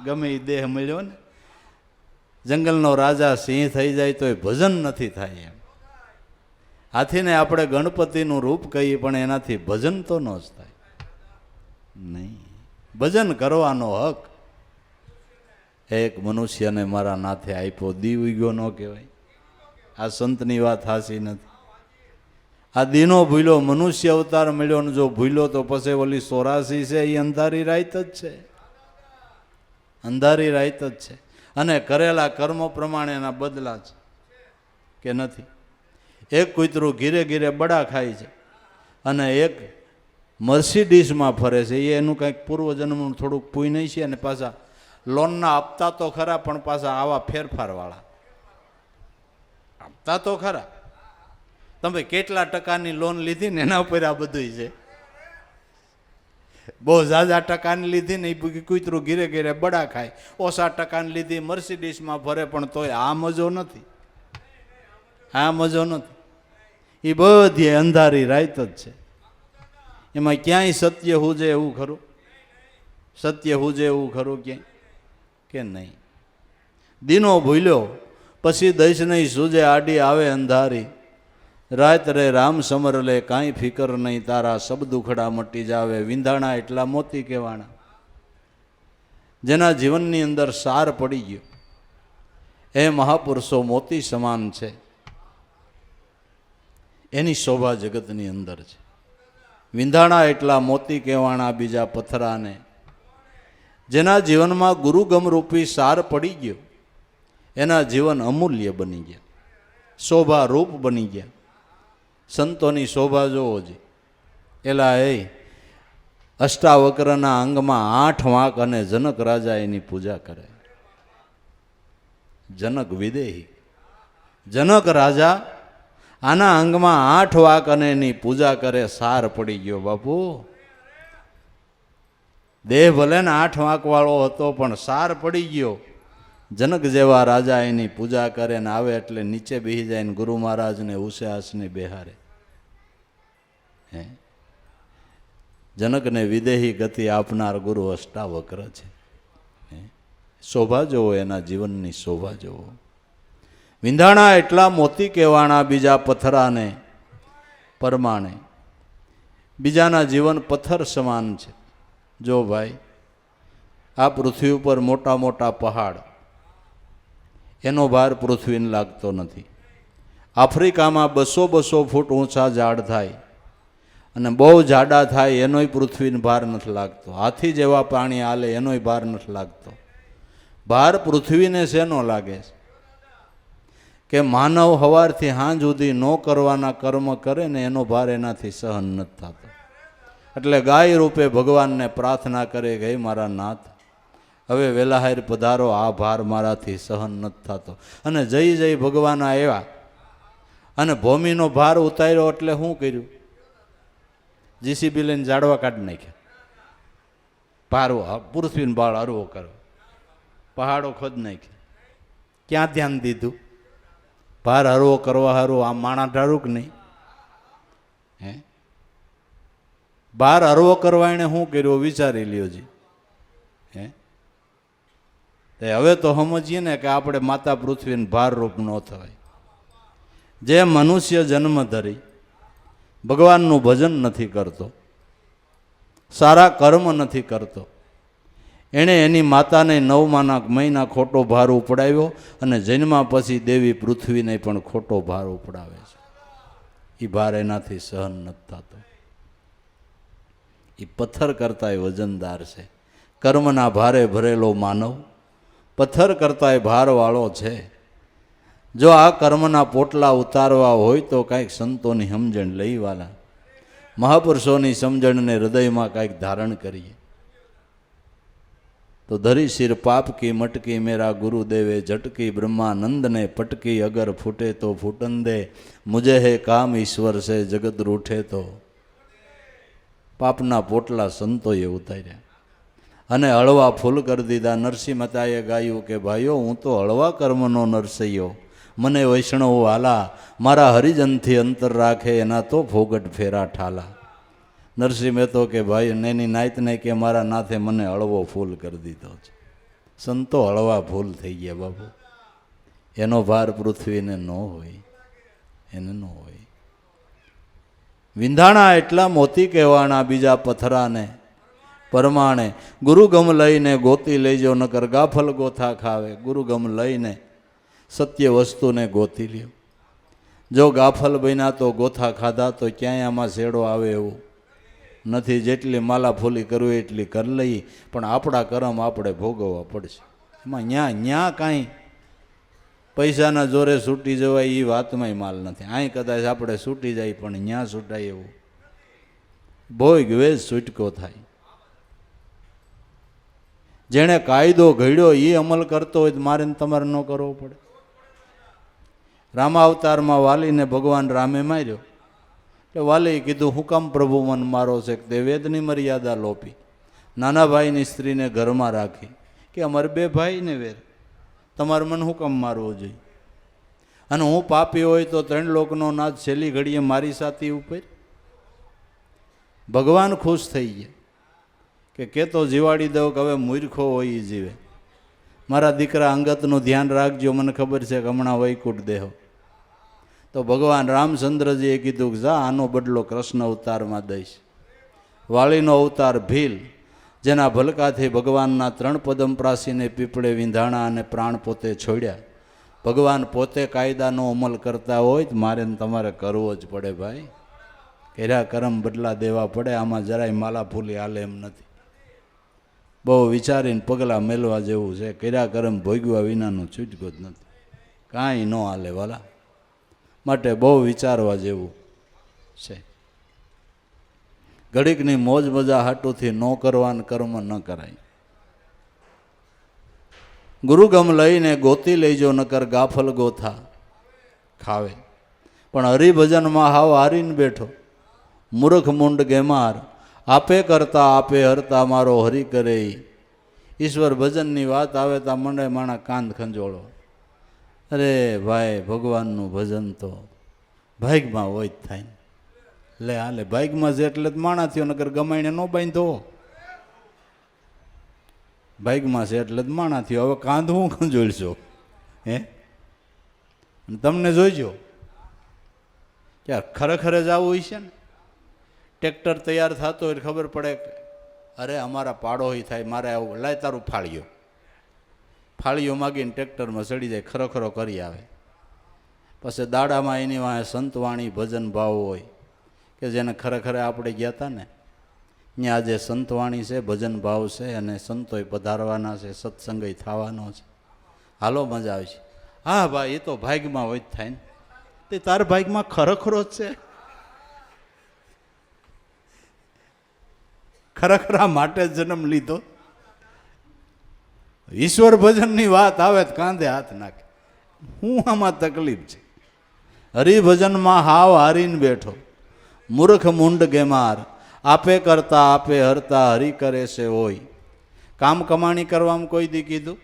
ગમે એ દેહ મળ્યો ને, જંગલનો રાજા સિંહ થઈ જાય તો એ ભજન નથી થાય એમ. હાથીને આપણે ગણપતિનું રૂપ કહીએ, પણ એનાથી ભજન તો ન જ થાય નહીં. ભજન કરવાનો હક એક મનુષ્યને મારા નાથે આપ્યો, દીવ ગયો ન કહેવાય. આ સંતની વાત હાસી નથી. આ દીનો ભૂલ્યો મનુષ્ય અવતાર મળ્યો ને જો ભૂલ્યો તો પછી ઓલી 84 છે એ અંધારી રાત જ છે, અંધારી રાત જ છે. અને કરેલા કર્મો પ્રમાણે એના બદલા છે કે નથી? એક કૂતરું ઘીરે ઘીરે બડા ખાય છે અને એક મર્સિડીઝમાં ફરે છે, એ એનું કંઈક પૂર્વજન્મનું થોડુંક પુણ્ય છે. અને પાછા લોનના આપતા તો ખરા, પણ પાછા આવા ફેરફારવાળા આપતા તો ખરા. તમે કેટલા ટકાની લોન લીધી ને એના ઉપર આ બધું છે. બહુ ઝાઝા ટકાની લીધી ને એ કૂતરું ઘીરે ઘીરે બડા ખાય, ઓછા ટકાની લીધી મર્સિડીઝમાં ફરે, પણ તોય આ મજો નથી, આ મજો નથી. એ બધી અંધારી રાત જ છે. એમાં ક્યાંય સત્ય હુજે એવું ખરું? સત્ય હુજે એવું ખરું ક્યાંય? કે નહીં. દીનો ભૂલ્યો પછી દઈશ નહીં સૂજે, આડી આવે અંધારી, રાત રે રામ સમર લે કાંઈ ફિકર નહીં, તારા સબ દુખડા મટી જાવે, વિંધાણા એટલા મોતી કહેવાણા. જેના જીવનની અંદર સાર પડી ગયો એ મહાપુરુષો મોતી સમાન છે, એની શોભા જગતની અંદર છે. વિંધાણા એટલા મોતી કહેવાણા બીજા પથરાને. જેના જીવનમાં ગુરુગમ રૂપી સાર પડી ગયો એના જીવન અમૂલ્ય બની ગયા, શોભા રૂપ બની ગયા. સંતોની શોભા જોવો છે. એલા એ અષ્ટાવક્રના અંગમાં 8 વાંક અને જનક રાજા એની પૂજા કરે. જનક વિદેહી, જનક રાજા આના અંગમાં 8 વાંક અને એની પૂજા કરે. સાર પડી ગયો બાપુ. દેહ ભલે ને 8 વાંક વાળો હતો, પણ સાર પડી ગયો. જનક જેવા રાજા એની પૂજા કરે ને આવે એટલે નીચે બેસી જાય ને ગુરુ મહારાજને ઉસે આસને બેહારે. જનકને વિદેહી ગતિ આપનાર ગુરુ અષ્ટાવક્ર છે. શોભા જોવો, એના જીવનની શોભા જોવો. વિંધાણા એટલા મોતી કહેવાણા બીજા પથરાને, પ્રમાણે બીજાના જીવન પથ્થર સમાન છે. જો ભાઈ, આ પૃથ્વી ઉપર મોટા મોટા પહાડ, એનો ભાર પૃથ્વીને લાગતો નથી. આફ્રિકામાં 200-200 ફૂટ ઊંચા ઝાડ થાય અને બહુ જાડા થાય, એનોય પૃથ્વીને ભાર નથી લાગતો. હાથી જેવા પાણી હાલે, એનોય ભાર નથી લાગતો. ભાર પૃથ્વીને શેનો લાગે છે? કે માનવ સવારથી સાંજ સુધી ન કરવાના કર્મ કરે ને, એનો ભાર એનાથી સહન નથી થતો. એટલે ગાય રૂપે ભગવાનને પ્રાર્થના કરે કે હે મારા નાથ, હવે વેલાહાર પધારો, આ ભાર મારાથી સહન નથી થતો. અને જય જય ભગવાન આવ્યા અને ભૂમિનો ભાર ઉતાર્યો. એટલે શું કર્યું? જીસીબી લઈને ઝાડવા કાઢી નાખ્યા. ભારવો, પૃથ્વીનો ભાર હરવો કરો, પહાડો ખોદ નાખ્યા. ક્યાં ધ્યાન દીધું? ભાર હરવો કરવા હારું આ માણા ઢાળું કે નહીં? હે, ભાર હરવો કરવા એને શું કર્યું વિચારી લ્યો જી. હે, હવે તો સમજીએ ને કે આપણે માતા પૃથ્વીને ભારરૂપ ન થવાય. જે મનુષ્ય જન્મ ધરી ભગવાનનું ભજન નથી કરતો, સારા કર્મ નથી કરતો, એણે એની માતાને 9 મહિના ખોટો ભાર ઉપડાવ્યો અને જન્મા પછી દેવી પૃથ્વીને પણ ખોટો ભાર ઉપડાવે છે. એ ભાર એનાથી સહન નથી થતો. એ પથ્થર કરતાંય વજનદાર છે. કર્મના ભારે ભરેલો માનવ પથ્થર કરતાંય ભારવાળો છે. જો આ કર્મના પોટલા ઉતારવા હોય તો કાંઈક સંતોની સમજણ લઈવાલા, મહાપુરુષોની સમજણને હૃદયમાં કાંઈક ધારણ કરીએ. તો ધરી સિર પાપ કી મટકી મેરા ગુરુદેવે ઝટકી, બ્રહ્માનંદ ને પટકી, અગર ફૂટે તો ફૂટન દે, મુજે હે કામ ઈશ્વર સે જગત રૂઠે તો. પાપના પોટલા સંતોએ ઉતાર્યા અને હળવા ફૂલ કરી દીધા. નરસિંહ મહેતાએ ગાયું કે ભાઈઓ, હું તો હળવા કર્મનો નરસૈયો, મને વૈષ્ણવ હાલા, મારા હરિજનથી અંતર રાખે, એના તો ફોગટ ફેરા ઠાલા. નરસિંહ મહેતો કે ભાઈ, એની નાયતને કે મારા નાથે મને હળવો ફૂલ કરી દીધો છે. સંતો હળવા ફૂલ થઈ ગયા બાબુ. એનો ભાર પૃથ્વીને ન હોય, એને ન હોય. વિંધાણા એટલા મોતી કહેવાના બીજા પથરાને પરમાણે, ગુરુગમ લઈને ગોતી લેજો નકર ગાફલ ગોથા ખાવે. ગુરુગમ લઈને સત્ય વસ્તુને ગોતી લ્યો. જો ગાફલ બન્યા તો ગોથા ખાધા તો ક્યાંય આમાં શેડો આવે એવું નથી. જેટલી માલા ફૂલી કરવી એટલી કરી લઈ, પણ આપણા કર્મ આપણે ભોગવવા પડશે. એમાં ન્યા કાંઈ પૈસાના જોરે છૂટી જવાય એ વાતમાંય માલ નથી. અહીં કદાચ આપણે છૂટી જાય, પણ ન્યા છૂટાય એવું ભોગ વેશ છૂટકો થાય. જેણે કાયદો ઘડ્યો એ અમલ કરતો હોય તો મારે તમારે ન કરવો પડે. રામાવતારમાં વાલીને ભગવાન રામે માર્યો એટલે વાલીએ કીધું, હું કામ પ્રભુ મન મારો છે? તે વેદની મર્યાદા લોપી, નાના ભાઈની સ્ત્રીને ઘરમાં રાખી કે અમારે 2 ભાઈને વેર, તમારે મને હું કામ મારવો જોઈએ? અને હું પાપી હોય તો 3 લોકનો નાથ છેલ્લી ઘડીએ મારી સાથી ઉપર. ભગવાન ખુશ થઈ ગયા કે તો જીવાડી દઉં કે હવે મૂર્ખો હોય એ જીવે. મારા દીકરા અંગતનું ધ્યાન રાખજો, મને ખબર છે કે હમણાં વૈકુંઠ દેહો. તો ભગવાન રામચંદ્રજીએ કીધું કે જા, આનો બદલો કૃષ્ણ અવતારમાં દઈશ. વાળીનો અવતાર ભીલ, જેના ભલકાથી ભગવાનના 3 પદમપ્રાસીને પીપળે વિંધાણા અને પ્રાણ પોતે છોડ્યા. ભગવાન પોતે કાયદાનો અમલ કરતા હોય તો મારે તમારે કરવો જ પડે ભાઈ. કર્યા કર્મ બદલા દેવા પડે. આમાં જરાય માલા ફૂલી હાલે એમ નથી. બહુ વિચારીને પગલાં મેલવા જેવું છે. કર્યા કર્મ ભોગવ્યા વિનાનું છૂટકો જ નથી, કાંઈ ન હાલે વાલા. માટે બહુ વિચારવા જેવું છે. ઘડીકની મોજ મજા હાટુથી ન કરવાન કર્મ ન કરાય. ગુરુગમ લઈને ગોતી લેજો નકર ગાફલ ગોથા ખાવે. પણ હરિભજનમાં હાવ હારીને બેઠો, મૂર્ખ મુંડ ગેમાર, આપે કરતા આપે હરતા મારો હરિ કરે. ઈશ્વર ભજનની વાત આવે તો મંડે માણા કાંધ ખંજોળો. અરે ભાઈ, ભગવાનનું ભજન તો ભાગમાં હોય જ થાય ને. લે હાલે ભાગમાં છે એટલે જ માણા થયો, નકર ગમાઈને ન બાંધો. ભાગમાં છે એટલે જ માણા થયો. હવે કાંધ હું ખંજોળશો? હે, તમને જોઈજો યાર ખરેખર જ આવું હોય છે ને. ટ્રેક્ટર તૈયાર થતો હોય ખબર પડે કે અરે અમારા પાડોહી થાય, મારે આવું, લાય તારું ફાળીઓ માગીને ટ્રેક્ટરમાં ચડી જાય, ખરોખરો કરી આવે. પછી દાડામાં એની વાંહે સંતવાણી ભજન ભાવ હોય કે જેને ખરેખર આપણે ગયા હતા ને ત્યાં આજે સંતવાણી છે, ભજન ભાવ છે અને સંતોય પધારવાના છે, સત્સંગય થવાનો છે. હાલો મજા આવે છે. હા ભાઈ, એ તો ભાગ્યમાં હોય જ થાય ને. તે તાર ભાગ્યમાં ખરેખરો જ છે. ખરેખર આ માટે જન્મ લીધો. ઈશ્વર ભજનની વાત આવે તો કાંધે હાથ નાખે. હું આમાં તકલીફ છે. હરિભજનમાં હાવ હારીને બેઠો, મૂર્ખ મુંડ ગેમાર, આપે કરતા આપે હરતા હરી કરે છે હોય. કામ કમાણી કરવામાં કોઈ દી કીધું?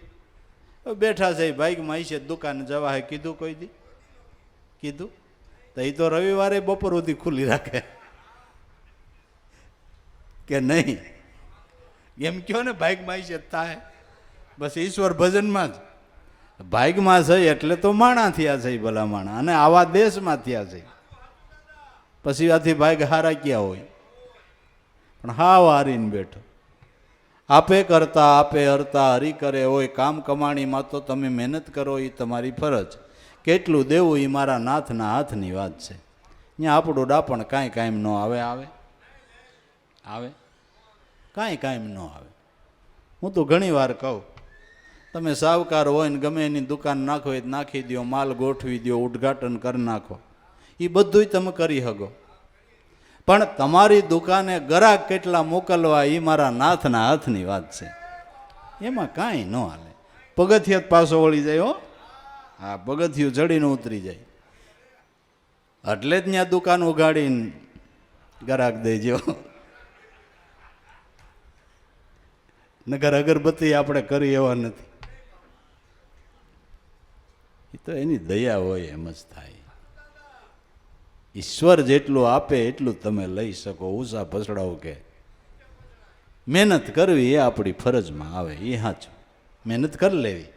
બેઠા છે બાઇકમાં છે, દુકાને જવા હે કીધું કોઈ દી? કીધું? તો એ તો રવિવારે બપોર સુધી ખુલ્લી રાખે કે નહીં? એમ કહો ને બાઇકમાં છે થાય. બસ ઈશ્વર ભજનમાં જ ભાગમાં છે એટલે તો માણા થયા છે ભલા માણા, અને આવા દેશમાં થયા છે. પછી આથી ભાગ હારા ક્યાં હોય? પણ હાવ હારીને બેઠો. આપે કરતા આપે હરતા હરી કરે હોય. કામ કમાણીમાં તો તમે મહેનત કરો એ તમારી ફરજ. કેટલું દેવું એ મારા નાથના હાથની વાત છે. ત્યાં આપણું ડાપણ કાંઈ કાયમ ન આવે. આવે કાંઈ કાયમ ન આવે. હું તો ઘણી વાર કહું, તમે સાવકાર હોય ને ગમે એની દુકાન નાખો એ નાખી દો, માલ ગોઠવી દો, ઉદ્ઘાટન કરી નાખો, એ બધુંય તમે કરી શકો. પણ તમારી દુકાને ગ્રાહક કેટલા મોકલવા એ મારા નાથના હાથની વાત છે. એમાં કાંઈ ન હાલે. પગથિયા પાછો વળી જાય. હો હા, પગથિયું ચડીને ઉતરી જાય. એટલે જ ત્યાં દુકાન ઉગાડીને ગ્રાહક દેજો. નગર અગરબત્તી આપણે કરી એવા નથી. એ તો એની દયા હોય એમ જ થાય. ઈશ્વર જેટલું આપે એટલું તમે લઈ શકો. ઉષા ભસડાવ કે મહેનત કરવી એ આપણી ફરજમાં આવે. એ સાચું, મહેનત કરી લેવી.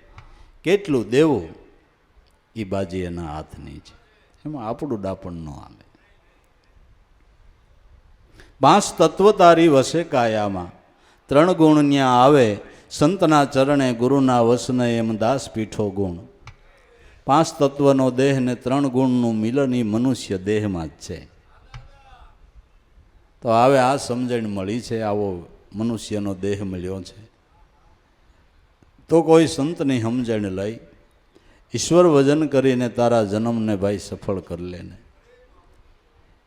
કેટલું દેવું એ બાજી એના હાથની છે. એમાં આપણું ડાપણ ન આવે. 5 તત્વ તારી વસે કાયામાં, 3 ગુણ ન્યા આવે. સંતના ચરણે ગુરુના વસને એમ દાસ પીઠો ગુણ. 5 તત્વનો દેહ ને 3 ગુણનું મિલન એ મનુષ્ય દેહમાં જ છે. તો હવે આ સમજણ મળી છે, આવો મનુષ્યનો દેહ મળ્યો છે. તો કોઈ સંતની સમજણ લઈ ઈશ્વર ભજન કરીને તારા જન્મને ભાઈ સફળ કરી લે ને.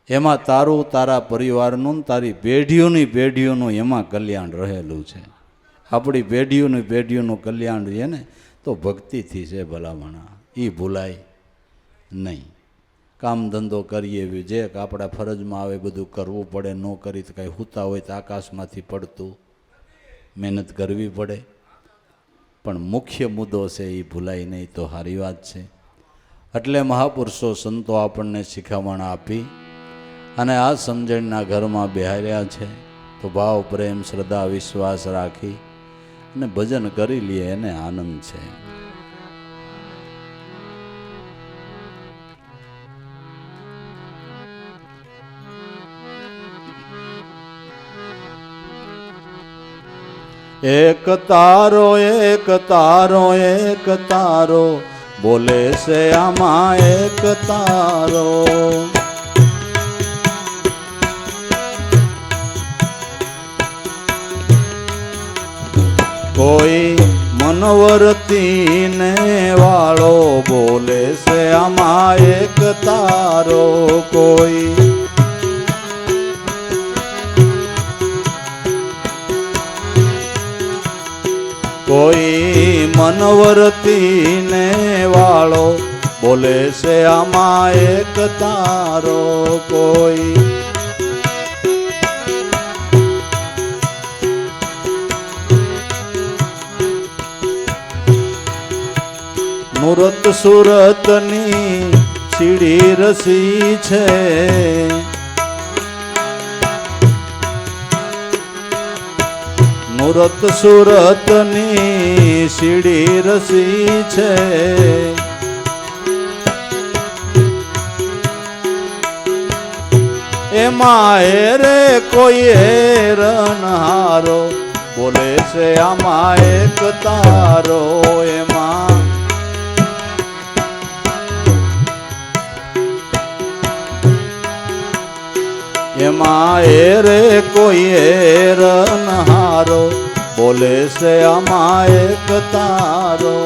એમાં તારું, તારા પરિવારનું, તારી પેઢીઓનું એમાં કલ્યાણ રહેલું છે. આપણી પેઢીઓનું કલ્યાણ છે ને તો ભક્તિથી છે ભલામણા. એ ભૂલાય નહીં. કામ ધંધો કરીએ જે આપણા ફરજમાં આવે બધું કરવું પડે. ન કરી તો કાંઈ હૂતા હોય તો આકાશમાંથી પડતું મહેનત કરવી પડે. પણ મુખ્ય મુદ્દો છે એ ભૂલાય નહીં તો સારી વાત છે. એટલે મહાપુરુષો સંતો આપણને શિખામણ આપી અને આ સમજણના ઘરમાં બેહાર્યા છે. તો ભાવ પ્રેમ શ્રદ્ધા વિશ્વાસ રાખી અને ભજન કરી લઈએ એને આનંદ છે. એક તારો એક તારો એક તારો, બોલે છે આમાં એક તારો. કોઈ મનવરતી ને વાળો, બોલે છે આમાં એક તારો. કોઈ મનવરતી ને વાળો, બોલે છે આમાં એક તારો. કોઈ મૂરત સુરતની સીડી રસી છે. મૂરત સુરતની સીડી રસી છે. એમાં હેરે કોઈ હેરનહારો બોલે છે આમાં એક તારો એમાં હેરે કોઈ હેરનહારો બોલે છે આમાં એક તારો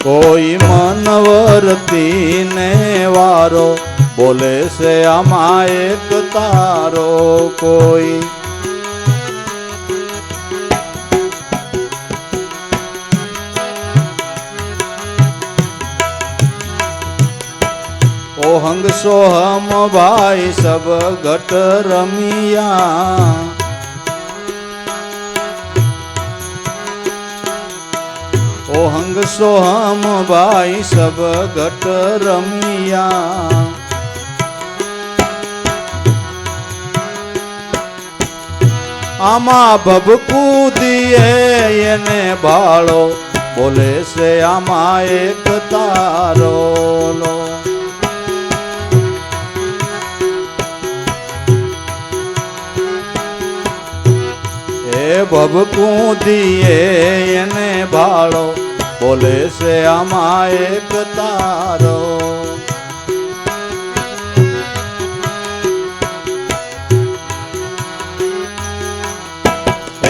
કોઈ મનવરતી ને વારો બોલે છે આમાં એક તારો કોઈ ઓહંગ સોહમ ભાઈ સબ ઘટ રમિયા ઓહંગ સોહમ ભાઈ સબ ઘટ રમિયા આમાં ભભકૂદીએ એને ભાળો બોલે છે આમાં એક તારો લો ભભકૂદીએ એને ભાળો બોલે છે આમાં એક તારો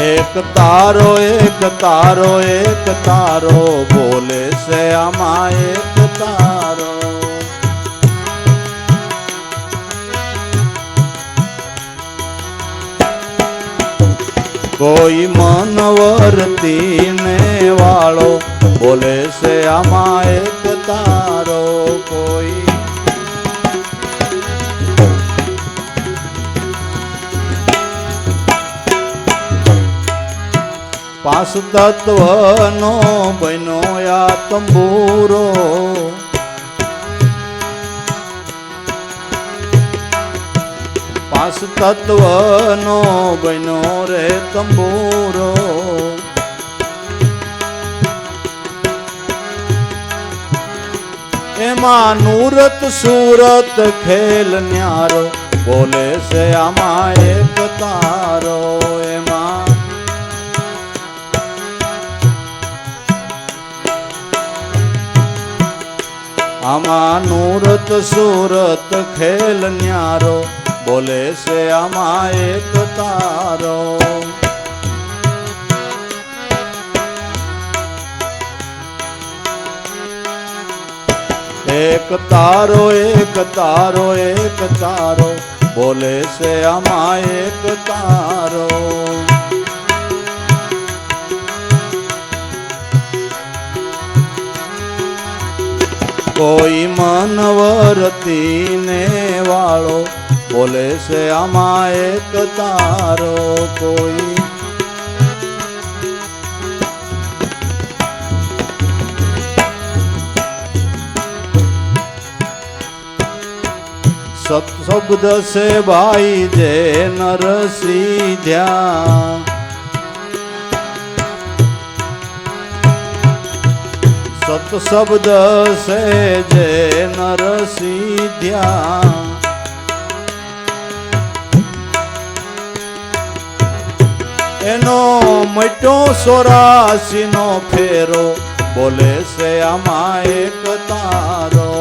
એક તારો એક તારો એક તારો બોલે છે આમાં એક તારો કોઈ મનવરતી ને વાળો બોલે છે આમાં એક તારો કોઈ પાંચ તત્વનો બન્યો આ તંબુરો પાંચ તત્વનો બન્યો રે તંબુરો એમાં નૂરત સુરત ખેલ ન્યારો બોલે છે આમાં એક તારો આમાં નૂરત સુરત ખેલ ન્યારો બોલે છે આમાં એક તારો એક તારો એક તારો એક તારો બોલે છે આમાં એક તારો કોઈ મનવરતી ને વાળો બોલે છે આમાં એક તારો કોઈ સત શબ્દ છે ભાઈ જે નર સીધ્યા સત શબ્દ છે જે નર સીધ્યા એનો મટો 84 નો ફેરો બોલે છે આમાં એક તારો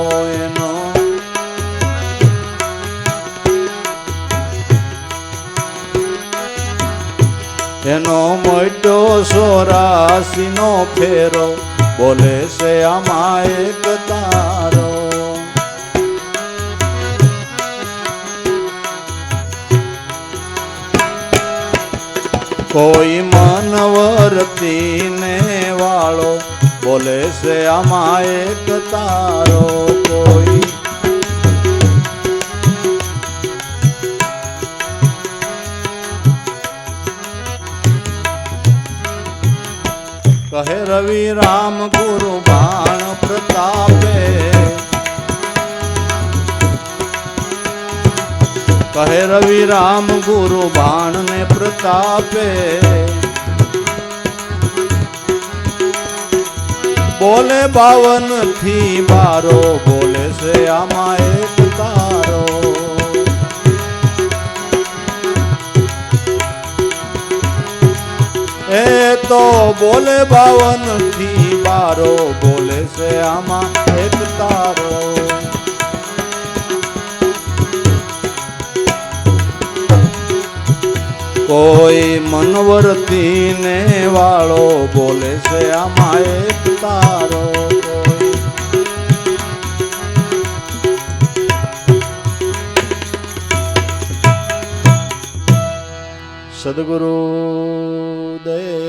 એનો મટો 84 નો ફેરો બોલે છે આમાં એક તારો કોઈ મનવરતી ને વાળો બોલે છે આમાં એક તારો કોઈ કહે રવિ રામ ગુરુ બાણ પ્રતાપે કહે રવિ રામ ગુરુ બાણ ને પ્રતાપે બોલે 52 થી 12 બોલે છે આમાં એક તારો એ તો બોલે 52 થી 12 બોલે છે આમાં એક તારો કોઈ મનવર્તી ને વાળો બોલે છે આમાં એક તારો સદગુરુ દે